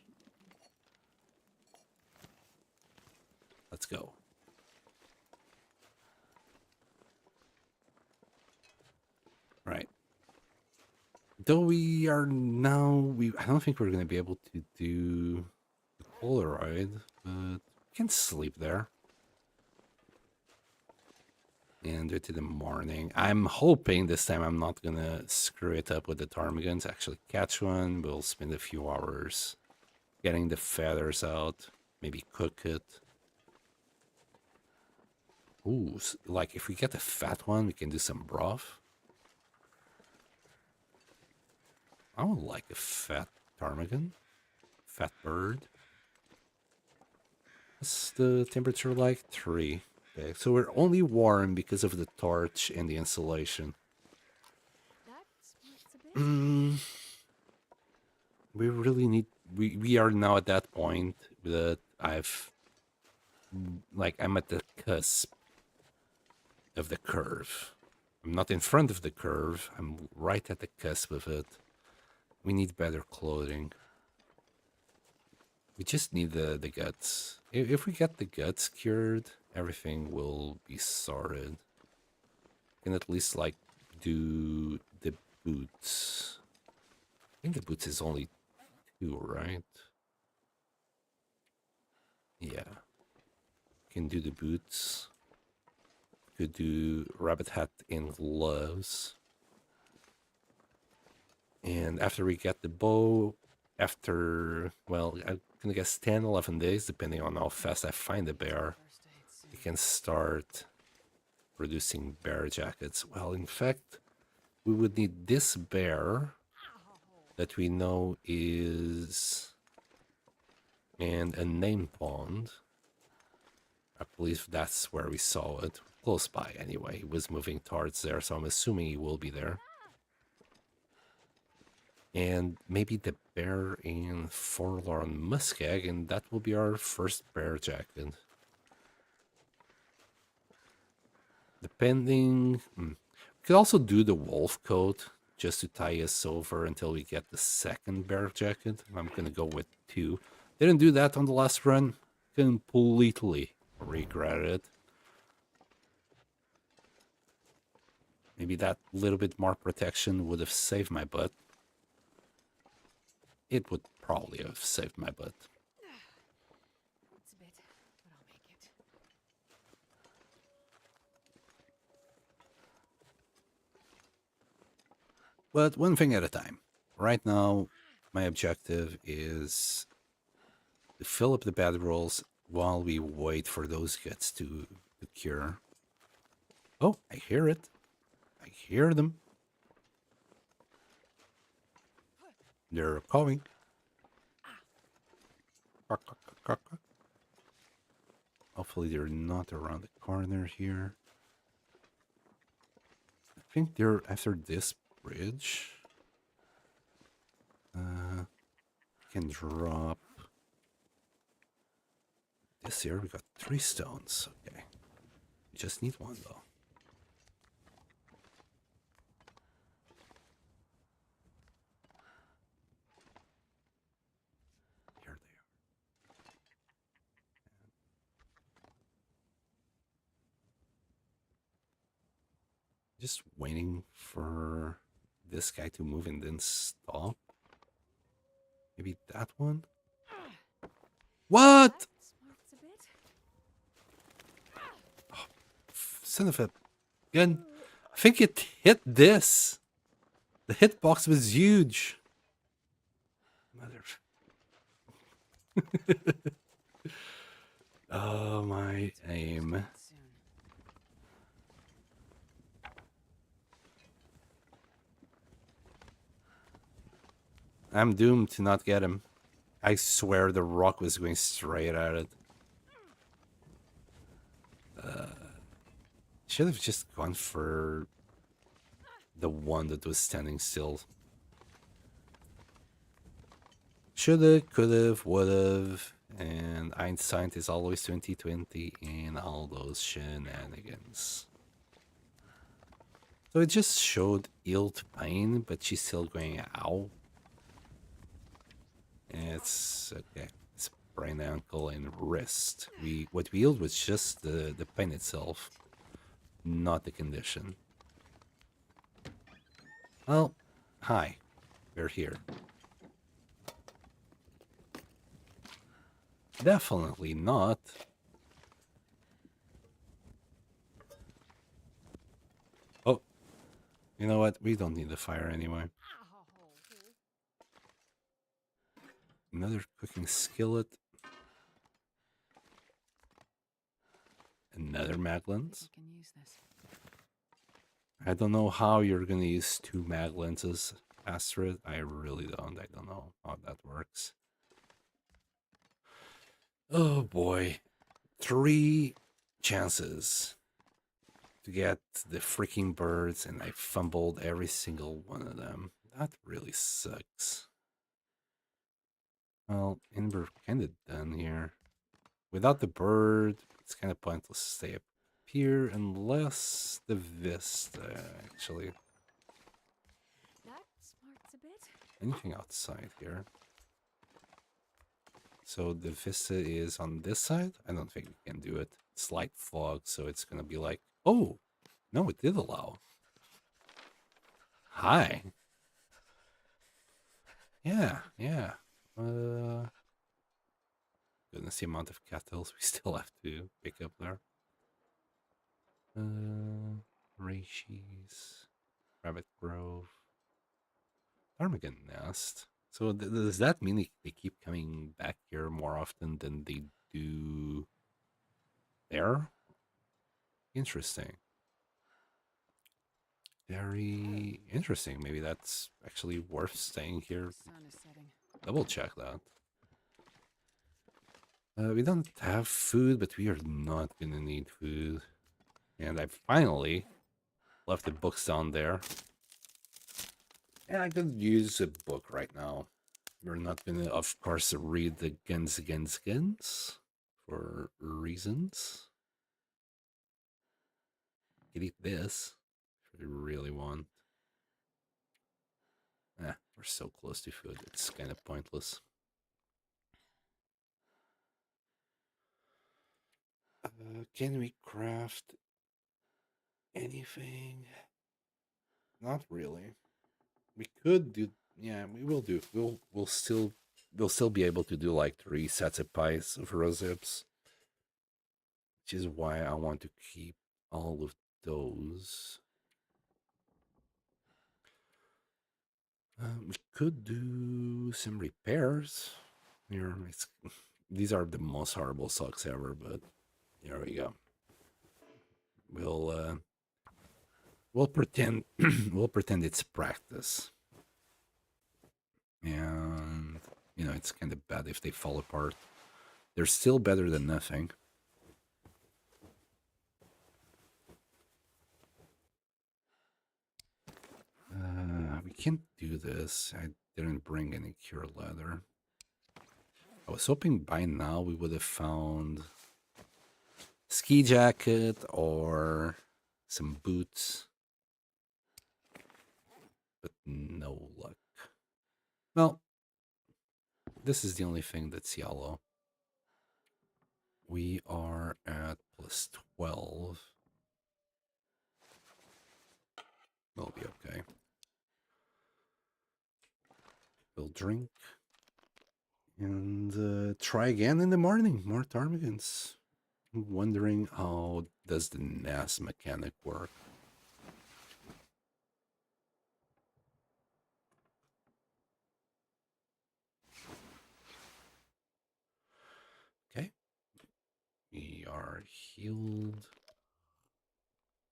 Let's go. Right. Though we are now... I don't think we're going to be able to do the Polaroid, but we can sleep there. And do it in the morning. I'm hoping this time I'm not going to screw it up with the ptarmigans. Actually catch one. We'll spend a few hours getting the feathers out. Maybe cook it. Ooh, like if we get a fat one, we can do some broth. I would like a fat ptarmigan. Fat bird. What's the temperature like? 3. Okay, so we're only warm because of the torch and the insulation. That smarts a bit. We really need... We are now at that point that I'm at the cusp of the curve. I'm not in front of the curve. I'm right at the cusp of it. We need better clothing. We just need the guts. If we get the guts cured, everything will be sorted. Can at least like do the boots. I think the boots is only 2, right? Yeah. Can do the boots. Could do rabbit hat and gloves. And after we get the bow, after, well, I'm gonna guess 10, 11 days, depending on how fast I find the bear, First aid suit. we can start producing bear jackets. Well, in fact, we would need this bear that we know is in a name pond. I believe that's where we saw it. Close by, anyway. He was moving towards there, so I'm assuming he will be there. And maybe the bear in Forlorn Muskeg, and that will be our first bear jacket. Depending... We could also do the wolf coat, just to tie us over until we get the second bear jacket. I'm gonna go with 2. Didn't do that on the last run. Completely regret it. Maybe that little bit more protection would have saved my butt. It would probably have saved my butt. It's a bit, but I'll make it. But one thing at a time. Right now, my objective is to fill up the bedrolls while we wait for those guts to cure. Oh, I hear it. I hear them. They're coming. Hopefully they're not around the corner here. I think they're after this bridge. Can drop this here. We got 3 stones. Okay. We just need 1 though. Here they are. Just waiting for this guy to move and then stop. Maybe that one? What? That smarts a bit. Son of a gun. I think it hit this. The hitbox was huge. Mother. Oh, my aim. Soon. I'm doomed to not get him. I swear the rock was going straight at it. Should have just gone for the one that was standing still. Shoulda, could've, would've, and hindsight is always 2020, and all those shenanigans. So it just showed healed pain, but she's still going ow. It's okay. It's brain, ankle, and wrist. What we healed was just the pain itself, not the condition. Well, hi. We're here. Definitely not. Oh, you know what? We don't need the fire anyway. Another cooking skillet. Another Maglens. You can use this. I don't know how you're gonna use 2 mag lenses. Faster it? I really don't. I don't know how that works. Oh boy. 3 chances to get the freaking birds, and I fumbled every single one of them. That really sucks. Well, and we're kind of done here. Without the bird, it's kind of pointless to stay up here unless the vista, actually. That smarts a bit. Anything outside here? So the vista is on this side? I don't think we can do it. It's light fog, so it's gonna be like, oh, no, it did allow. Hi. Yeah, yeah. Goodness, the amount of cattles we still have to pick up there. Reishi, Rabbit Grove, Ptarmigan Nest. So does that mean they keep coming back here more often than they do there? Interesting. Very interesting. Maybe that's actually worth staying here. Sun is setting. Double check that. We don't have food, but we are not gonna need food. And I finally left the books down there. And I could use a book right now. We're not gonna, of course, read the Guns Against Guns for reasons. Could eat this if we really want. We're so close to food, it's kind of pointless. Can we craft anything? Not really. We could do, yeah, we will do. We'll still be able to do like 3 sets of pies of rosehips, which is why I want to keep all of those. We could do some repairs. Here, these are the most horrible socks ever, but here we go. We'll pretend we'll pretend it's practice. And you know, it's kind of bad if they fall apart. They're still better than nothing. We can't do this. I didn't bring any cure leather. I was hoping by now we would have found ski jacket or some boots, but no luck. Well, this is the only thing that's yellow. We are at plus 12. We'll be okay. We'll drink and try again in the morning. More ptarmigans. I'm wondering how does the NAS mechanic work. Okay. We are healed.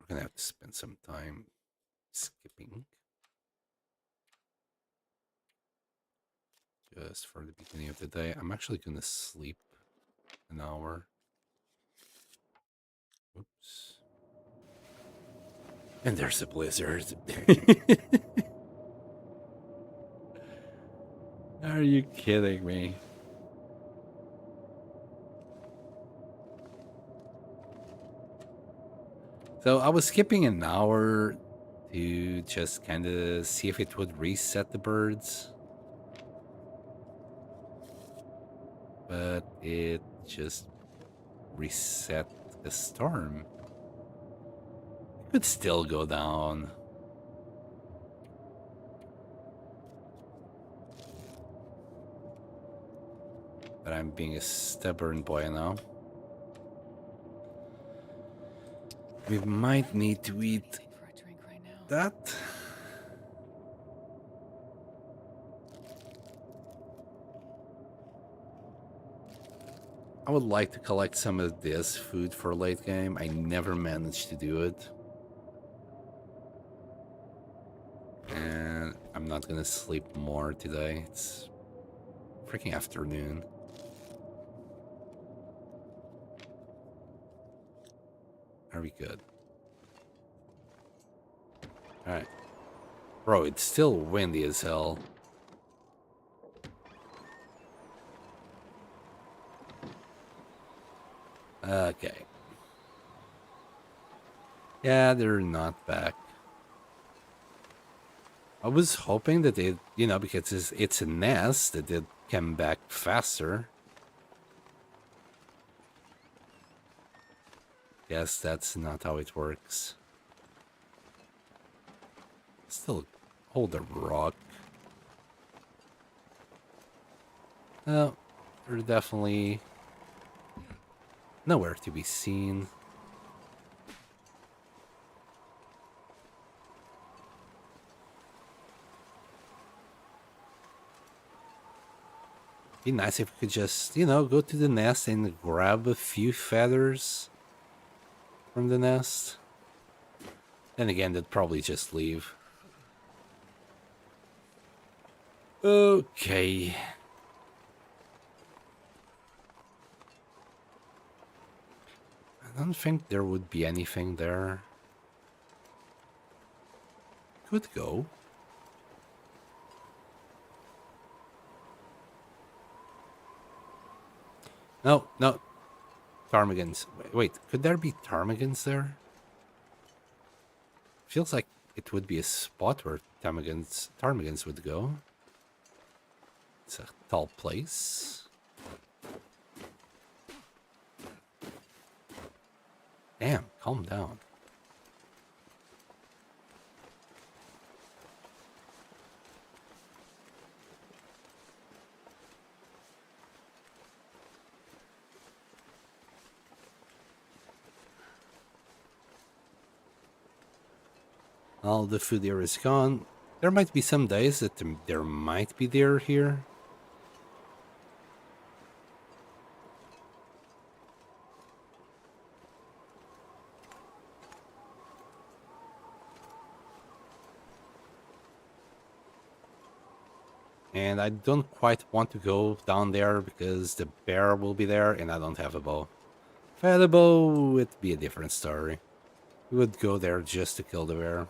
We're gonna have to spend some time skipping. Just for the beginning of the day. I'm actually gonna sleep an hour. Oops. And there's a blizzard. Are you kidding me? So I was skipping an hour to just kind of see if it would reset the birds. But it just reset the storm. It could still go down. But I'm being a stubborn boy now. We might need to eat that. I would like to collect some of this food for late game. I never managed to do it. And I'm I'm not gonna sleep more today. It's freaking afternoon. Are we good? Alright. Bro, it's still windy as hell. Okay. Yeah, they're not back. I was hoping that it, you know, because it's a nest, that it came back faster. Guess that's not how it works. Still hold a rock. Oh, they're definitely nowhere to be seen. Be nice if we could just, you know, go to the nest and grab a few feathers from the nest. Then again, they'd probably just leave. Okay. I don't think there would be anything there. Could go. No, no. Ptarmigans. Wait, could there be ptarmigans there? Feels like it would be a spot where ptarmigans would go. It's a tall place. Damn, calm down. All the food here is gone. There might be some days that there might be deer here. And I don't quite want to go down there because the bear will be there and I don't have a bow. If I had a bow, it'd be a different story. We would go there just to kill the bear.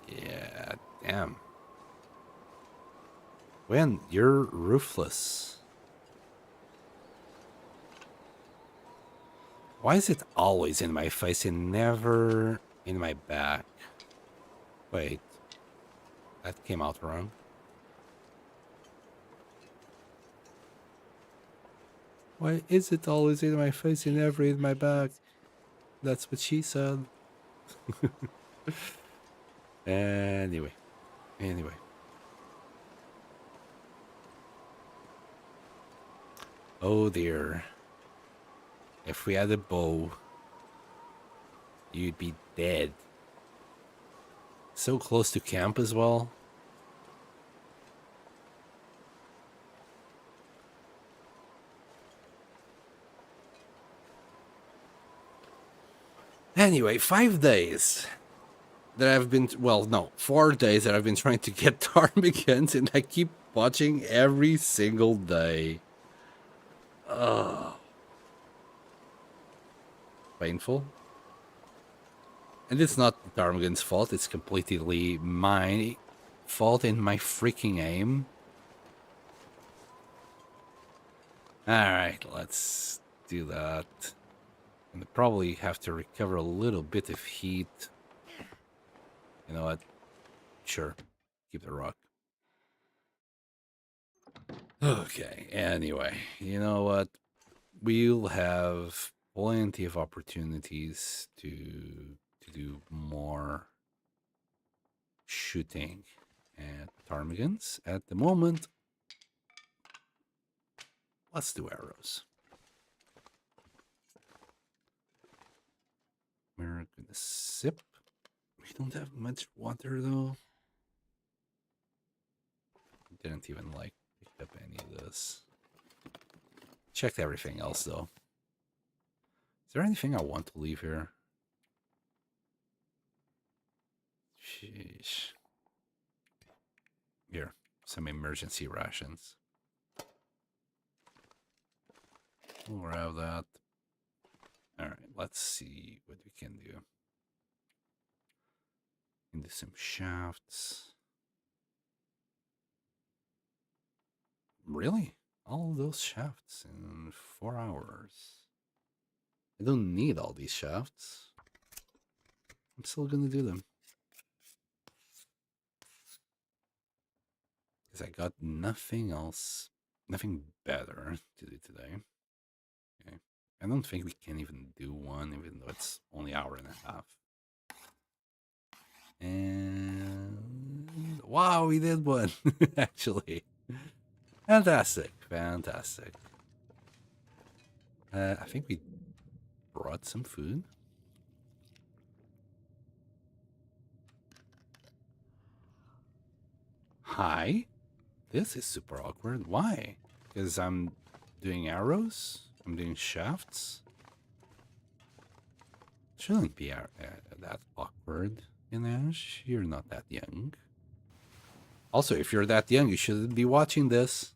Yeah, damn. When you're ruthless. Why is it always in my face and never in my back? Wait, that came out wrong. Why is it always in my face and never in my back? That's what she said. Anyway. Oh dear. If we had a bow, you'd be dead. So close to camp as well. Anyway, 5 days that I've been, well, no, 4 days that I've been trying to get ptarmigans, and I keep watching every single day. Ugh. Painful. And it's not the ptarmigan's fault, it's completely my fault and my freaking aim. Alright, let's do that. And probably have to recover a little bit of heat. You know what? Sure. Keep the rock. Okay, anyway. You know what? We'll have plenty of opportunities to do more shooting at ptarmigans. At the moment, let's do arrows. We're gonna sip. We don't have much water though. Didn't even like pick up any of this. Checked everything else though. Is there anything I want to leave here? Sheesh. Here, some emergency rations. We'll grab that. Alright, let's see what we can do. Into some shafts. Really? All those shafts in 4 hours. I don't need all these shafts. I'm still gonna do them. Because I got nothing else, nothing better to do today. Okay. I don't think we can even do one, even though it's only an hour and a half. And wow, we did one, actually. Fantastic, fantastic. I think we brought some food. Hi. This is super awkward. Why? Because I'm doing arrows? I'm doing shafts? Shouldn't be that awkward, Inej. You're not that young. Also, if you're that young, you shouldn't be watching this.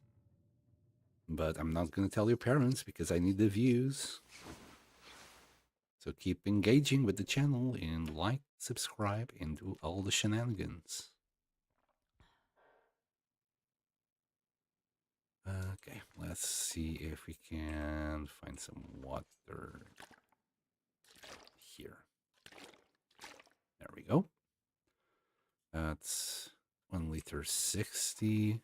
But I'm not going to tell your parents because I need the views. So keep engaging with the channel and like, subscribe, and do all the shenanigans. Okay, let's see if we can find some water here. There we go. That's 1 liter 60.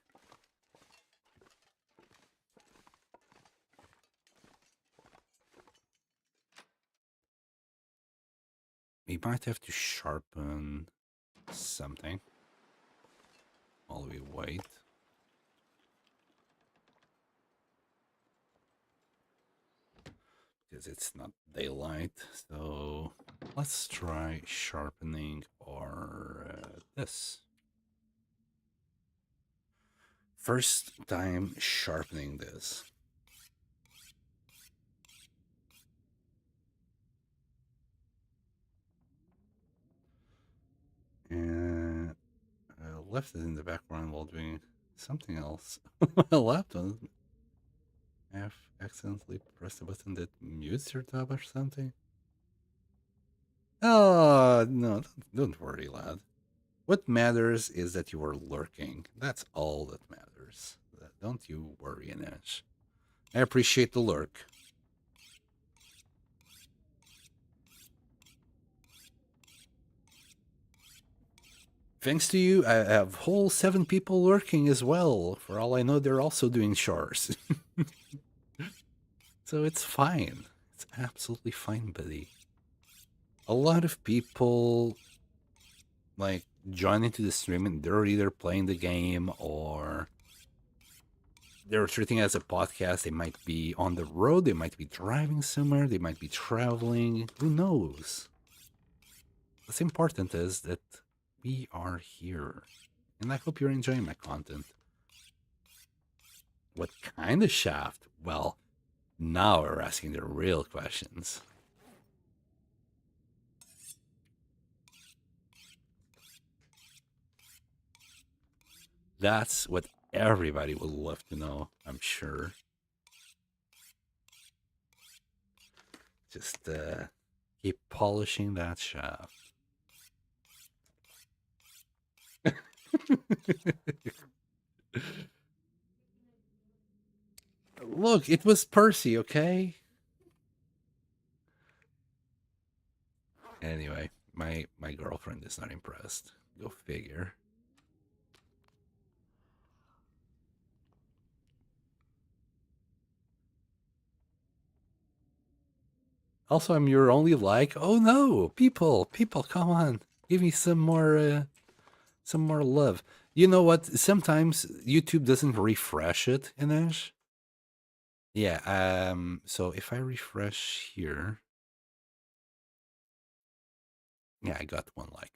We might have to sharpen something while we wait. Because it's not daylight, so let's try sharpening our this. First time sharpening this. And I left it in the background while doing something else. My laptop. I've accidentally pressed a button that mutes your tab or something. Oh, no, don't worry, lad. What matters is that you are lurking. That's all that matters. Don't you worry, Inej. I appreciate the lurk. Thanks to you, I have whole 7 people lurking as well. For all I know, they're also doing chores. So it's fine. It's absolutely fine, buddy. A lot of people like join into the stream and they're either playing the game or they're treating it as a podcast. They might be on the road, they might be driving somewhere, they might be traveling. Who knows? What's important is that we are here. And I hope you're enjoying my content. What kind of shaft? Well, now we're asking the real questions. That's what everybody would love to know, I'm sure. Just keep polishing that shaft. Look, it was Percy, okay? Anyway, my girlfriend is not impressed. Go figure. Also, I'm your only like. Oh no, people, come on, give me some more love. You know what? Sometimes YouTube doesn't refresh it, Inej. Yeah. So if I refresh here, yeah, I got 1 like.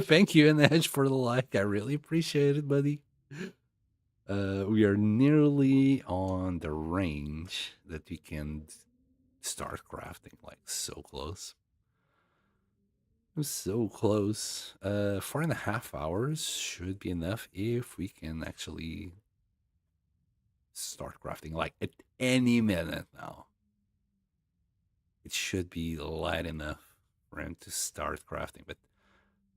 Thank you, Inej, for the like. I really appreciate it, buddy. We are nearly on the range that we can start crafting, like so close. I'm so close. 4.5 hours should be enough if we can actually start crafting, like at any minute now. It should be light enough for him to start crafting, but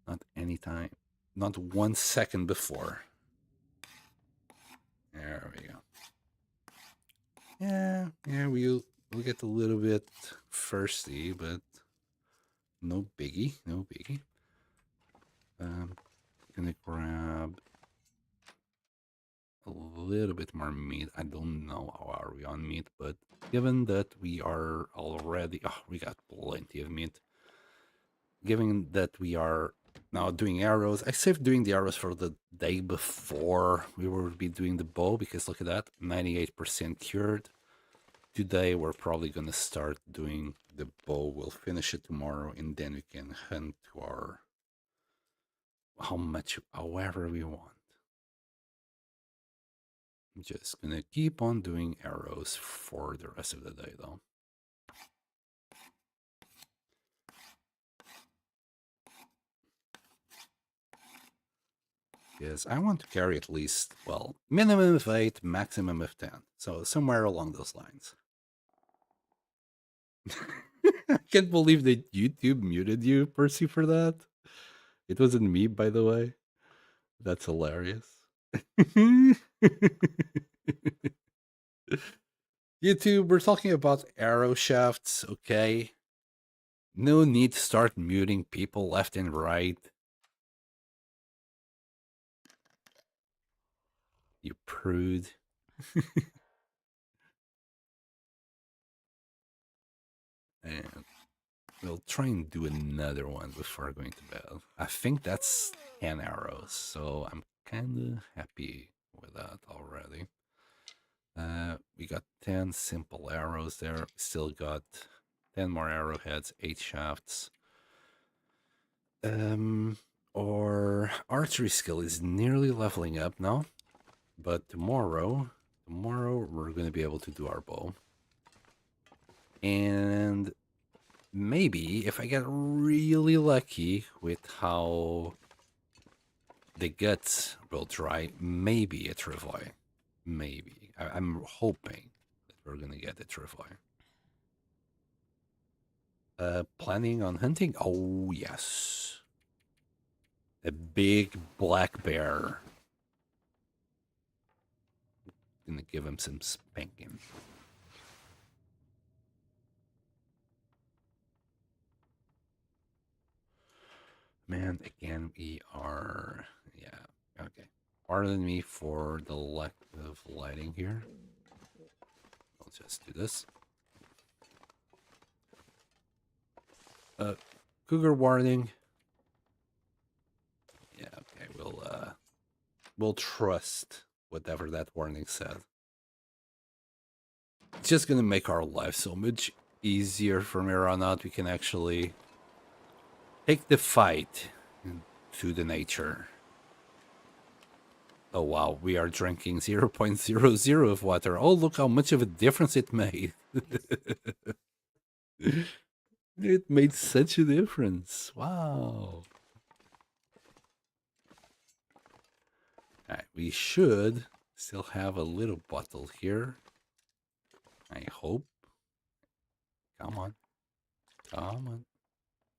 not any time, not 1 second before. There we go. Yeah, we'll get a little bit thirsty, but no biggie, no biggie. Gonna grab a little bit more meat. I don't know how are we on meat, but given that we are already, we got plenty of meat. Given that we are now doing arrows, I saved doing the arrows for the day before we will be doing the bow, because look at that, 98% cured. Today we're probably gonna start doing the bow. We'll finish it tomorrow, and then we can hunt to our however we want. I'm just gonna keep on doing arrows for the rest of the day, though. Because I want to carry at least, well, minimum of 8, maximum of 10. So somewhere along those lines. I can't believe that YouTube muted you, Percy, for that. It wasn't me, by the way. That's hilarious. YouTube, we're talking about arrow shafts, okay? No need to start muting people left and right. You prude. And we'll try and do another one before going to bed. I think that's 10 arrows, so I'm kind of happy with that already. We got 10 simple arrows there. Still got 10 more arrowheads, 8 shafts. Our archery skill is nearly leveling up now, but tomorrow we're going to be able to do our bow. And maybe if I get really lucky with how the guts will dry, maybe a travois. Maybe. I'm hoping that we're going to get a travois. Planning on hunting? Oh, yes. A big black bear. Gonna give him some spanking. Man, again, we are... Yeah, okay. Pardon me for the lack of lighting here. I'll just do this. Cougar warning. Yeah, okay, we'll trust whatever that warning said. It's just gonna make our life so much easier from here on out. We can actually take the fight to the nature. Oh wow, we are drinking 0.00 of water. Oh, look how much of a difference it made. It made such a difference. Wow. Alright, we should still have a little bottle here. I hope. Come on. Come on.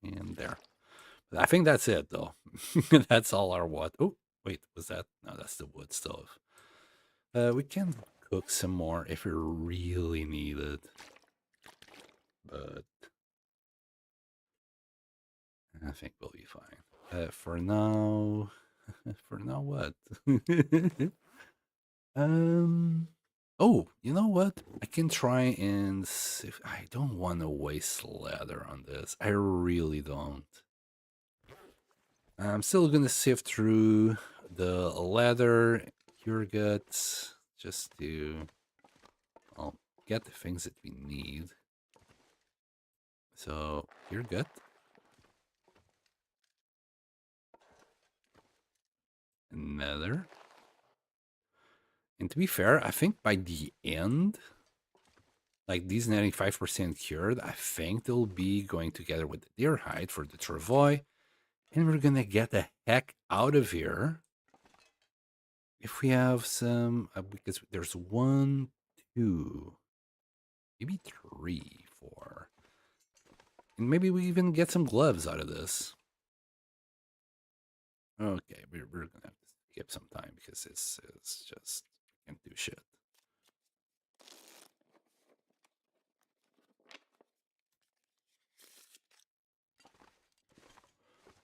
And there. But I think that's it, though. That's all our what. Oh, wait, was that? No, that's the wood stove. We can cook some more if we really need it. But I think we'll be fine. For now, what? Oh, you know what? I can try and see if I don't want to waste leather on this. I really don't. I'm still gonna sift through the leather, your guts, just to get the things that we need. So, your gut. Another. And to be fair, I think by the end, like these 95% cured, I think they'll be going together with the deer hide for the travois. And we're gonna get the heck out of here. If we have some, because there's 1, 2, maybe 3, 4. And maybe we even get some gloves out of this. Okay, we're gonna have to skip some time because this is just, can't do shit.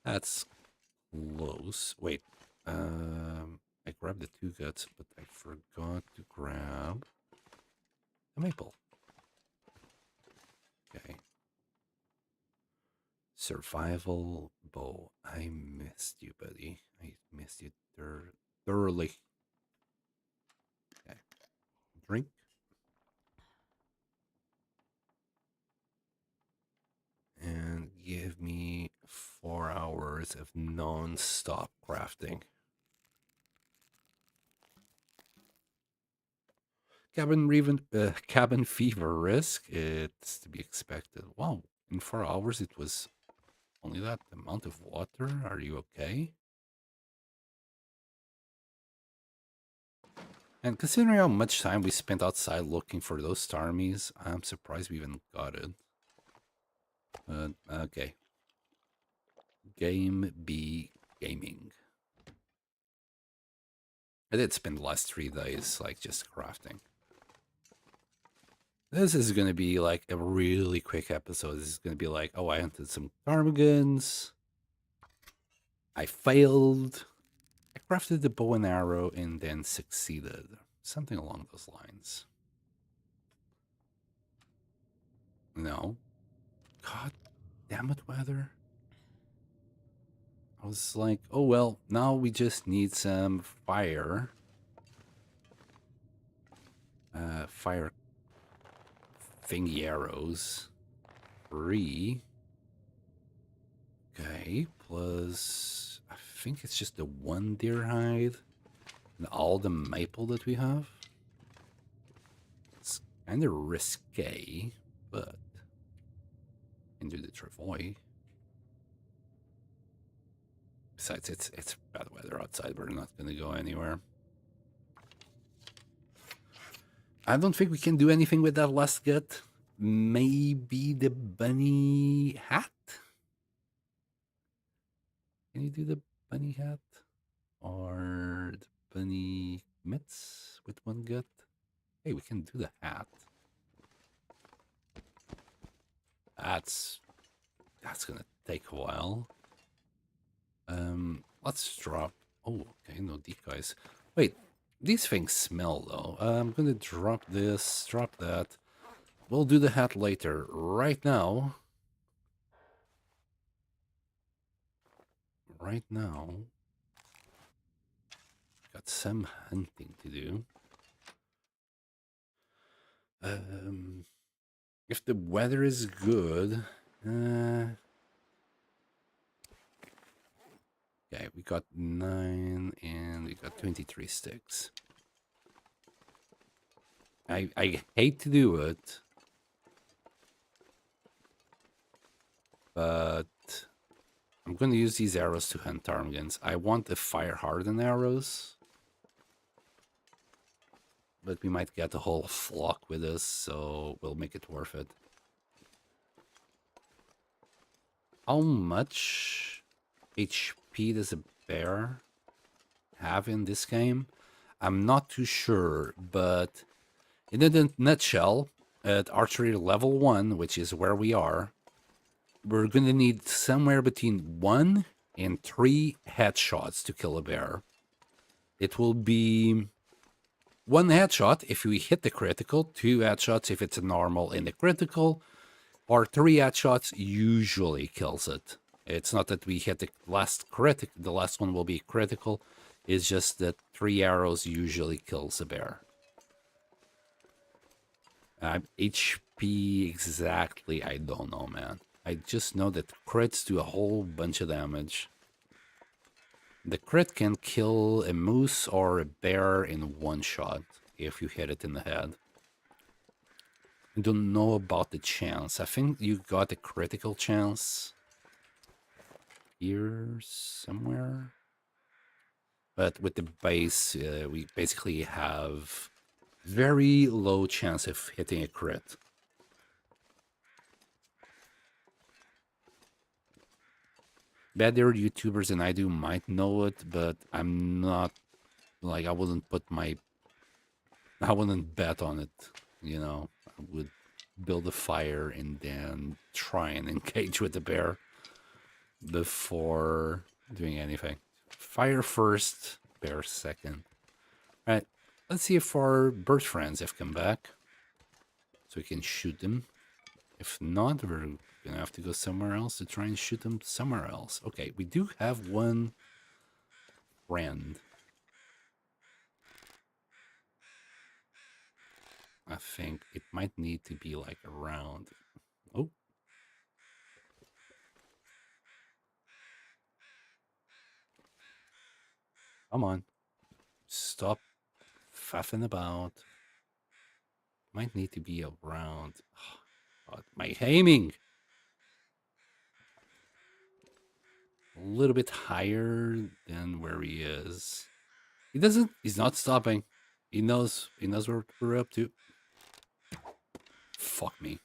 That's close. Wait, I grabbed the 2 guts, but I forgot to grab the maple. Okay. Survival bow. I missed you, buddy. I missed you thoroughly. Okay. Drink. And give me 4 hours of non-stop crafting. Cabin fever risk. It's to be expected. Wow, in 4 hours it was only that amount of water. Are you okay? And considering how much time we spent outside looking for those starmies, I'm surprised we even got it. But okay. Game B gaming. I did spend the last 3 days like just crafting. This is going to be like a really quick episode. This is going to be like, oh, I hunted some ptarmigans. I failed. I crafted the bow and arrow and then succeeded. Something along those lines. No. God damn it, weather. I was like, oh, well, now we just need some fire. Fire thingy arrows. 3. Okay, plus I think it's just the 1 deer hide and all the maple that we have. It's kind of risque, but I can do the travois. Besides, it's bad weather outside. We're not going to go anywhere. I don't think we can do anything with that last gut. Maybe the bunny hat? Can you do the bunny hat? Or the bunny mitts with 1 gut? Hey, we can do the hat. That's gonna take a while. Let's drop. Oh, okay, no decoys. Wait, these things smell though. I'm gonna drop this, drop that. We'll do the hat later. Right now, got some hunting to do. If the weather is good, okay, we got 9 and we got 23 sticks. I hate to do it, but I'm going to use these arrows to hunt ptarmigans. I want the fire hardened arrows, but we might get a whole flock with us, so we'll make it worth it. How much HP does a bear have in this game? I'm not too sure, but in a nutshell, at archery level 1, which is where we are, we're going to need somewhere between 1 and 3 headshots to kill a bear. It will be 1 headshot if we hit the critical, 2 headshots if it's a normal and a critical, or 3 headshots usually kills it. It's not that we hit the last one will be critical. It's just that 3 arrows usually kills a bear. HP exactly, I don't know, man. I just know that crits do a whole bunch of damage. The crit can kill a moose or a bear in one shot if you hit it in the head. I don't know about the chance. I think you got a critical chance here somewhere. But with the base, we basically have very low chance of hitting a crit. Better YouTubers than I do might know it, but I'm not, like, I wouldn't bet on it, you know. I would build a fire and then try and engage with the bear before doing anything. Fire first, bear second. All right, let's see if our bird friends have come back so we can shoot them. If not, we're gonna have to go somewhere else to try and shoot them somewhere else. Okay, we do have one friend. I think it might need to be like around. Oh. Come on. Stop faffing about. Might need to be around. Oh, God, my aiming. A little bit higher than where he is. He's not stopping. He knows what we're up to. Fuck me.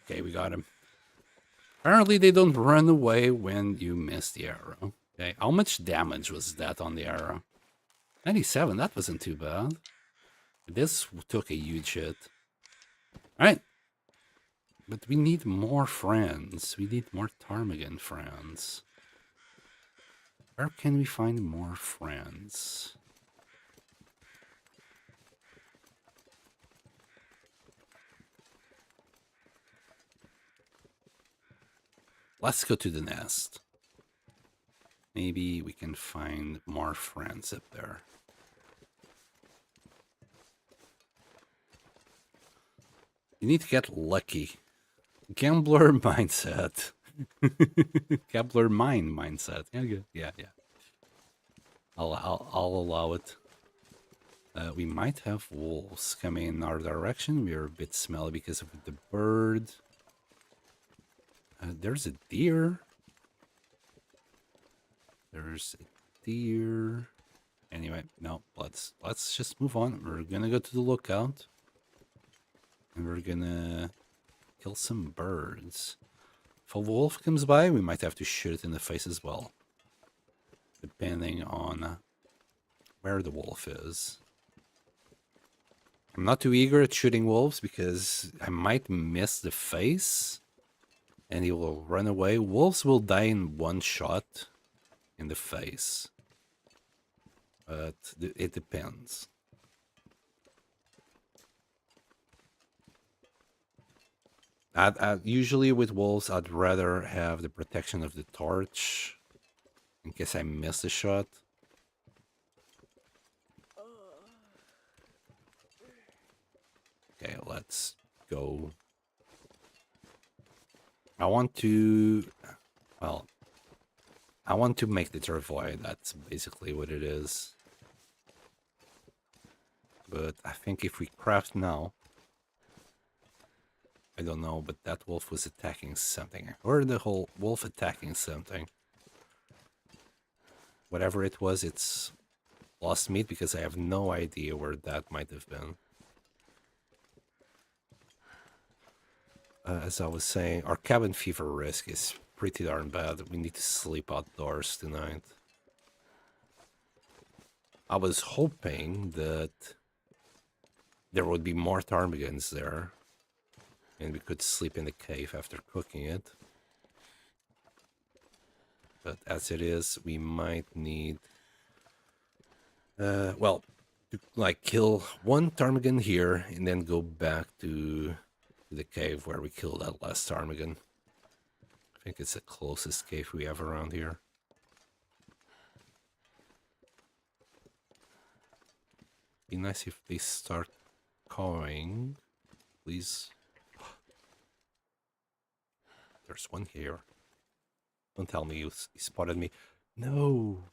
Okay, we got him. Apparently they don't run away when you miss the arrow. Okay, how much damage was that on the arrow? 97, that wasn't too bad. This took a huge hit. Alright. But we need more friends. We need more ptarmigan friends. Where can we find more friends? Let's go to the nest. Maybe we can find more friends up there. You need to get lucky. Gambler mindset. Gambler mind mindset. Yeah, good. Yeah. I'll allow it. We might have wolves coming in our direction. We are a bit smelly because of the bird. There's a deer. There's a deer. Anyway, no, let's just move on. We're gonna go to the lookout. And we're gonna kill some birds. If a wolf comes by, we might have to shoot it in the face as well. Depending on where the wolf is. I'm not too eager at shooting wolves because I might miss the face and he will run away. Wolves will die in one shot in the face. But it depends. Usually with wolves, I'd rather have the protection of the torch in case I miss a shot. Okay, let's go. I want to make the travois. That's basically what it is. But I think if we craft now, I don't know, but that wolf was attacking something. Or the whole wolf attacking something. Whatever it was, it's lost meat because I have no idea where that might have been. As I was saying, our cabin fever risk is pretty darn bad. We need to sleep outdoors tonight. I was hoping that there would be more ptarmigans there. And we could sleep in the cave after cooking it. But as it is, we might need... well, to like kill one ptarmigan here and then go back to the cave where we killed that last ptarmigan. I think it's the closest cave we have around here. Be nice if they start cawing, please. There's one here. Don't tell me you spotted me. No.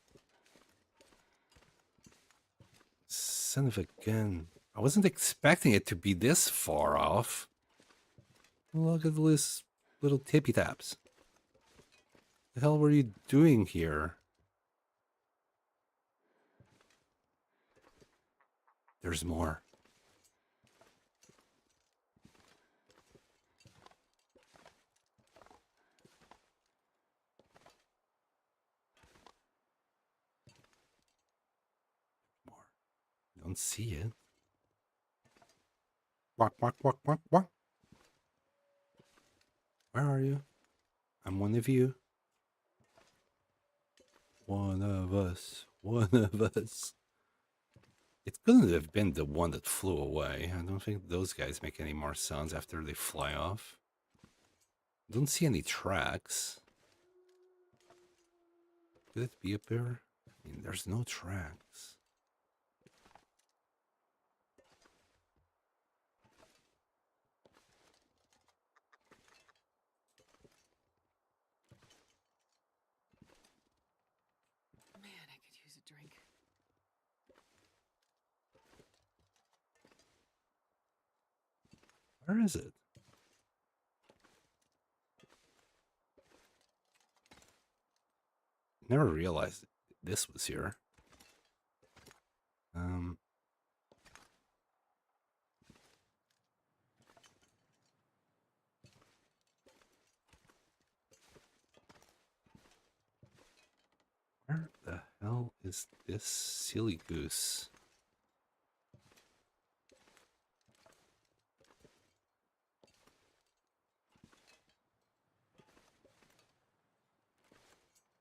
Son of a gun. I wasn't expecting it to be this far off. Look at this little tippy taps. The hell were you doing here? There's more. More. Don't see it. Walk, walk, walk, walk, walk. Where are you? I'm one of you. One of us. One of us. It couldn't have been the one that flew away. I don't think those guys make any more sounds after they fly off. Don't see any tracks. Could it be up there? I mean, there's no tracks. Man, I could use a drink. Where is it? Never realized this was here. Where the hell is this silly goose?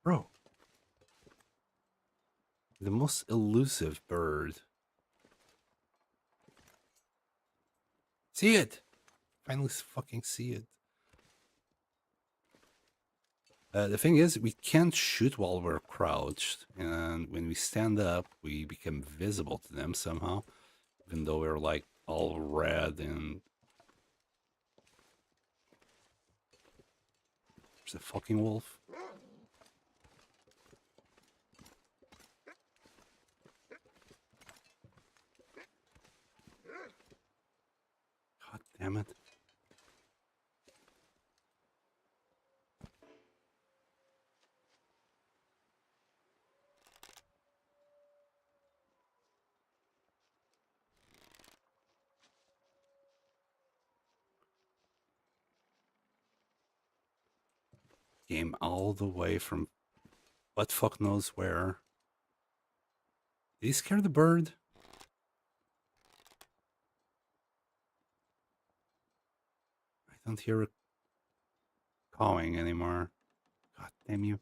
Bro. The most elusive bird. See it! Finally fucking see it. The thing is, we can't shoot while we're crouched, and when we stand up, we become visible to them somehow, even though we're like all red and... There's a fucking wolf. God damn it. Came all the way from what fuck knows where. Did he scare the bird? I don't hear it cawing anymore. God damn you.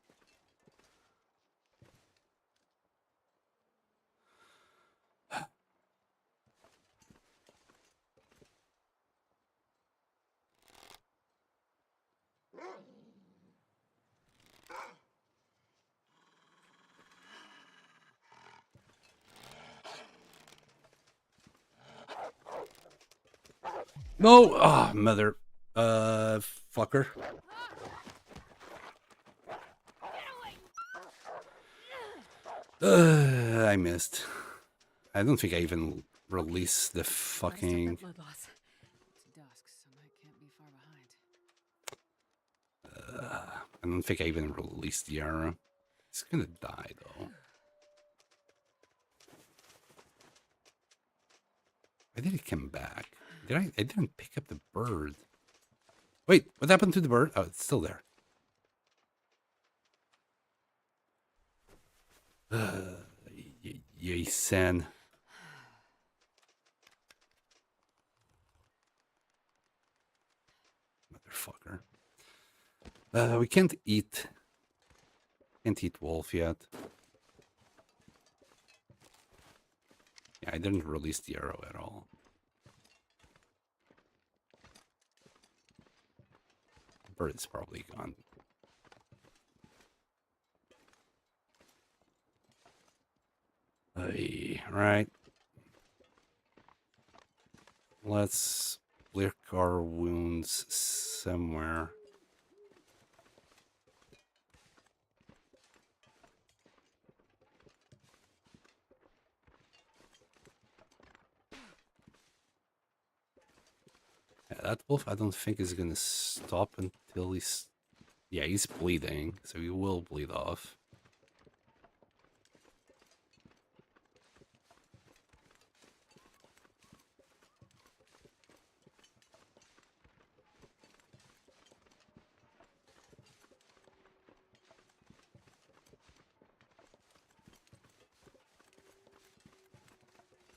No! Ah, oh, mother. Fucker. I missed. I don't think I even released the fucking... It's dusk, so I can't be far behind. I don't think I even released the arrow. It's gonna die, though. Why did it come back? I didn't pick up the bird. Wait, what happened to the bird? Oh, it's still there. Jason. Motherfucker. We can't eat wolf yet. Yeah, I didn't release the arrow at all. The bird is probably gone. Right. Let's lick our wounds somewhere. That wolf, I don't think is gonna stop until he's... Yeah, he's bleeding, so he will bleed off.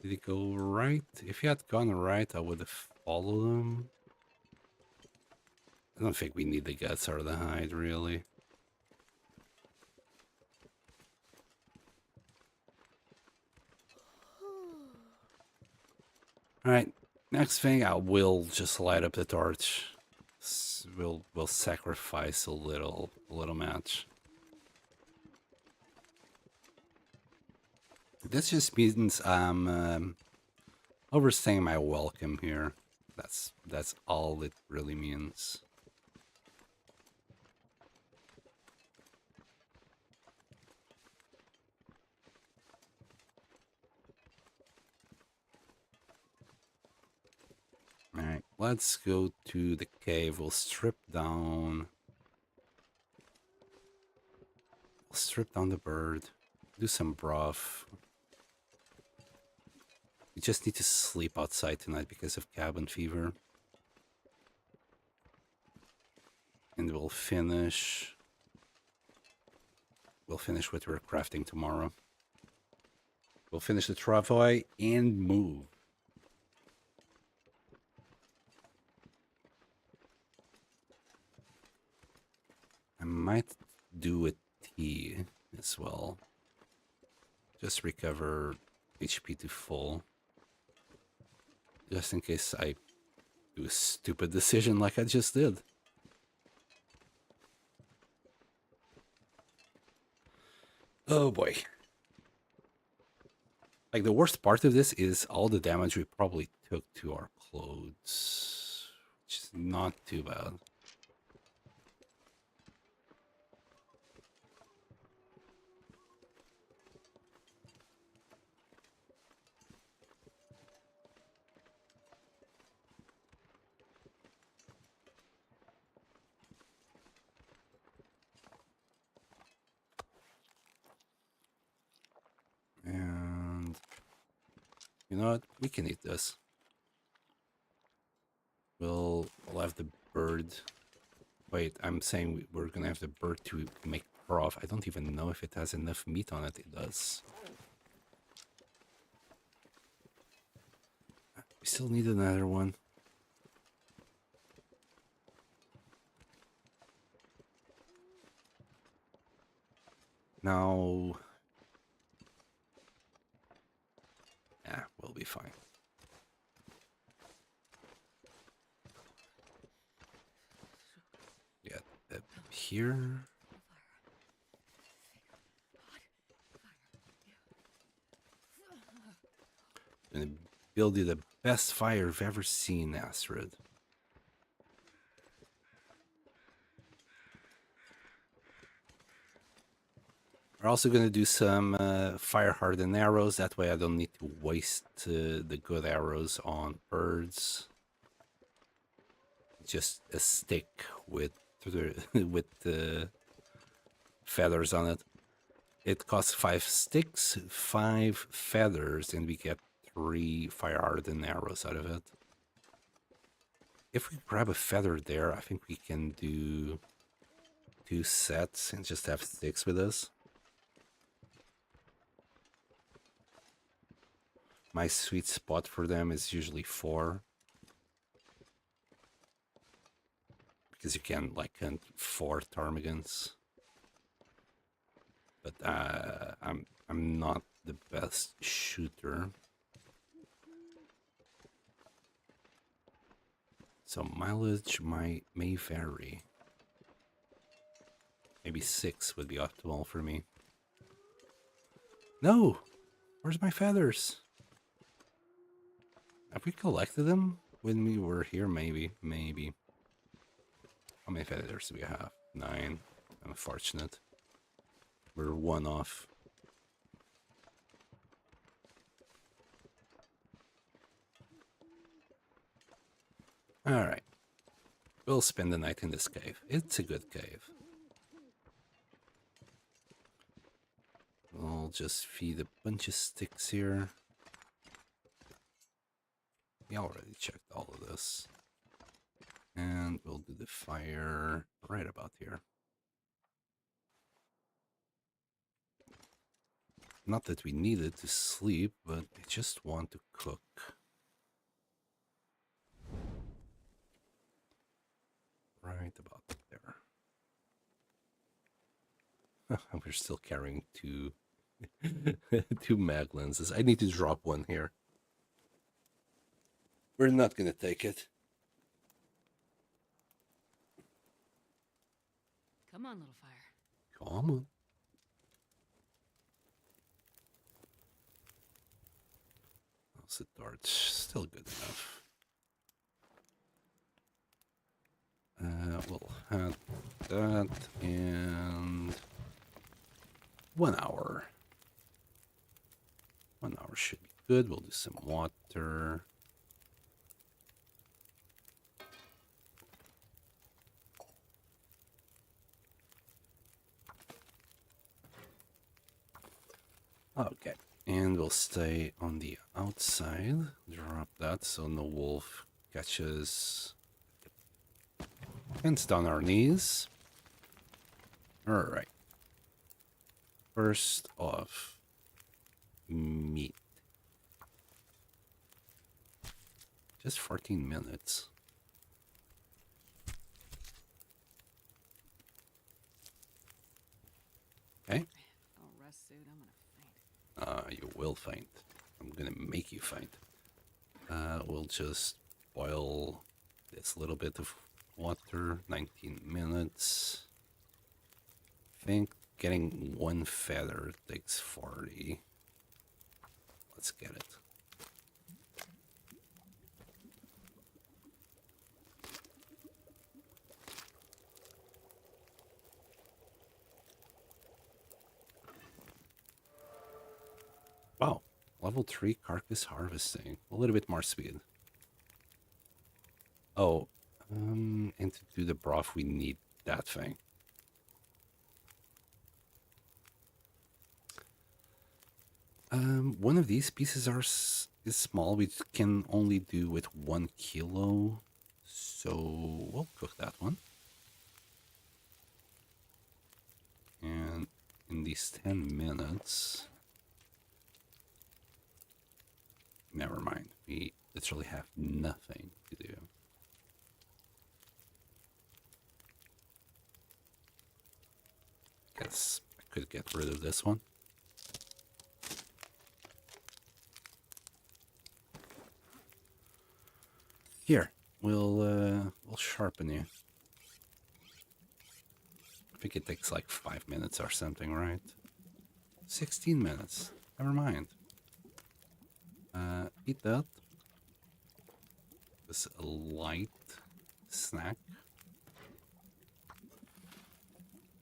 Did he go right? If he had gone right, I would have followed him. I don't think we need the guts or the hide, really. Alright, next thing, I will just light up the torch. We'll sacrifice a little match. This just means I'm overstaying my welcome here. That's all it really means. Alright, let's go to the cave. We'll strip down. We'll strip down the bird. Do some broth. We just need to sleep outside tonight because of cabin fever. And we'll finish what we're crafting tomorrow. We'll finish the travois and move. I might do a tea as well. Just recover HP to full. Just in case I do a stupid decision like I just did. Oh boy. Like, the worst part of this is all the damage we probably took to our clothes. Which is not too bad. And you know what? We can eat this. We'll have the bird. Wait, I'm saying we're gonna have the bird to make broth. I don't even know if it has enough meat on it. It does. We still need another one. Now, yeah, we'll be fine. Yeah, here. Gonna build you the best fire I've ever seen, Astrid. We're also going to do some fire hardened arrows. That way I don't need to waste the good arrows on birds. Just a stick with with the feathers on it. It costs 5 sticks, 5 feathers, and we get 3 fire hardened arrows out of it. If we grab a feather there, I think we can do 2 sets and just have sticks with us. My sweet spot for them is usually 4. Because you can like hunt 4 ptarmigans. But I'm not the best shooter. So mileage may vary. Maybe 6 would be optimal for me. No! Where's my feathers? Have we collected them when we were here? Maybe. How many feathers do we have? 9. Unfortunate. We're 1 off. Alright. We'll spend the night in this cave. It's a good cave. We'll just feed a bunch of sticks here. We already checked all of this. And we'll do the fire right about here. Not that we need it to sleep, but I just want to cook. Right about there. We're still carrying two mag lenses. I need to drop one here. We're not gonna take it. Come on, little fire. Come on. How's the torch? Still good enough. We'll have that and 1 hour. 1 hour should be good. We'll do some water. Okay, and we'll stay on the outside. Drop that so no wolf catches. Hands down our knees. Alright. First off, meat. Just 14 minutes. Okay. Oh, rest suit. I'm gonna faint. You will faint. I'm gonna make you faint. We'll just boil this little bit of water. 19 minutes. I think getting one feather takes 40. Let's get it. Wow, level 3 carcass harvesting. A little bit more speed. Oh, and to do the broth, we need that thing. One of these pieces is small. We can only do with 1 kilo. So we'll cook that one. And in these 10 minutes... Never mind. We literally have nothing to do. Guess I could get rid of this one. Here, we'll sharpen you. I think it takes like 5 minutes or something, right? 16 minutes. Never mind. Eat that. This a light snack.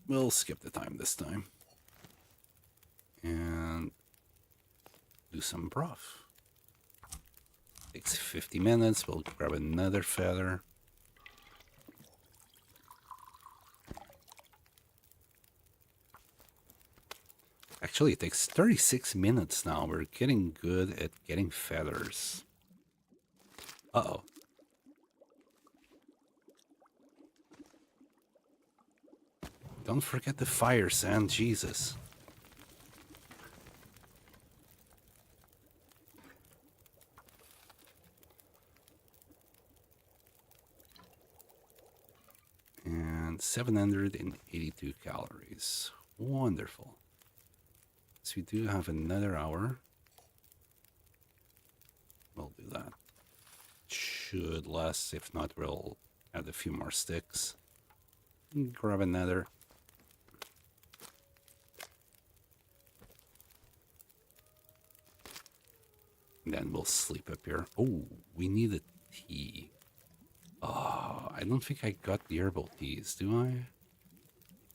We'll skip the time this time. And do some broth. Takes 50 minutes. We'll grab another feather. Actually, it takes 36 minutes now. We're getting good at getting feathers. Uh-oh. Don't forget the fire, Sam. Jesus. And 782 calories. Wonderful. So we do have another hour. We'll do that. Should last. If not, we'll add a few more sticks. Grab another. And then we'll sleep up here. Oh, we need a tea. Oh, I don't think I got the herbal teas, do I?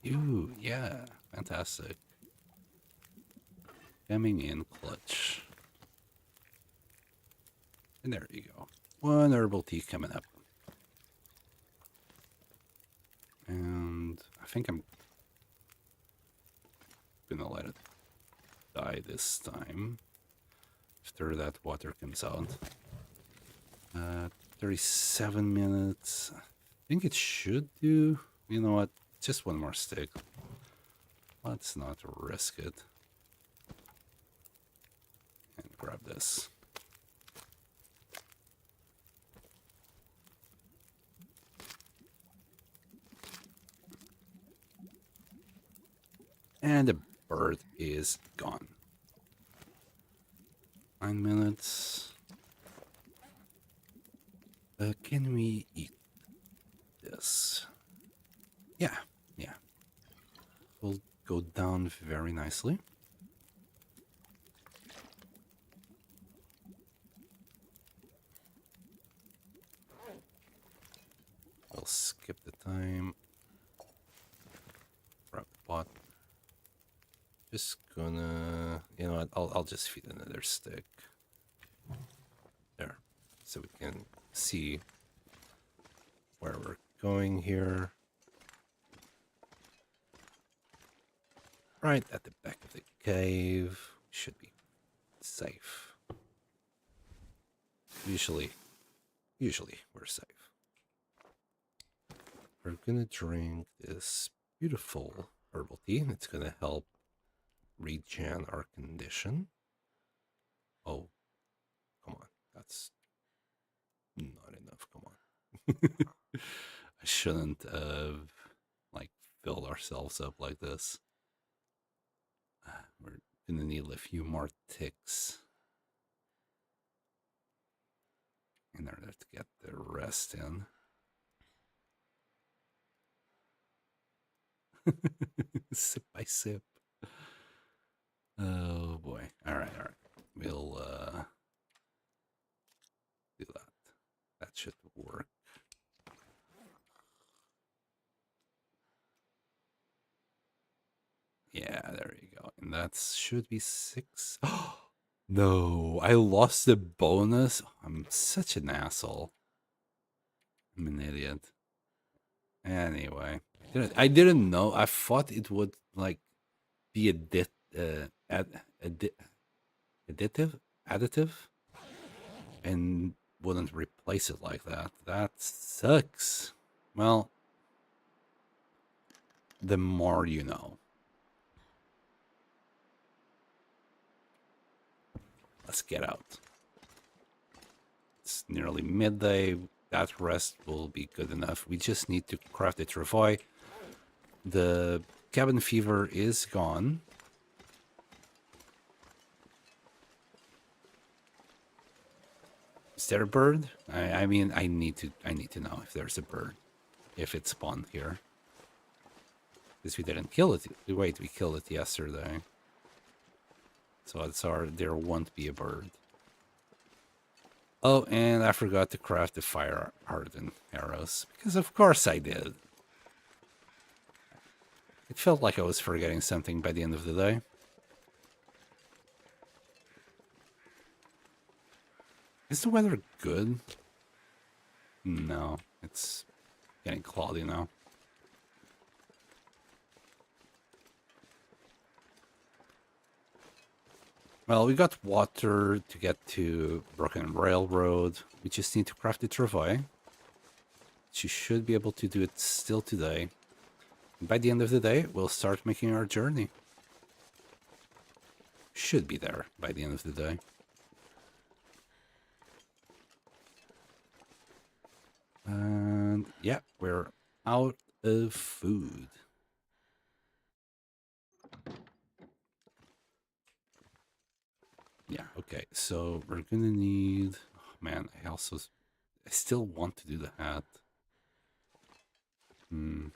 Ew, yeah, fantastic. Coming in clutch. And there you go. One herbal tea coming up. think I'm gonna let it die this time. After that water comes out. 37 minutes. I think it should do. You know what? Just one more stick. Let's not risk it. And grab this. And the bird is gone. 9 minutes. Can we eat this? Yeah. Will go down very nicely. I'll skip the time. Grab the pot. Just gonna, you know what? I'll just feed another stick. There, so we can see where we're going here. Right at the back of the cave. Should be safe. Usually we're safe. We're gonna drink this beautiful herbal tea. It's gonna help regen our condition. Oh, come on. That's not enough. Come on. I shouldn't have, like, filled ourselves up like this. We're gonna need a few more ticks in order to get the rest in. Sip by sip. Oh boy. All right. We'll do that. That should work. Yeah, there you go. And that should be 6. No, I lost the bonus. I'm such an asshole. I'm an idiot. Anyway, I didn't know. I thought it would like be additive, and wouldn't replace it like that. That sucks. Well, the more you know. Let's get out. It's nearly midday. That rest will be good enough. We just need to craft the travois. The cabin fever is gone. Is there a bird? I mean, I need to know if there's a bird, if it spawned here. Because we didn't kill it. Wait, we killed it yesterday. So there won't be a bird. Oh, and I forgot to craft the fire hardened arrows. Because of course I did. It felt like I was forgetting something by the end of the day. Is the weather good? No, it's getting cloudy now. Well, we got water to get to Broken Railroad. We just need to craft the travois. She should be able to do it still today. And by the end of the day, we'll start making our journey. Should be there by the end of the day. And yeah, we're out of food. Yeah, okay, so we're gonna need... Oh, man, I still want to do the hat. What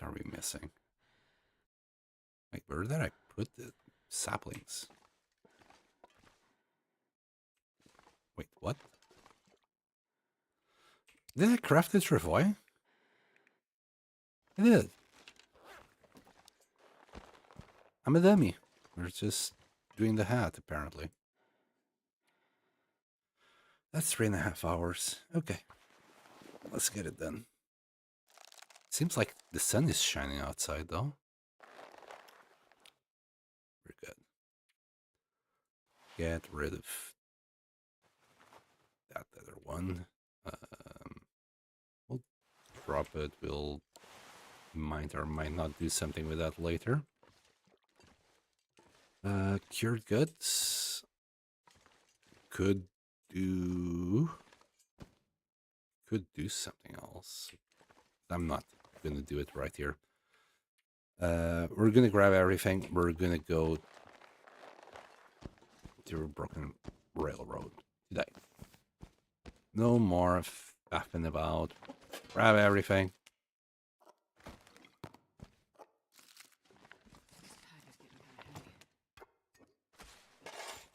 are we missing? Wait, where did I put the saplings? Wait, what? Did I craft the travois? I did. I'm a dummy. We're just doing the hat, apparently. That's 3.5 hours. Okay. let's get it done. Seems like the sun is shining outside, though. We're good. Get rid of that other one. We'll drop it. We'll might or might not do something with that later. Cured goods. Could do something else. I'm not gonna do it right here. We're gonna grab everything. We're gonna go to a broken railroad today. No more faffing about. Grab everything.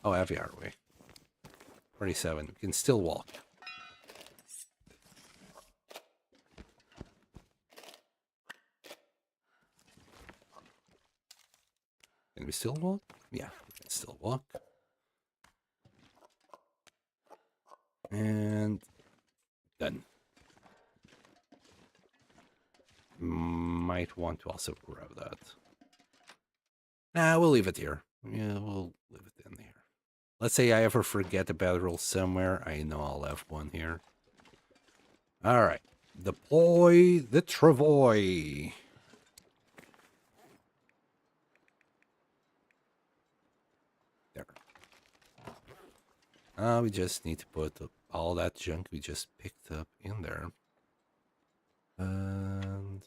How heavy are we? 27. We can still walk. Can we still walk? Yeah, we can still walk. And done. Might want to also grab that. Nah, we'll leave it here. Yeah, we'll leave it in here. Let's say I ever forget a battle somewhere. I know I'll have one here. All right. Deploy the travoy. There. We just need to put all that junk we just picked up in there. And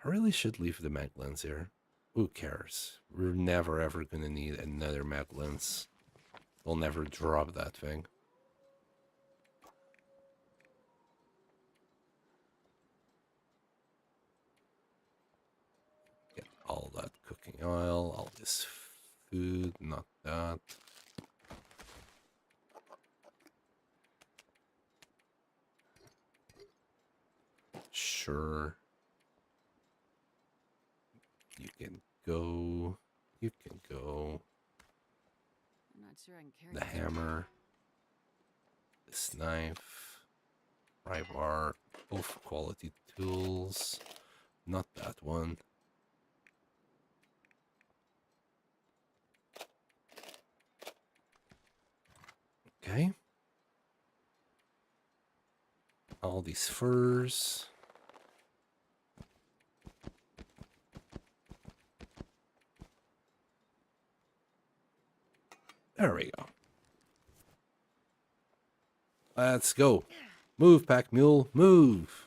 I really should leave the mag lens here. Who cares? We're never ever gonna need another mag lens. We'll never drop that thing. Get all that cooking oil, all this food, not that. Sure. You can go. You can go. I'm not sure I can carry The this. hammer. This knife. Pry bar. Both quality tools. Not that one. Okay. All these furs. There we go. Let's go. Move, pack mule, move.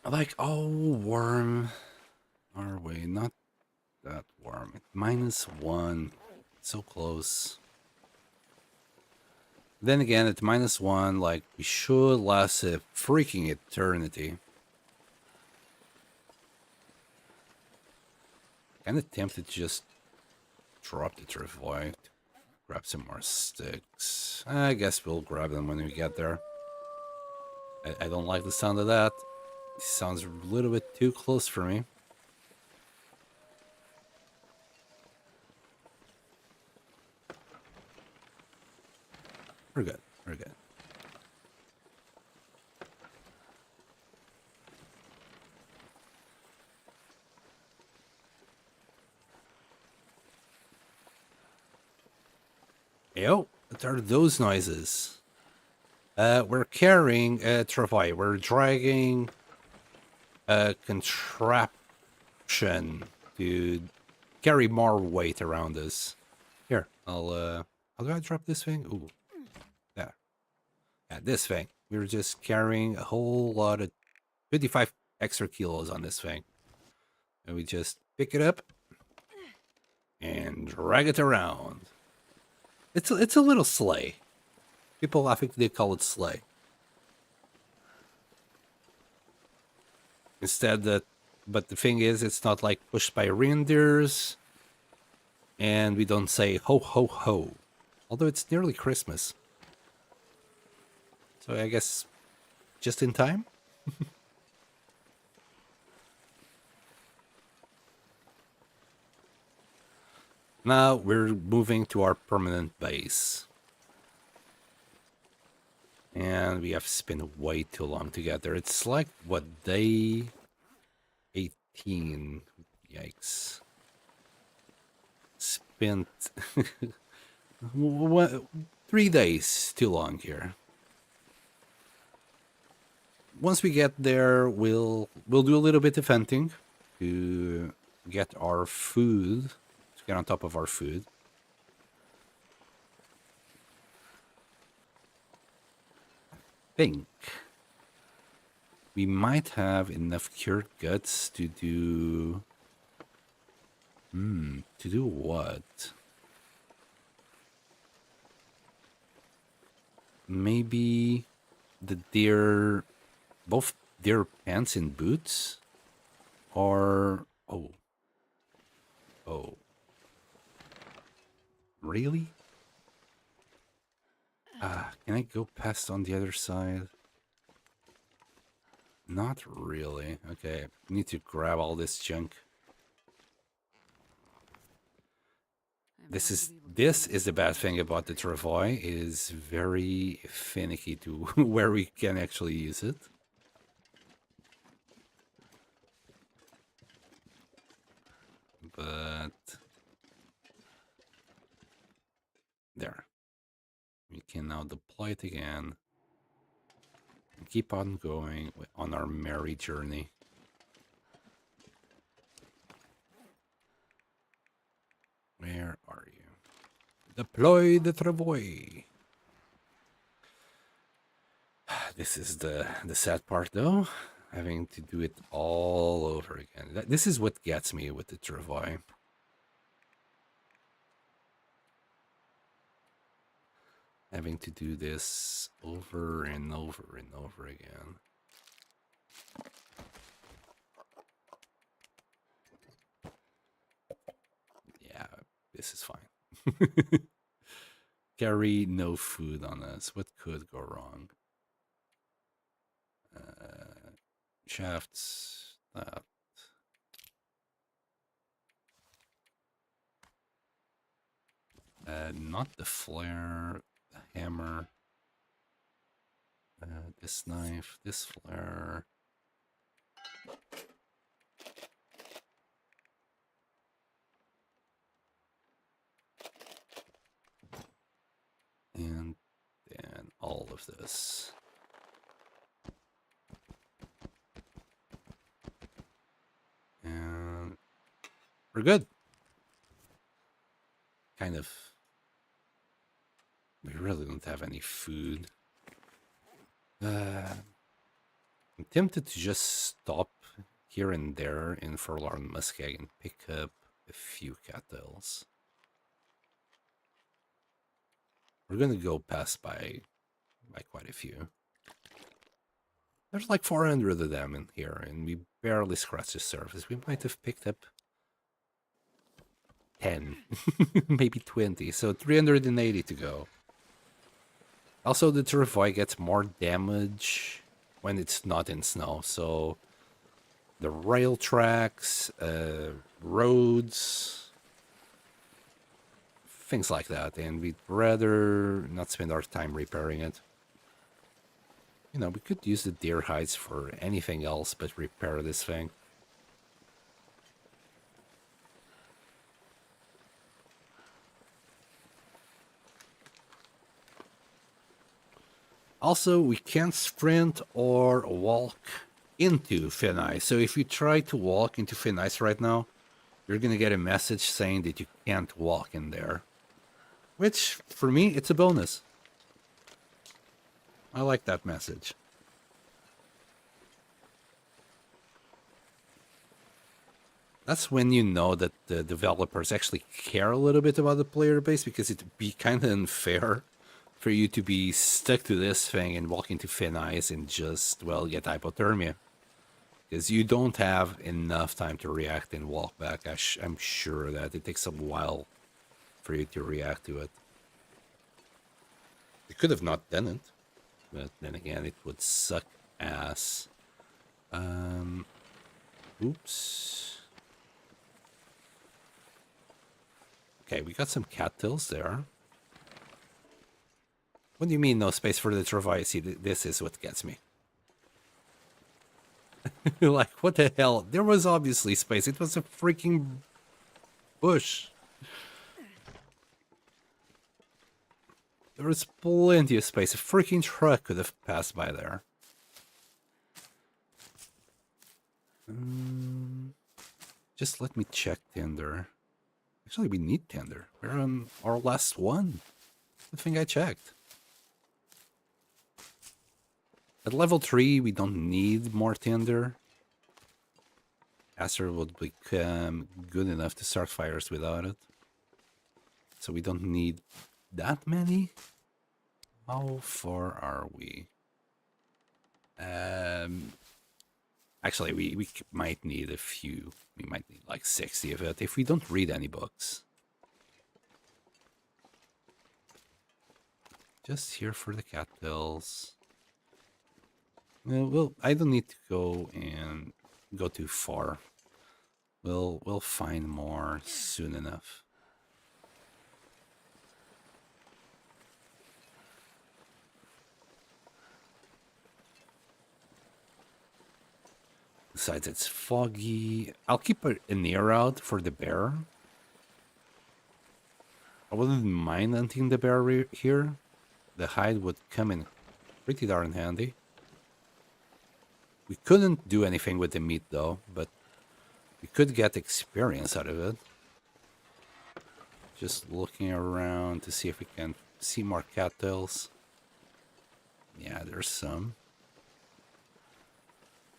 Like, oh, warm. Our way, not that warm. -1. So close. Then again, at -1, like, we should last a freaking eternity. Kind of tempted to just drop the travoy. Grab some more sticks. I guess we'll grab them when we get there. I don't like the sound of that. It sounds a little bit too close for me. We're good. We're good. Yo, what are those noises? We're carrying a travoy. We're dragging a contraption to carry more weight around us. Here, how do I drop this thing? Ooh, there. Yeah, this thing. We're just carrying a whole lot of 55 extra kilos on this thing. And we just pick it up and drag it around. It's a little sleigh. People, I think they call it sleigh. Instead, but the thing is, it's not like pushed by reindeers, and we don't say ho ho ho, although it's nearly Christmas. So I guess just in time. Now we're moving to our permanent base. And we have spent way too long together. It's like, what, day 18? Yikes. Spent 3 days too long here. Once we get there, we'll do a little bit of hunting to get our food, to get on top of our food. Think we might have enough cured guts to do what? Maybe the deer, both deer pants and boots, or oh, really? Can I go past on the other side? Not really. Okay, need to grab all this junk. This is the bad thing about the travois. It is very finicky to where we can actually use it. But there. We can now deploy it again and keep on going on our merry journey. Where are you? Deploy the travois. This is the sad part, though, having to do it all over again. This is what gets me with the travois. Having to do this over and over and over again. Yeah, this is fine. Carry no food on us. What could go wrong? Shafts. Not the flare. The hammer. This knife. This flare. And then all of this. And we're good. Kind of. We really don't have any food. I'm tempted to just stop here and there in Forlorn Muskeg and pick up a few cattails. We're gonna go past by quite a few. There's like 400 of them in here, and we barely scratched the surface. We might have picked up 10, maybe 20, so 380 to go. Also, the travois gets more damage when it's not in snow, so the rail tracks, roads, things like that, and we'd rather not spend our time repairing it. You know, we could use the deer hides for anything else but repair this thing. Also, we can't sprint or walk into thin ice. So if you try to walk into thin ice right now, you're going to get a message saying that you can't walk in there. Which, for me, it's a bonus. I like that message. That's when you know that the developers actually care a little bit about the player base, because it'd be kind of unfair for you to be stuck to this thing and walk into thin ice and just, well, get hypothermia. Because you don't have enough time to react and walk back. I'm sure that it takes a while for you to react to it. You could have not done it, but then again, it would suck ass. Oops. Okay, we got some cattails there. What do you mean no space for the travois? See, this is what gets me. Like, what the hell? There was obviously space. It was a freaking bush. There was plenty of space. A freaking truck could have passed by there. Just let me check Tinder. Actually, we need Tinder. We're on our last one. Good thing I checked. At level 3, we don't need more Tinder. Aster would become good enough to start fires without it. So we don't need that many. How far are we? Actually, we might need a few. We might need like 60 of it if we don't read any books. Just here for the cattails. Well, I don't need to go too far. We'll find more soon enough. Besides, it's foggy. I'll keep an ear out for the bear. I wouldn't mind hunting the bear here. The hide would come in pretty darn handy. We couldn't do anything with the meat though, but we could get experience out of it. Just looking around to see if we can see more cattails. Yeah, there's some.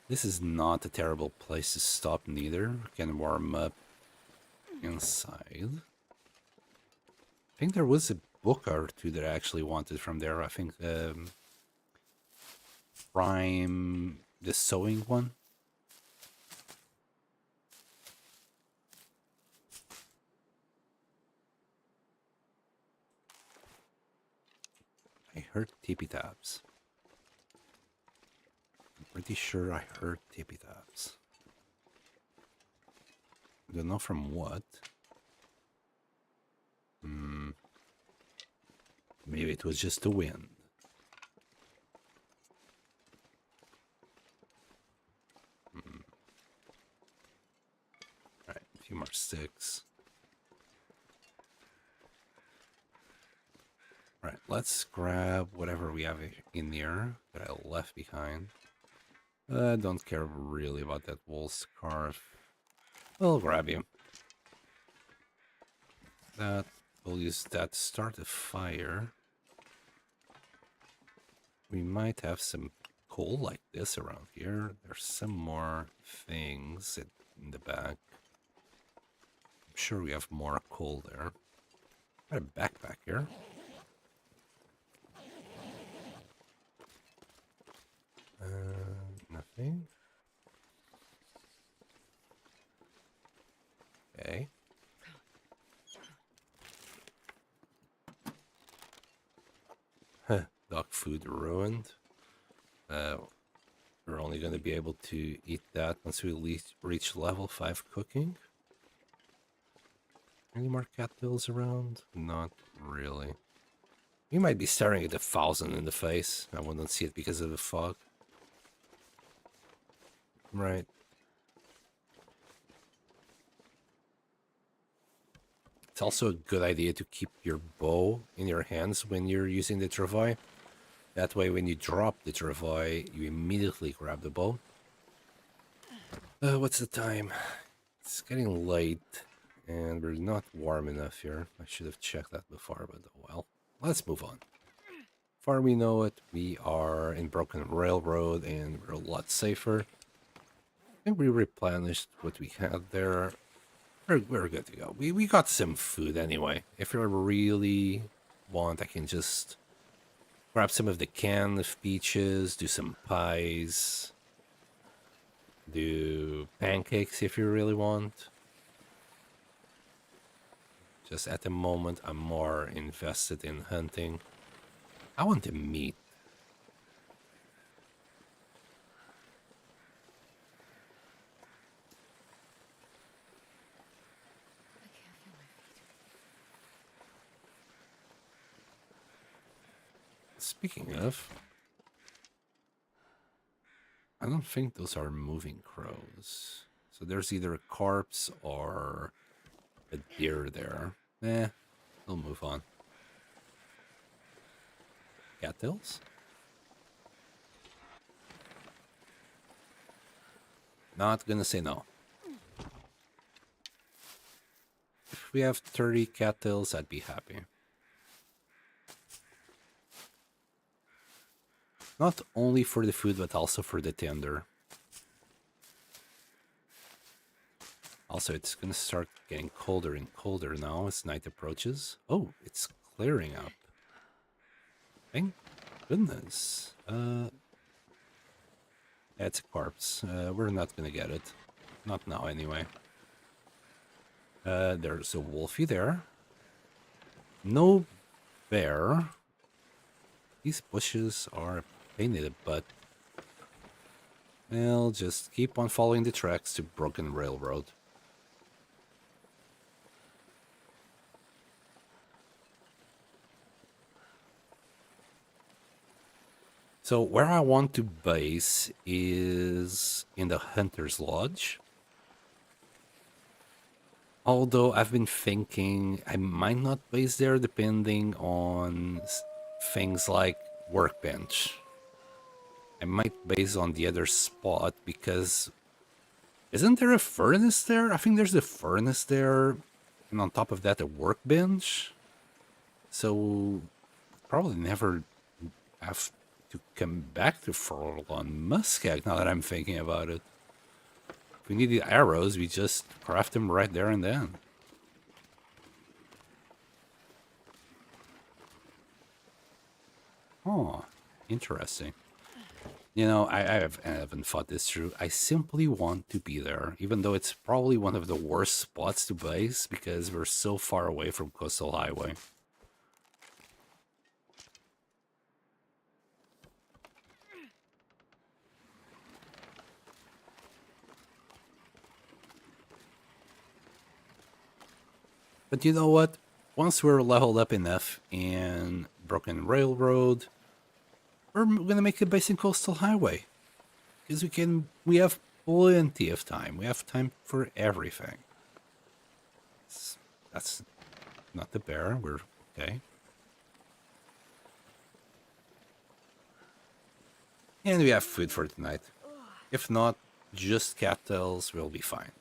This is not a terrible place to stop neither. We can warm up inside. I think there was a book or two that I actually wanted from there. I think Prime, the sewing one. I heard tippy taps. I'm pretty sure I heard tippy taps. I don't know from what. Maybe it was just the wind. Alright, a few more sticks. Alright, let's grab whatever we have in there that I left behind. I don't care really about that wool scarf. We'll grab you. We'll use that to start a fire. We might have some coal like this around here. There's some more things in the back. I'm sure we have more coal there. Got a backpack here. Nothing. Okay. Dog food ruined. We're only going to be able to eat that once we reach level 5 cooking. Any more cattails around? Not really. We might be staring at 1,000 in the face. I wouldn't see it because of the fog. Right. It's also a good idea to keep your bow in your hands when you're using the travois. That way, when you drop the travois, you immediately grab the bow. What's the time? It's getting late, and we're not warm enough here. I should have checked that before, but oh well. Let's move on. Far we know it, we are in Broken Railroad, and we're a lot safer. I think we replenished what we had there. We're good to go. We got some food anyway. If you really want, I can just grab some of the can of peaches, do some pies, do pancakes if you really want. Just at the moment, I'm more invested in hunting. I want the meat. I can't feel my feet. Speaking of, I don't think those are moving crows. So there's either a corpse or a deer there. We'll move on. Cattails? Not gonna say no. If we have 30 cattails, I'd be happy. Not only for the food, but also for the tinder. Also, it's gonna start getting colder and colder now as night approaches. Oh, it's clearing up. Thank goodness. It's a corpse. We're not gonna get it. Not now, anyway. There's a wolfie there. No bear. These bushes are a pain in the butt. I'll just keep on following the tracks to Broken Railroad. So where I want to base is in the Hunter's Lodge. Although I've been thinking I might not base there depending on things like workbench. I might base on the other spot because isn't there a furnace there? I think there's a furnace there, and on top of that a workbench. So probably never have to come back to Furlong Muskeg now that I'm thinking about it. If we need the arrows, we just craft them right there and then. Oh, interesting. You know, I haven't thought this through. I simply want to be there, even though it's probably one of the worst spots to base because we're so far away from Coastal Highway. But you know what? Once we're leveled up enough in Broken Railroad, we're gonna make a base in Coastal Highway. Because we have plenty of time. We have time for everything. That's not the bear. We're okay. And we have food for tonight. If not, just cattails will be fine.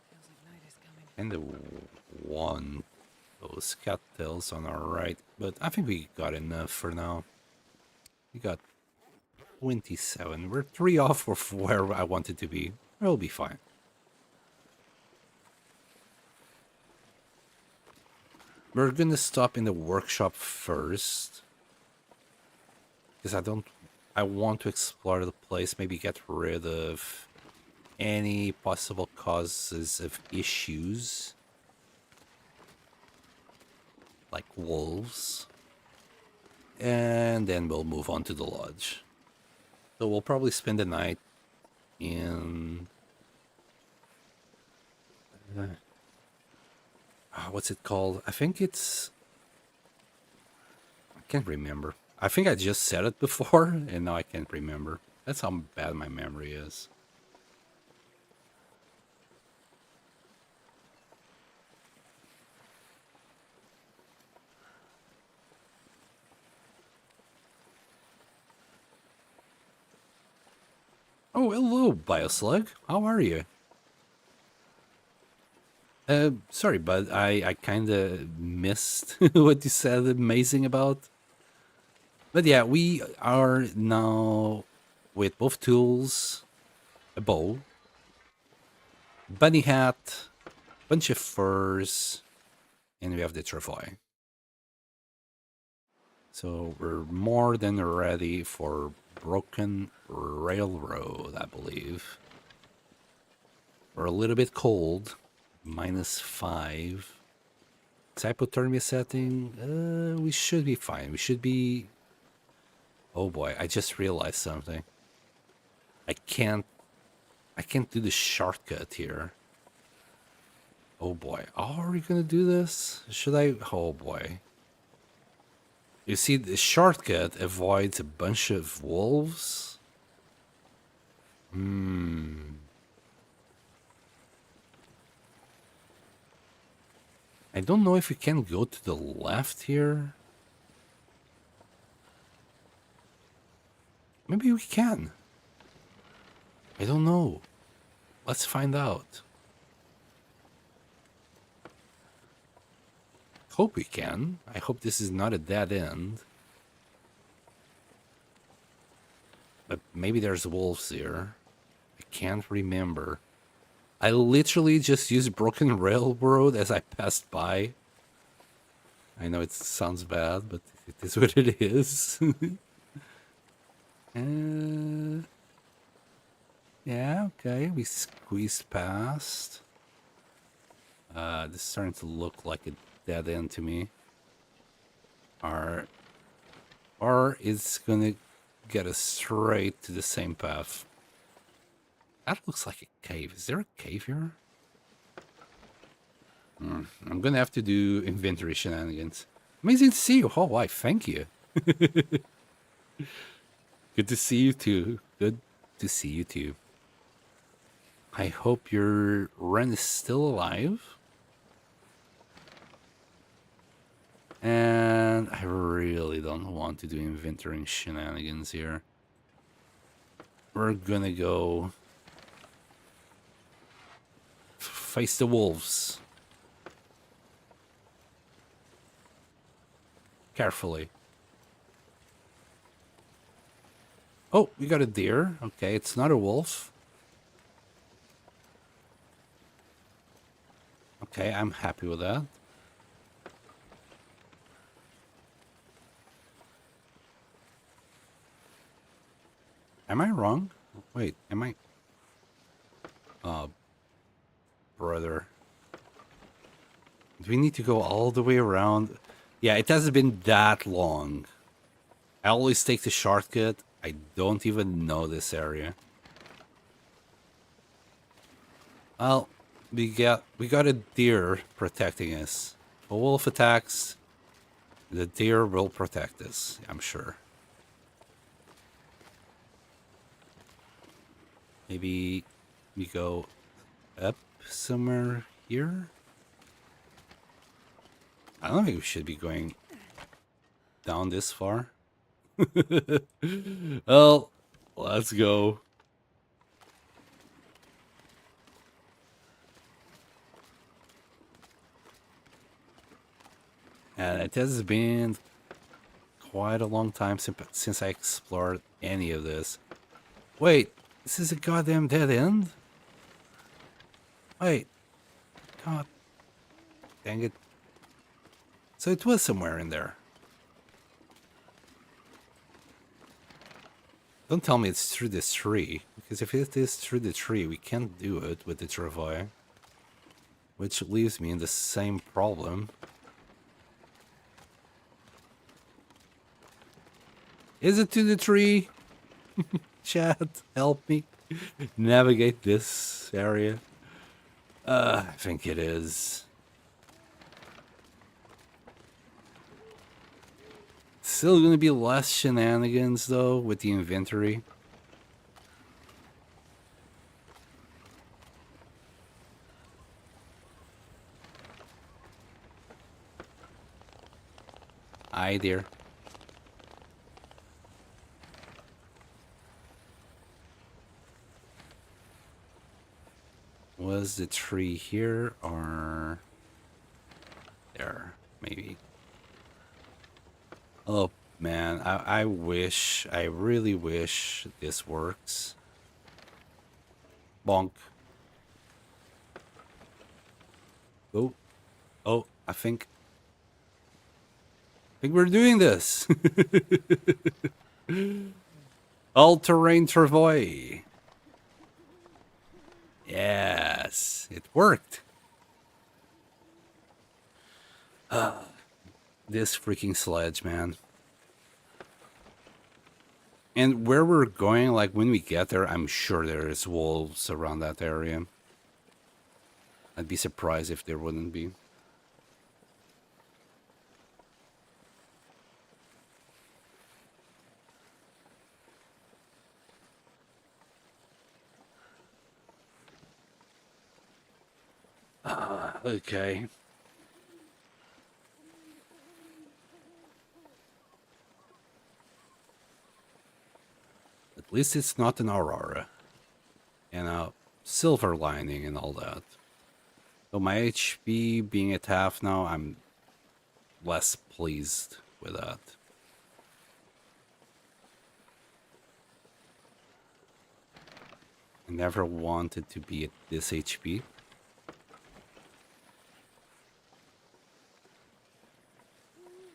Feels like night is coming. And the one, those cattails on our right. But I think we got enough for now. We got 27. We're 3 off of where I wanted to be. We'll be fine. We're gonna stop in the workshop first. Because I want to explore the place, maybe get rid of any possible causes of issues. Like wolves. And then we'll move on to the lodge. So we'll probably spend the night in... what's it called? I think it's... I can't remember. I think I just said it before, and now I can't remember. That's how bad my memory is. Oh, hello, Bioslug. How are you? Sorry, bud. I kind of missed what you said amazing about. But yeah, we are now with both tools, a bow, bunny hat, bunch of furs, and we have the travois. So we're more than ready for Broken Railroad, I believe. We're a little bit cold. -5. Hypothermia setting. We should be fine. We should be... Oh boy, I just realized something. I can't do the shortcut here. Oh boy. Are we gonna do this? Should I? Oh boy. You see, the shortcut avoids a bunch of wolves. I don't know if we can go to the left here. Maybe we can. I don't know. Let's find out. Hope we can. I hope this is not a dead end. But maybe there's wolves here. I can't remember. I literally just used Broken Railroad as I passed by. I know it sounds bad, but it is what it is. Yeah, okay. We squeezed past. This is starting to look like a dead end to me. Or it's gonna get us straight to the same path. That looks like a cave. Is there a cave here? I'm gonna have to do inventory shenanigans. Amazing to see you. Oh, why? Thank you. Good to see you too. Good to see you too. I hope your Ren is still alive. And I really don't want to do inventory shenanigans here. We're gonna go face the wolves. Carefully. Oh, we got a deer. Okay, it's not a wolf. Okay, I'm happy with that. Am I wrong? Wait, am I? Oh, brother. Do we need to go all the way around? Yeah, it hasn't been that long. I always take the shortcut. I don't even know this area. Well, we got a deer protecting us. If a wolf attacks, the deer will protect us, I'm sure. Maybe we go up somewhere here? I don't think we should be going down this far. Well, let's go. And it has been quite a long time since I explored any of this. Wait, this is a goddamn dead end? Wait. God. Dang it. So it was somewhere in there. Don't tell me it's through this tree, because if it is through the tree, we can't do it with the travois. Which leaves me in the same problem. Is it to the tree? Chat, help me navigate this area. I think it is. Still gonna be less shenanigans though with the inventory. Hi there. Was the tree here or there? Maybe. Oh man, I really wish this works. Bonk. Oh, I think think we're doing this. All-terrain travois. Yes, it worked. This freaking sledge, man. And where we're going, like when we get there, I'm sure there's wolves around that area. I'd be surprised if there wouldn't be. Okay. At least it's not an aurora. And a silver lining and all that. So my HP being at half now, I'm less pleased with that. I never wanted to be at this HP.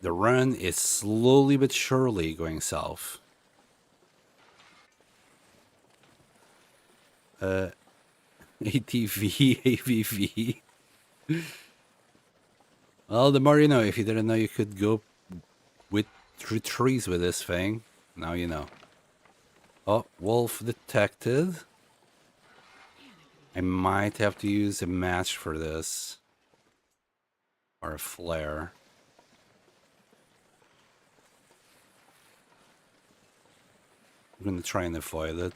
The run is slowly but surely going south. ATV, AVV. Well, the more you know. If you didn't know you could go through trees with this thing, now you know. Oh, wolf detected. I might have to use a match for this. Or a flare. I'm gonna try and avoid it.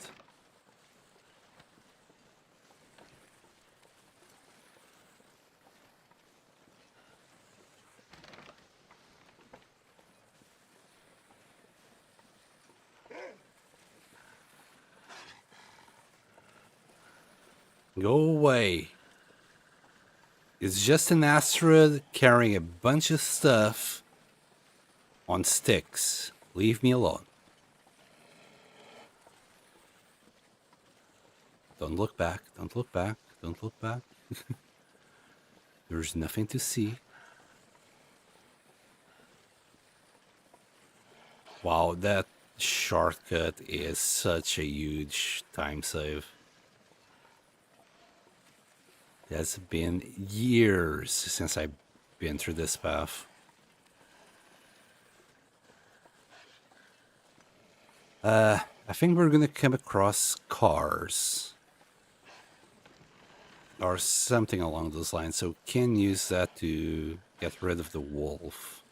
Go away. It's just an asteroid carrying a bunch of stuff on sticks. Leave me alone. Don't look back. Don't look back. Don't look back. There's nothing to see. Wow, that shortcut is such a huge time save. It has been years since I've been through this path. I think we're gonna come across cars. Or something along those lines, so can use that to get rid of the wolf.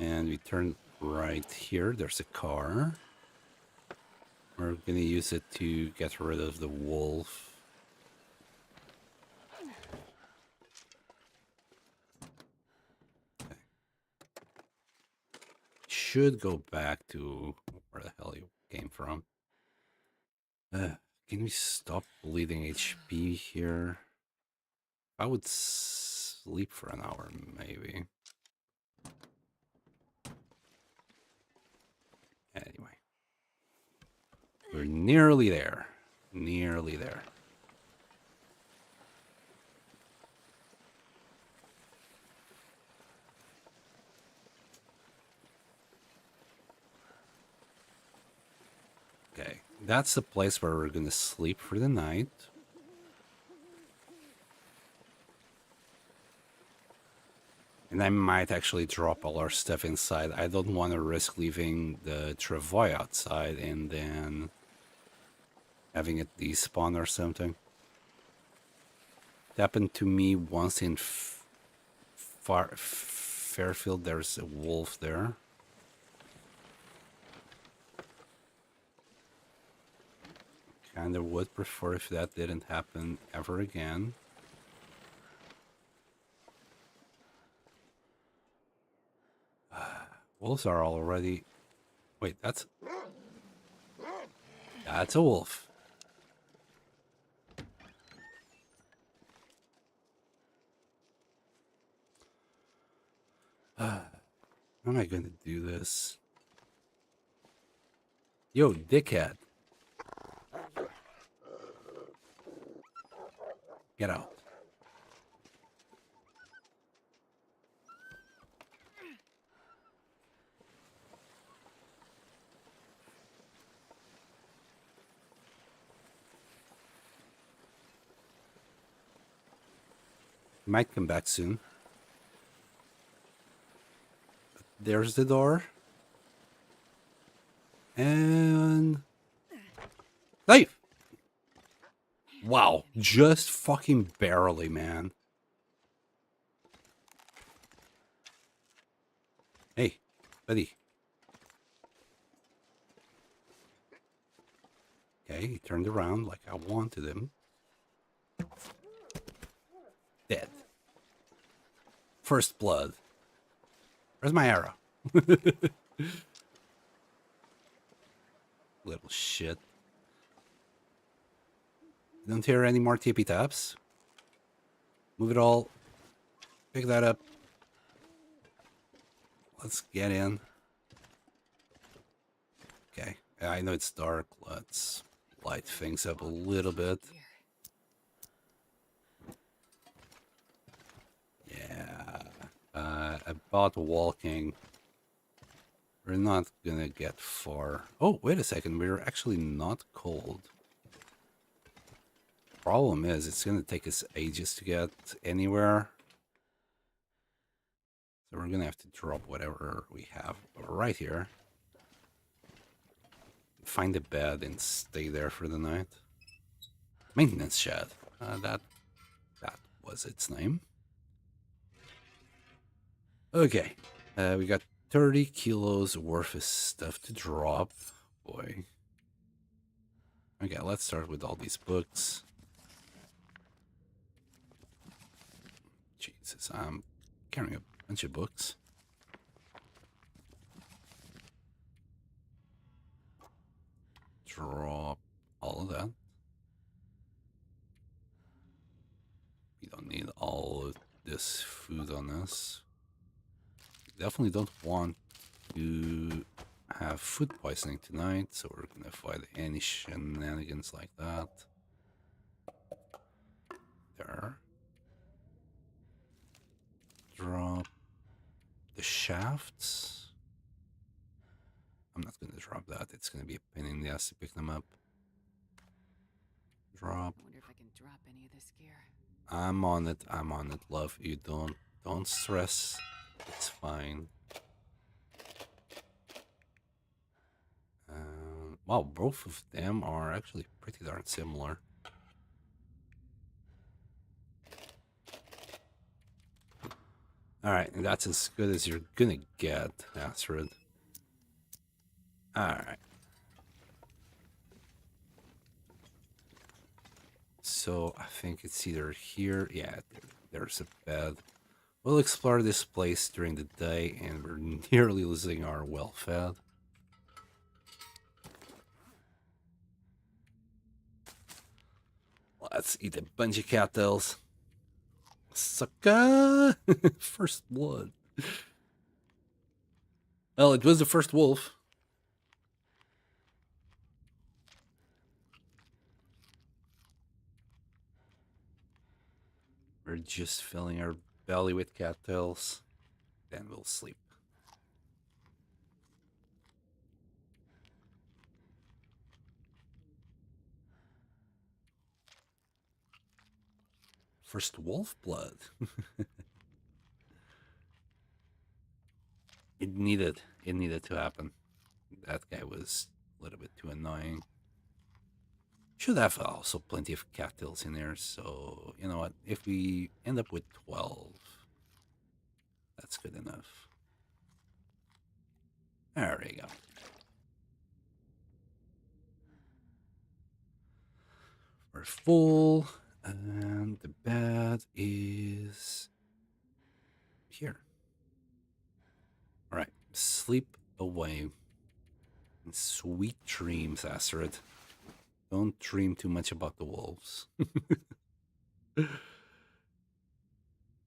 And we turn right here, there's a car. We're gonna use it to get rid of the wolf. Okay. Should go back to where the hell you came from. Can we stop bleeding HP here? I would sleep for an hour, maybe. Anyway. We're nearly there. Nearly there. Okay, that's the place where we're gonna sleep for the night. And I might actually drop all our stuff inside. I don't want to risk leaving the travois outside and then having it despawn or something. It happened to me once in Fairfield. There's a wolf there. Kinda would prefer if that didn't happen ever again. Wolves are already... Wait, that's a wolf. How am I gonna do this? Yo, dickhead. Get out. Might come back soon. There's the door. And... Safe! Wow, just fucking barely, man. Hey, buddy. Okay, he turned around like I wanted him. Dead. First blood. Where's my arrow? Little shit. Don't hear any more tippy taps. Move it all. Pick that up. Let's get in. Okay. I know it's dark. Let's light things up a little bit. Yeah. About walking. We're not gonna get far. Oh, wait a second. We're actually not cold. Problem is, it's gonna take us ages to get anywhere. So we're gonna have to drop whatever we have right here. Find a bed and stay there for the night. Maintenance shed. That was its name. Okay. We got 30 kilos worth of stuff to drop. Boy. Okay, let's start with all these books. Jesus, I'm carrying a bunch of books. Drop all of that. We don't need all of this food on us. Definitely don't want to have food poisoning tonight, so we're gonna avoid any shenanigans like that. There. Drop the shafts. I'm not gonna drop that. It's gonna be a pain in the ass to pick them up. Drop. I wonder if I can drop any of this gear. I'm on it. I'm on it, love. You don't stress. It's fine. Wow, both of them are actually pretty darn similar. Alright, and that's as good as you're gonna get, Astrid. Alright. So, I think it's either here. Yeah, there's a bed. We'll explore this place during the day, and we're nearly losing our well-fed. Let's eat a bunch of cattails. Sucker! First blood. Well, it was the first wolf. We're just filling our belly with cattails. Then we'll sleep. First wolf blood. It needed to happen. That guy was a little bit too annoying. Should have also plenty of cattails in there, so you know what? If we end up with 12, that's good enough. There we go. We're full, and the bed is here. All right, sleep away. And sweet dreams, Astrid. Don't dream too much about the wolves.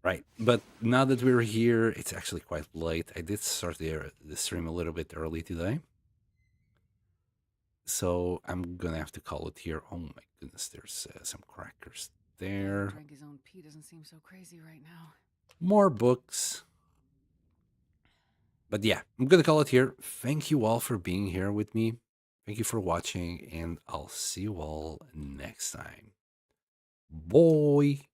Right, but now that we're here, it's actually quite late. I did start the stream a little bit early today. So I'm gonna have to call it here. Oh my goodness, there's some crackers there. Drank his own pee doesn't seem so crazy right now. More books. But yeah, I'm gonna call it here. Thank you all for being here with me. Thank you for watching, and I'll see you all next time. Bye.